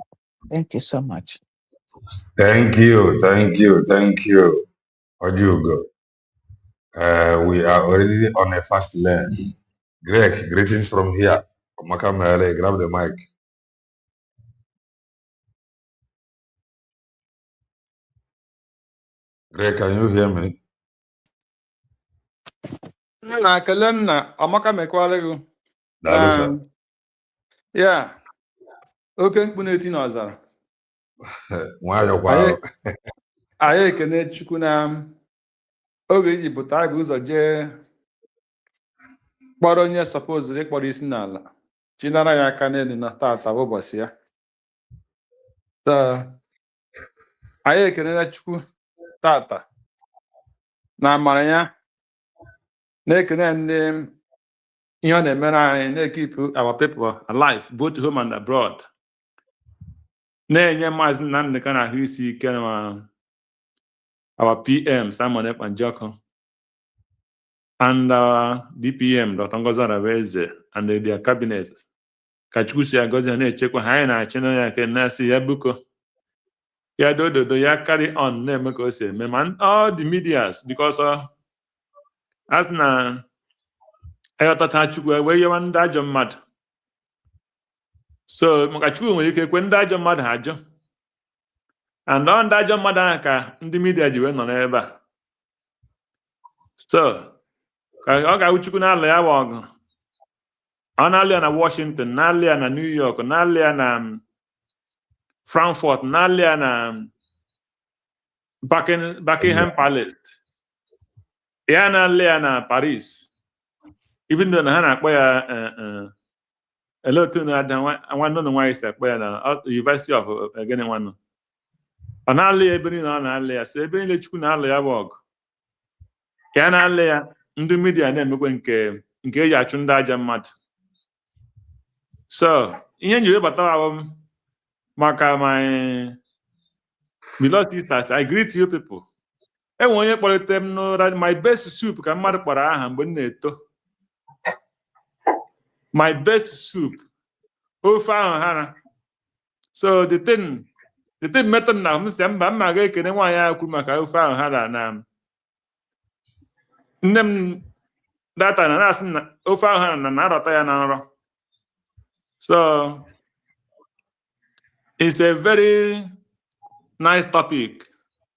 Speaker 11: Thank you so much.
Speaker 1: Thank you. Ojugo. We are already on a fast lane. Greg, greetings from here. Makamele, grab the mic. Greg, can you hear me?
Speaker 14: Na Kalenna, Amaka Mekwalego. Yeah. Okay, Puneti Nazar.
Speaker 1: Why you wow?
Speaker 14: Aye, Kene Chukuna. Oge ji pụta bụ ụzọ jee kpọrọ onye suppose ịkpọrọ isi n'ala chinara ya aka n'elu na tata bụ ụbọchị ya. Anyị ekelele Chukwu tata na amara ya na-ekele ndị ihe ọ na-emere anyị na-keep our people alive both home and abroad, na-enye Maazị Nnamdi Kanu ahụ isi ike na our PM Simon Ekpanjọkụ and DPM Dr. Ngozi Arabeze and their cabinet ka Chukwu si agọzi ha na-echekwa ha. Anyị na-achị na ya ke na-asị ya buko ya dododo ya carry on na-eme ka o si eme ma all the medias because as na ayọtata Chukwu wee yewa ndị ajọ mmadụ, so maka Chukwu nwere ike kwe ndị ajọ mmadụ ha ajọ and ndị ajọ mmadụ ahụ ka ndị media ji wee nọ n'ebe a. So ka ọ ga-awụ Chukwu na-alụ ya bụ ọgụ, ọ na-alụ ya na Washington, na-alụ ya na New York, na-alụ ya na Frankfurt, na-alụ ya na Buckingham Palace, ya na-alụ ya na Paris, even though na ha na-akpọ ya ele otu na-ada nwanne ụlọ nwaanyị si akpọ ya na University of Gene nwanne, ọ na-alụ ya ebe niile ọ na-alụ ya. So ebe niile Chukwu na-alụ ya bụ ọgụ, ya na-alụ ya ndị media na-emekwe nke eji achụ ndị aja mmadụ. So ihe nji webata ahụ maka my beloved sisters, I greet you people. Enwe onye kpọrịta m n'ụra my best soup ka mmadụ kpọrọ aha mgbe m na-eto. My best soup, ofe ahụ hara. So the thing metụ na m si mba mma ga-ekene nwaanyị ahụ kwu maka ofe ahụ hara na nne m data na na-asị na ofe ahụ hara na na-arọta ya na nrọ. So it's a very nice topic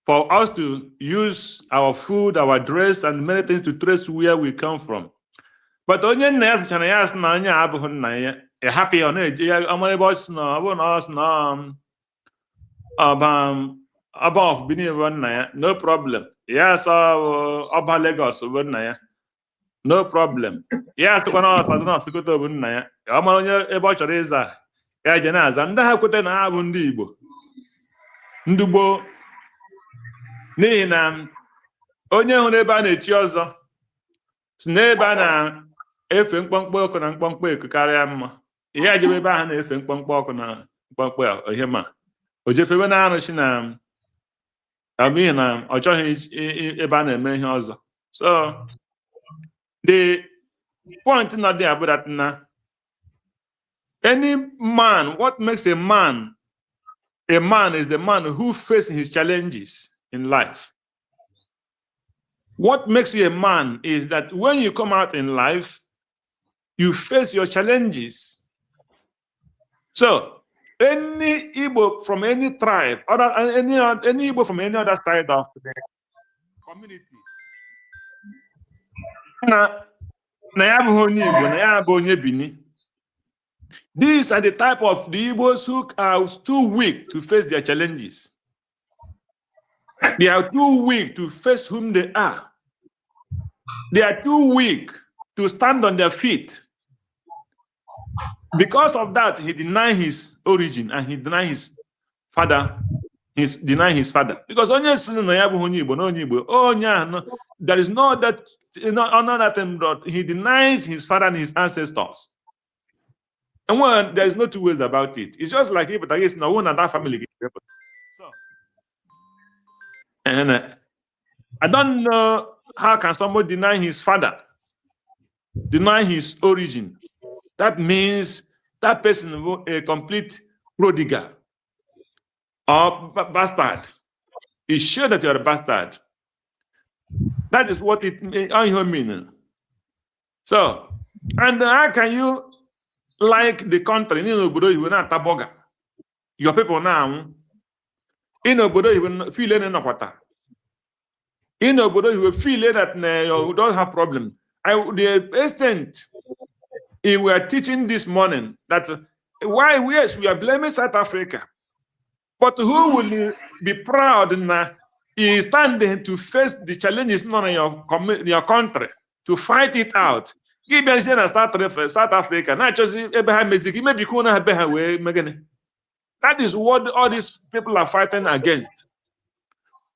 Speaker 14: for us to use our food, our dress, and many things to trace where we come from. But onye nna ya sịchara ya asị na onye a abụghị nna ya, ị hapụ ya ọ na-eje ya ọmara ebe ọ sị na ọ bụrụ na ọ sị na ọba of Benin bụ nna ya, no problem. Ya sọ ọba Lagos bụ nna ya, no problem. Ya sịkwa na ọsọ dị na Ọfịkọta bụ nna ya, ọ mara onye ebe ọ chọrọ ịza ya je na-aza. Ndị ha kweta na ha bụ ndị Igbo ndị gboo n'ihi na onye hụrụ ebe a na-echi ọzọ si n'ebe a na-efe mkpọmkpọ ọkụ na mkpọmkpọ eku karịa mma ihe a jebe ebe ahụ na-efe mkpọmkpọ ọkụ na mkpọmkpọ ihe ma o jefebe na arụchi na n'ihi na ọ chọghị ebe a na-eme ihe ọzọ. So the point not there but that na any man, what makes a man is a man who faces his challenges in life. What makes you a man is that when you come out in life, you face your challenges. So any Igbo from any tribe, or any Igbo from any other side of the community, these are the type of the Igbos who are too weak to face their challenges. They are too weak to face whom they are. They are too weak to stand on their feet. Because of that, he denied his origin and he denied his father. He's denying his father. Because there is no that he denies his father and his ancestors. And when there is no two ways about it. It's just like if it's no one and that family. So, and I don't know how can somebody deny his father, deny his origin. That means that person is a complete prodigal or bastard. It's sure that you're a bastard. That is what it means. So, and how can you like the country? You know, you will not taboga. Your people now, you know, you will feel any water. You know, you will feel that you don't have problem. The extent we were teaching this morning that why yes, we are blaming South Africa, but who will be proud now is standing to face the challenges not in your country to fight it out. Give me South Africa, not just Abraham Mezik, maybe that is what all these people are fighting against.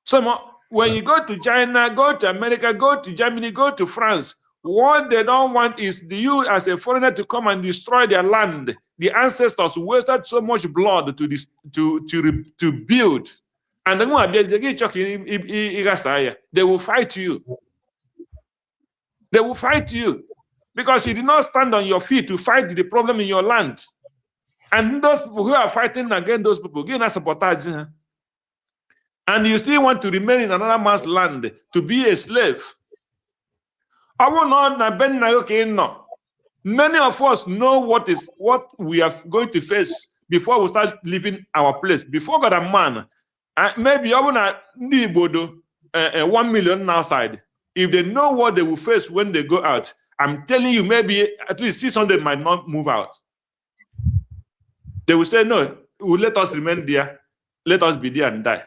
Speaker 14: So when you go to China, go to America, go to Germany, go to France, what they don't want is you as a foreigner to come and destroy their land. The ancestors wasted so much blood to build. And then they will fight you. They will fight you because you did not stand on your feet to fight the problem in your land. And those people who are fighting against those people, give us sabotage. And you still want to remain in another man's land to be a slave. Many of us know what we are going to face before we start leaving our place. Before God and man, maybe 1 million outside. If they know what they will face when they go out, I'm telling you, maybe at least 600 might not move out. They will say, no, let us remain there. Let us be there and die.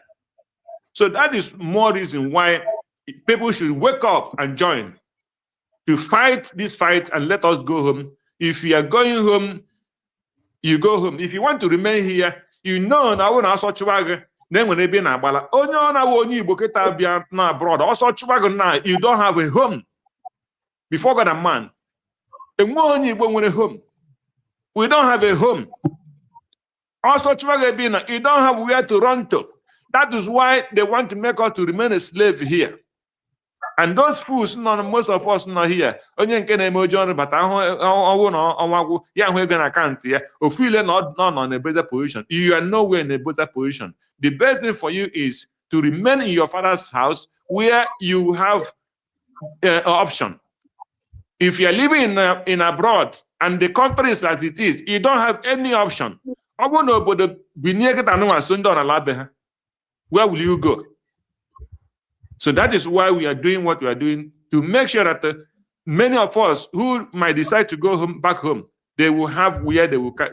Speaker 14: So that is more reason why people should wake up and join to fight this fight and let us go home. If you are going home, you go home. If you want to remain here, you know now when I saw Chiwaga, then when they be na bala, oh no, now when you book it na abroad, also Chiwaga now, you don't have a home before God and man. And when you go a home, we don't have a home. Also Chiwaga be na, you don't have where to run to. That is why they want to make us to remain a slave here. And those fools, most of us not here. Only can emoji but I account here. Or feel not on a better position. You are nowhere in a better position. The best thing for you is to remain in your father's house where you have an option. If you are living in abroad and the country is as it is, you don't have any option. I want to be near where will you go? So that is why we are doing what we are doing, to make sure that many of us who might decide to go back home, they will have where they will go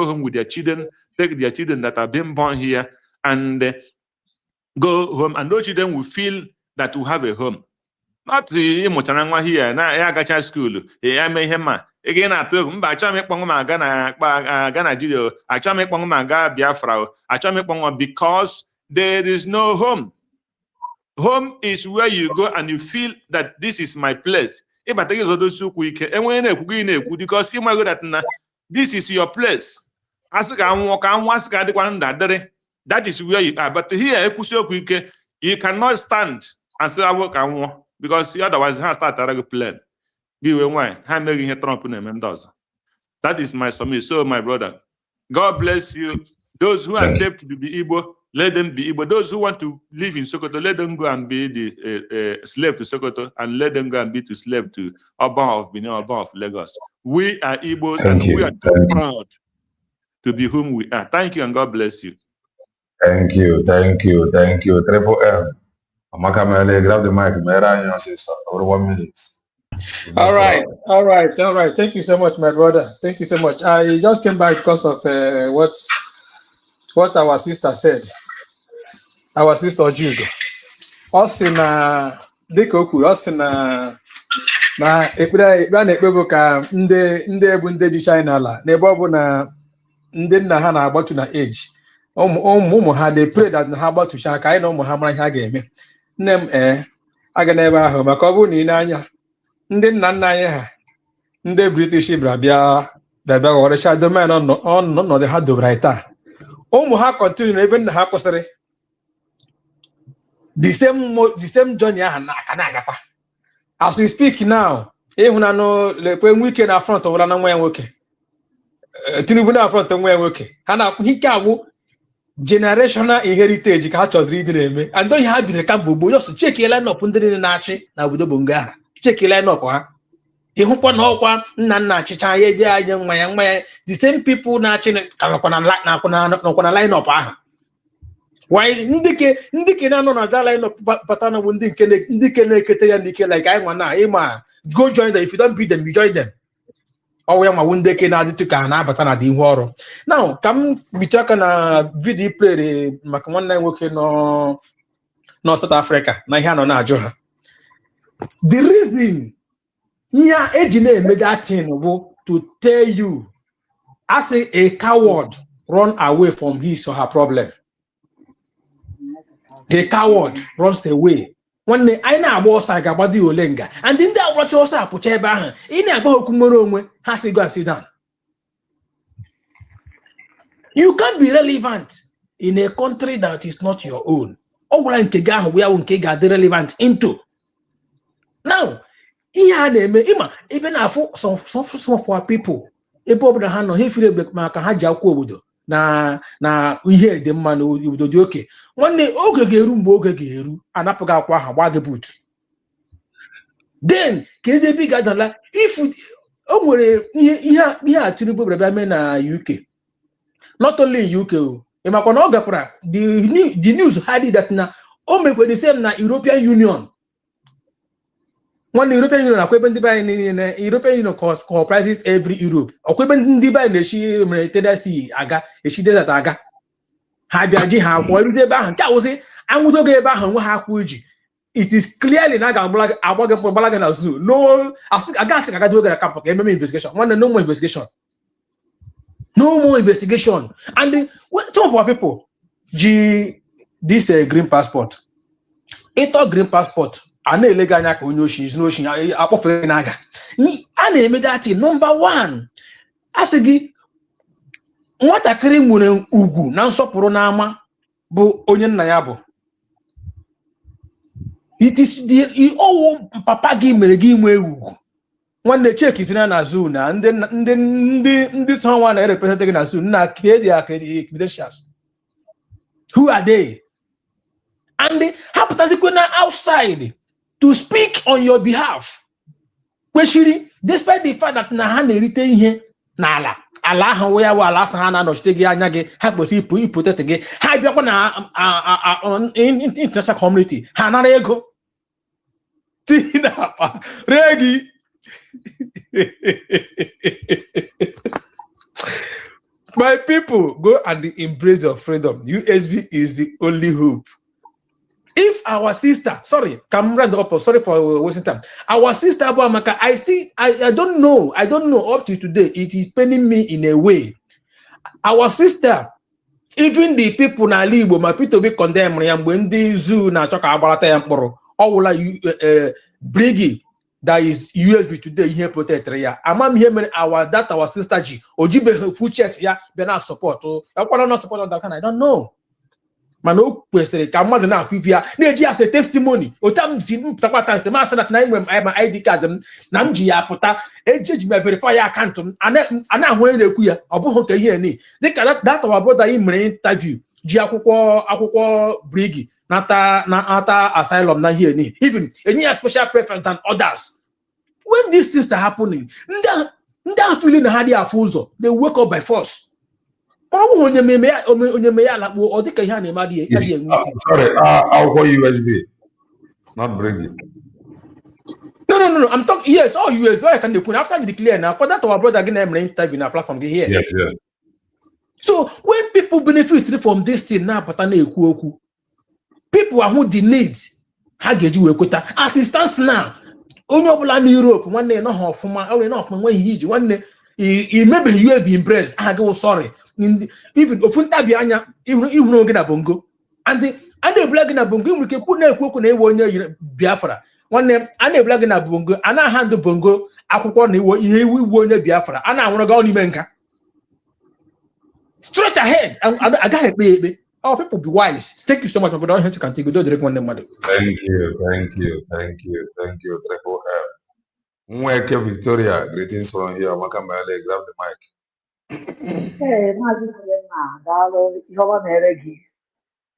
Speaker 14: home with their children, take their children that are being born here, and go home. And those children will feel that we have a home. not ịmụchara nwa here na ya agacha skuulu ya mee ihe ma ị ga na-atụ egwu mba achọghị m ịkpọnwụ ma aga Nigeria achọghị m ịkpọnwụ ma aga Biafra achọghị m ịkpọnwụ because there is no home. Home is where you go and you feel that this is my place. Ịbata gị zodosi ụkwụ ike enweghị na-ekwu gị na-ekwu because you might go that na this is your place. Asị ka anwụọ ka anwụ asị ka adịkwa ndụ adịrị. That is where you are. But here ekwusi okwu ike you cannot stand and say awụ ka anwụọ because otherwise ha start a plan. Gị wee nwanyị ha emeghị ihe Trump na-eme ndị ọzọ. That is my summary. So my brother, God bless you. Those who accept to be Igbo, let them be Igbo. Those who want to live in Sokoto, let them go and be the slave to Sokoto, and let them go and be the slave to Oban of Benin, Oban of Lagos. We are Igbos, and we are too proud to be whom we are. Thank you, and God bless you.
Speaker 1: Thank you. Triple M. Amaka Mele, grab the mic. Mera, sister, over 1 minute.
Speaker 10: All right. Thank you so much, my brother. Thank you so much. I just came back because of what our sister said. Our sister Jude. Also na dịka o kwuru, also na ekpere na-ekpe bụ ka ndị ebu ndị ji China ala n'ebe ọ bụ na ndị nna ha na-agbatu na age. Ụmụ ha they pray that na ha gbatucha ka anyị na ụmụ ha mara ihe ha ga-eme. Nne m aga n'ebe ahụ maka ọ bụrụ na ị na-anya ndị nna nna anyị ha ndị British bịa ghọrịcha domain ọnọdụ ha dobere taa. Ụmụ ha continue ebe nna ha kwụsịrị the same journey ahụ na-agakwa. As we speak now, ịhụnanụ lekwe nwe ike na front ọbụla na nwa ya nwoke Tinubu na front nwa ya nwoke ha na-akwụ ike agwụ generational heritage ka ha chọziri ịdị na-eme and ihe ha bidoro ka mgbe gboo just check line up ndị niile na-achị na obodo bụ nga ha check line up ha ịhụkwa na ọkwa nna achịcha ya eje anya nwa ya the same people na-achị ka nọkwa na line up ahụ. Why ndị ke na-anọ na that line up bata na bụ ndị ke na-ekete ya n'ike like anyị nwa na ịma go join them. If you don't beat them, you join them. Ọwụ ya nwa ndị ke na-adịtụ ka na-abata na dị ihu ọrụ. Now ka m bido aka na video play maka nwanne anyị nwoke nọ South Africa na ihe a nọ na-ajụ ha. The reason ihe eji na-eme that thing bụ to tell you as a coward run away from his or her problem. A coward runs away. Nwanne anyị na-agba ọsọ ga-agbado ole nga and ndị agbacha ọsọ apụcha ebe ahụ ị na-agba okwu nwere onwe ha si go and sit down. You can't be relevant in a country that is not your own. Ọ gwara nke gị ahụ ya bụ nke ga-adị relevant into. Now ihe a na-eme ịma ebe na-afụ some of our people ebe ọbụla ha nọ ha efiri egbe maka ha ji akwụ obodo na ihe dị mma na obodo dị oke. Nwanne oge ga-eru mgbe oge ga-eru anapụghị akwa ahụ gba gị boot. Then ka eze ebe ị ga-adala if o nwere ihe a Tinubu bịara mee na UK, not only in UK ịmakwa na ọ gakwara the news had that na o mekwa the same na European Union. One European Union akwebe ndị bay na European Union comprises every Europe. Akwebe ndị bay na-eshi Mediterranean Sea aga eshi desert aga. Ha bịa ji ha akwọ ndị ebe ahụ nke awụsị anwụdo gị ebe ahụ nwe ha akwụ ji. It is clearly na agba gị na zoo. No, agasị ka agadoge na camp ka ememe investigation. Nwanne no more investigation. No more investigation. And some of our people ji this green passport. Ito green passport. A na-elega anya ka onye oshi n'oshi akpọfere n'aga. A na-eme dati number 1. Asị gị nwatakịrị nwere ugwu na nsọpụrụ n'ama bụ onye nna ya bụ. It is the papa gị mere gị nwee ugwu. Nwanne check itina na zoo na ndị so nwa na represent gị na zoo na their credentials. Who are they? And ha pụtazikwa na outside to speak on your behalf. Kweshiri, despite the fact that na ha na-erite ihe n'ala ahụ ya bụ ala asa ha na-anọchite gị anya gị ha kwesịrị iprotect gị ha bịakwa na international community ha nara ego tinapa ree gị. My people, go and embrace your freedom. USB is the only hope.
Speaker 15: If our sister, sorry, Cameron, sorry for wasting time. Our sister Abuamaka, I don't know up to today. It is paining me in a way. Our sister, even the people na Igbo, my people be condemn when the zoo na choka abalata ya mkporo. All Briggy that is USB today here protect ya. Amam here our sister G Ojibe full chest ya be na support. I not support that kind. I don't know. Mano kwesịrị ka mmadụ na-afụ ya na-eji as a testimony otam ji mpụtakwa tansị ma asị na enwe m ID card m na m ji ya pụta eji m verify ya akaụntụ m a na-ahụ onye na-ekwu ya ọ bụghị nke ihe ni dịka that our brother yi mere interview ji akwụkwọ Brigi nata asylum na ihe ni even enye ya special preference than others. When these things are happening, ndị a feeling na ha dị afụ ụzọ, they wake up by force.
Speaker 1: Sorry, I'll call USB, not Brady.
Speaker 15: No. I'm talking, yes, all USB. I can do after we declare now. But that our brother again, I'm interview in our platform here.
Speaker 1: Yes.
Speaker 15: So when people benefit from this thing now, but people are who the needs, how get you equita as it stands now. Only in Europe, one day, not half my only enough when he one day, maybe you have been impressed. I go sorry. Even Ofunta Bianya, even get a bongo, and the black in a bongo, we can put no cook on 1 year Biafra. One name, and a black in a bongo, and I hand the bongo, Aquani, we won the Biafra, and I want to go on Imenka. Straight ahead, I got it, baby. Our people be wise. Thank you so much, but I don't have to continue. Don't direct one money.
Speaker 1: Thank you. Triple L. Mweke Victoria, greetings from here. Welcome, grab the mic.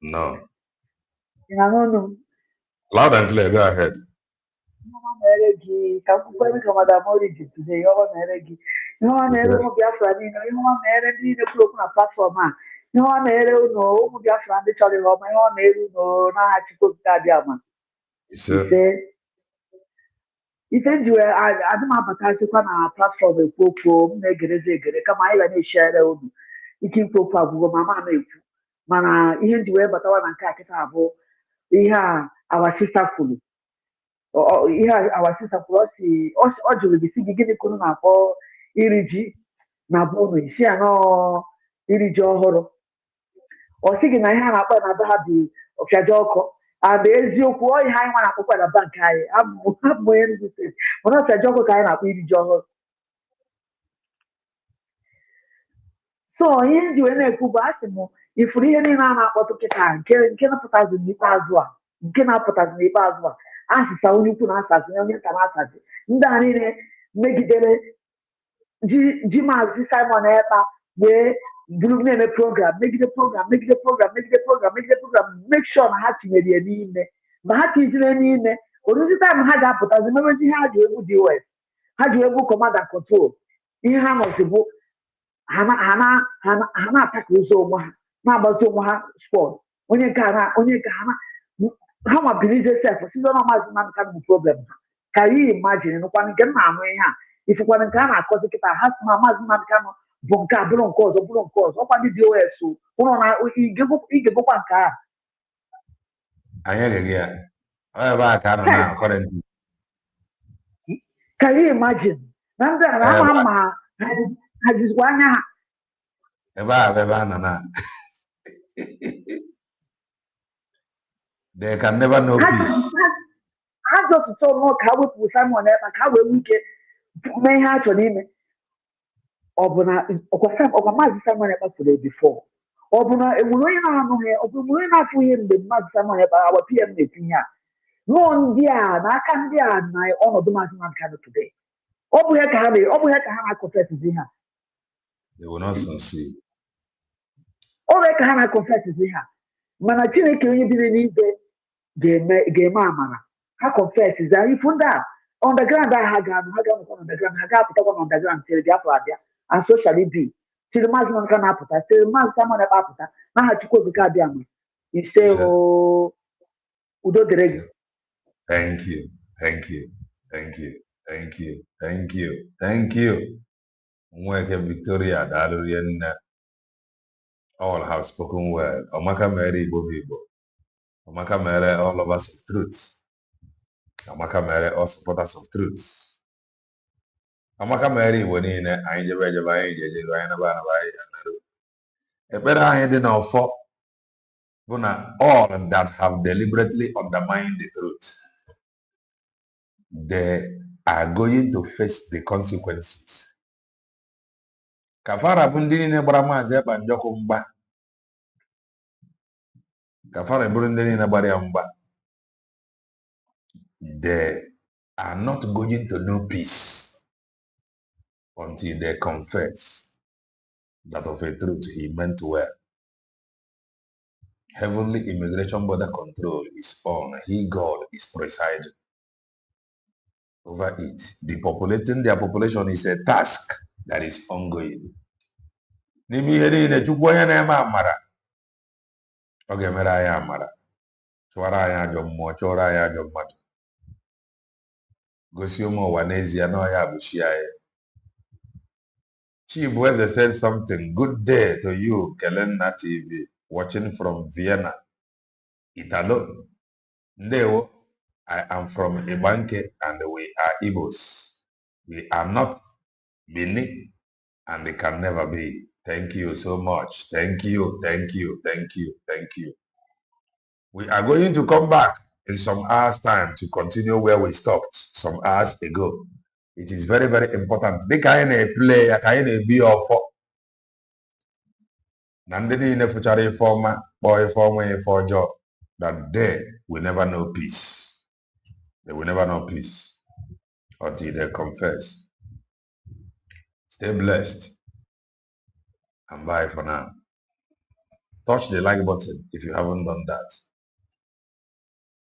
Speaker 1: No. Loud and clear, go ahead.
Speaker 16: Ife njiwe adịm abatasịkwa na platform ekwu okwu m na-egerezi egere kama anyị ga na-eshere unu ike ikwu okwu agwụgwọ ma ma na-ekwu mana ihe njiwe batawa na nke a kịta abụ ihe a our sister kwuru ọ jụrụ gị si gị gịnị kwuru na-akpọ iri ji na bụ unu isi anọ iri ji ọhụrụ ọ sị gị na ihe a na-akpọ na be ha bụ ọfịaja ọkụ ada eziokwu ọ ihe anyị nwa na-akpọkwa na bank anyị abụ onye Enugu steeti mana ọfịaja ọkụ ka anyị na-akpọ iri ji ọhụrụ. So ihe ndị wee na-ekwu bụ asị m ifuru ihe niile a na-akpọtụ kịta nke na-apụtazi n'ikpeazụ a asịsa onye ukwu na-asazi onye nta na-asazi ndị a niile megidere ji maazị Simon Ekpa wee buru na-eme program megide program make sure na ha tinyere ya n'ime ma ha tinyere n'ime oruzi time ha ga-apụtazi mebezi ihe ha ji egwu DOS ha ji egwu command and control ihe ha nọzi bụ ha na-ataka ụzọ onwe ha na-agbazi onwe ha spọt onye nke ha nwabilize sef sizon maazị Nnamdi bụ problem ha ka ya imagine nụkwana nke na anụ ihe a ifekwana nke a na-akọzi kịta ha si na maazị Nnamdi bụ nke a bụrụ nke ọzọ ọkwa ndị DOS ụlọ na igebụkwa nke a
Speaker 1: anyị egeghị ya ebe a ka a nọ na currently.
Speaker 16: Can you imagine na ndị a na-ama ma ha jizikwa anya ha
Speaker 1: ebe a nọ na they can never know peace.
Speaker 16: Ha jọsụta ọnụ ka ha wepụ Simon Ekpa ka ha wee nwee ike mee ihe ha chọrọ ime ọ bụ na ọkwa maazị Simon Ekpa fụrụ bifo ọ bụ na enwere onye na-anụghị ọ bụ onye na-afụ ihe mgbe maazị Simon Ekpa awa PM na-ekwu ihe a nụọ ndị a n'aka ndị a na ọnọdụ maazị Nnamdi Kanu today ọ bụ ihe ka ha na-akọfesizi ha
Speaker 1: they will not succeed.
Speaker 16: Ọ bụ ka ha na-akọfesizi ha mana Chineke onye bi n'igwe ga-eme amara ha kọfesizi ha ifu ndị a underground a ha ga-anọkwa underground ha ga-apụtakwa na underground tiri Biafra abịa and so shall it be tiri maazị Nnamdi Kanu apụta tiri maazị Simon Ekpa apụta n'aha Chukwu okike abịa ma ise udo dịrị gị.
Speaker 1: Thank you. Mweke Victoria Dalurian all have spoken well. Omaka Mary Igbo. Amaka mere all lovers of truth. Amaka mere all supporters of truth. Amaka mere Igbo niile anyị jebe ejebe anyị ji ejeru anyị naba anaba anyị ji anarụ. Ekpere anyị dị n'ọfọ bụ na all that have deliberately undermined the truth, they are going to face the consequences. Kafara bụ ndị niile gbara Maazị Ekpa Njọkụ mgba. Kafara bụrụ ndị niile gbara ya mgba. They are not going to know peace until they confess that of a truth he meant well. Heavenly immigration border control is on. He, God, is presiding over it. Depopulating their population is a task that is ongoing. N'ime ihe niile Chukwu onye na-eme amara, ọ ga-emere anyị amara, chụọrọ anyị ajọ mmụọ, chụọrọ anyị ajọ mmadụ, gosi ụmụ ụwa n'ezie na ọ ya bụ chi anyị. Chibueze said something. Good day to you, Kelenna TV, watching from Vienna, Italy. Ndeo, I am from Ibanke and we are Igbos. We are not Bini and they can never be. Thank you so much. Thank you, thank you, thank you, thank you. We are going to come back in some hours' time to continue where we stopped some hours ago. It is very, very important. The kind of play, the kind of be of Nandini nefuchari informa, boy informa for job, that they will never know peace. They will never know peace until they confess. Stay blessed and bye for now. Touch the like button if you haven't done that.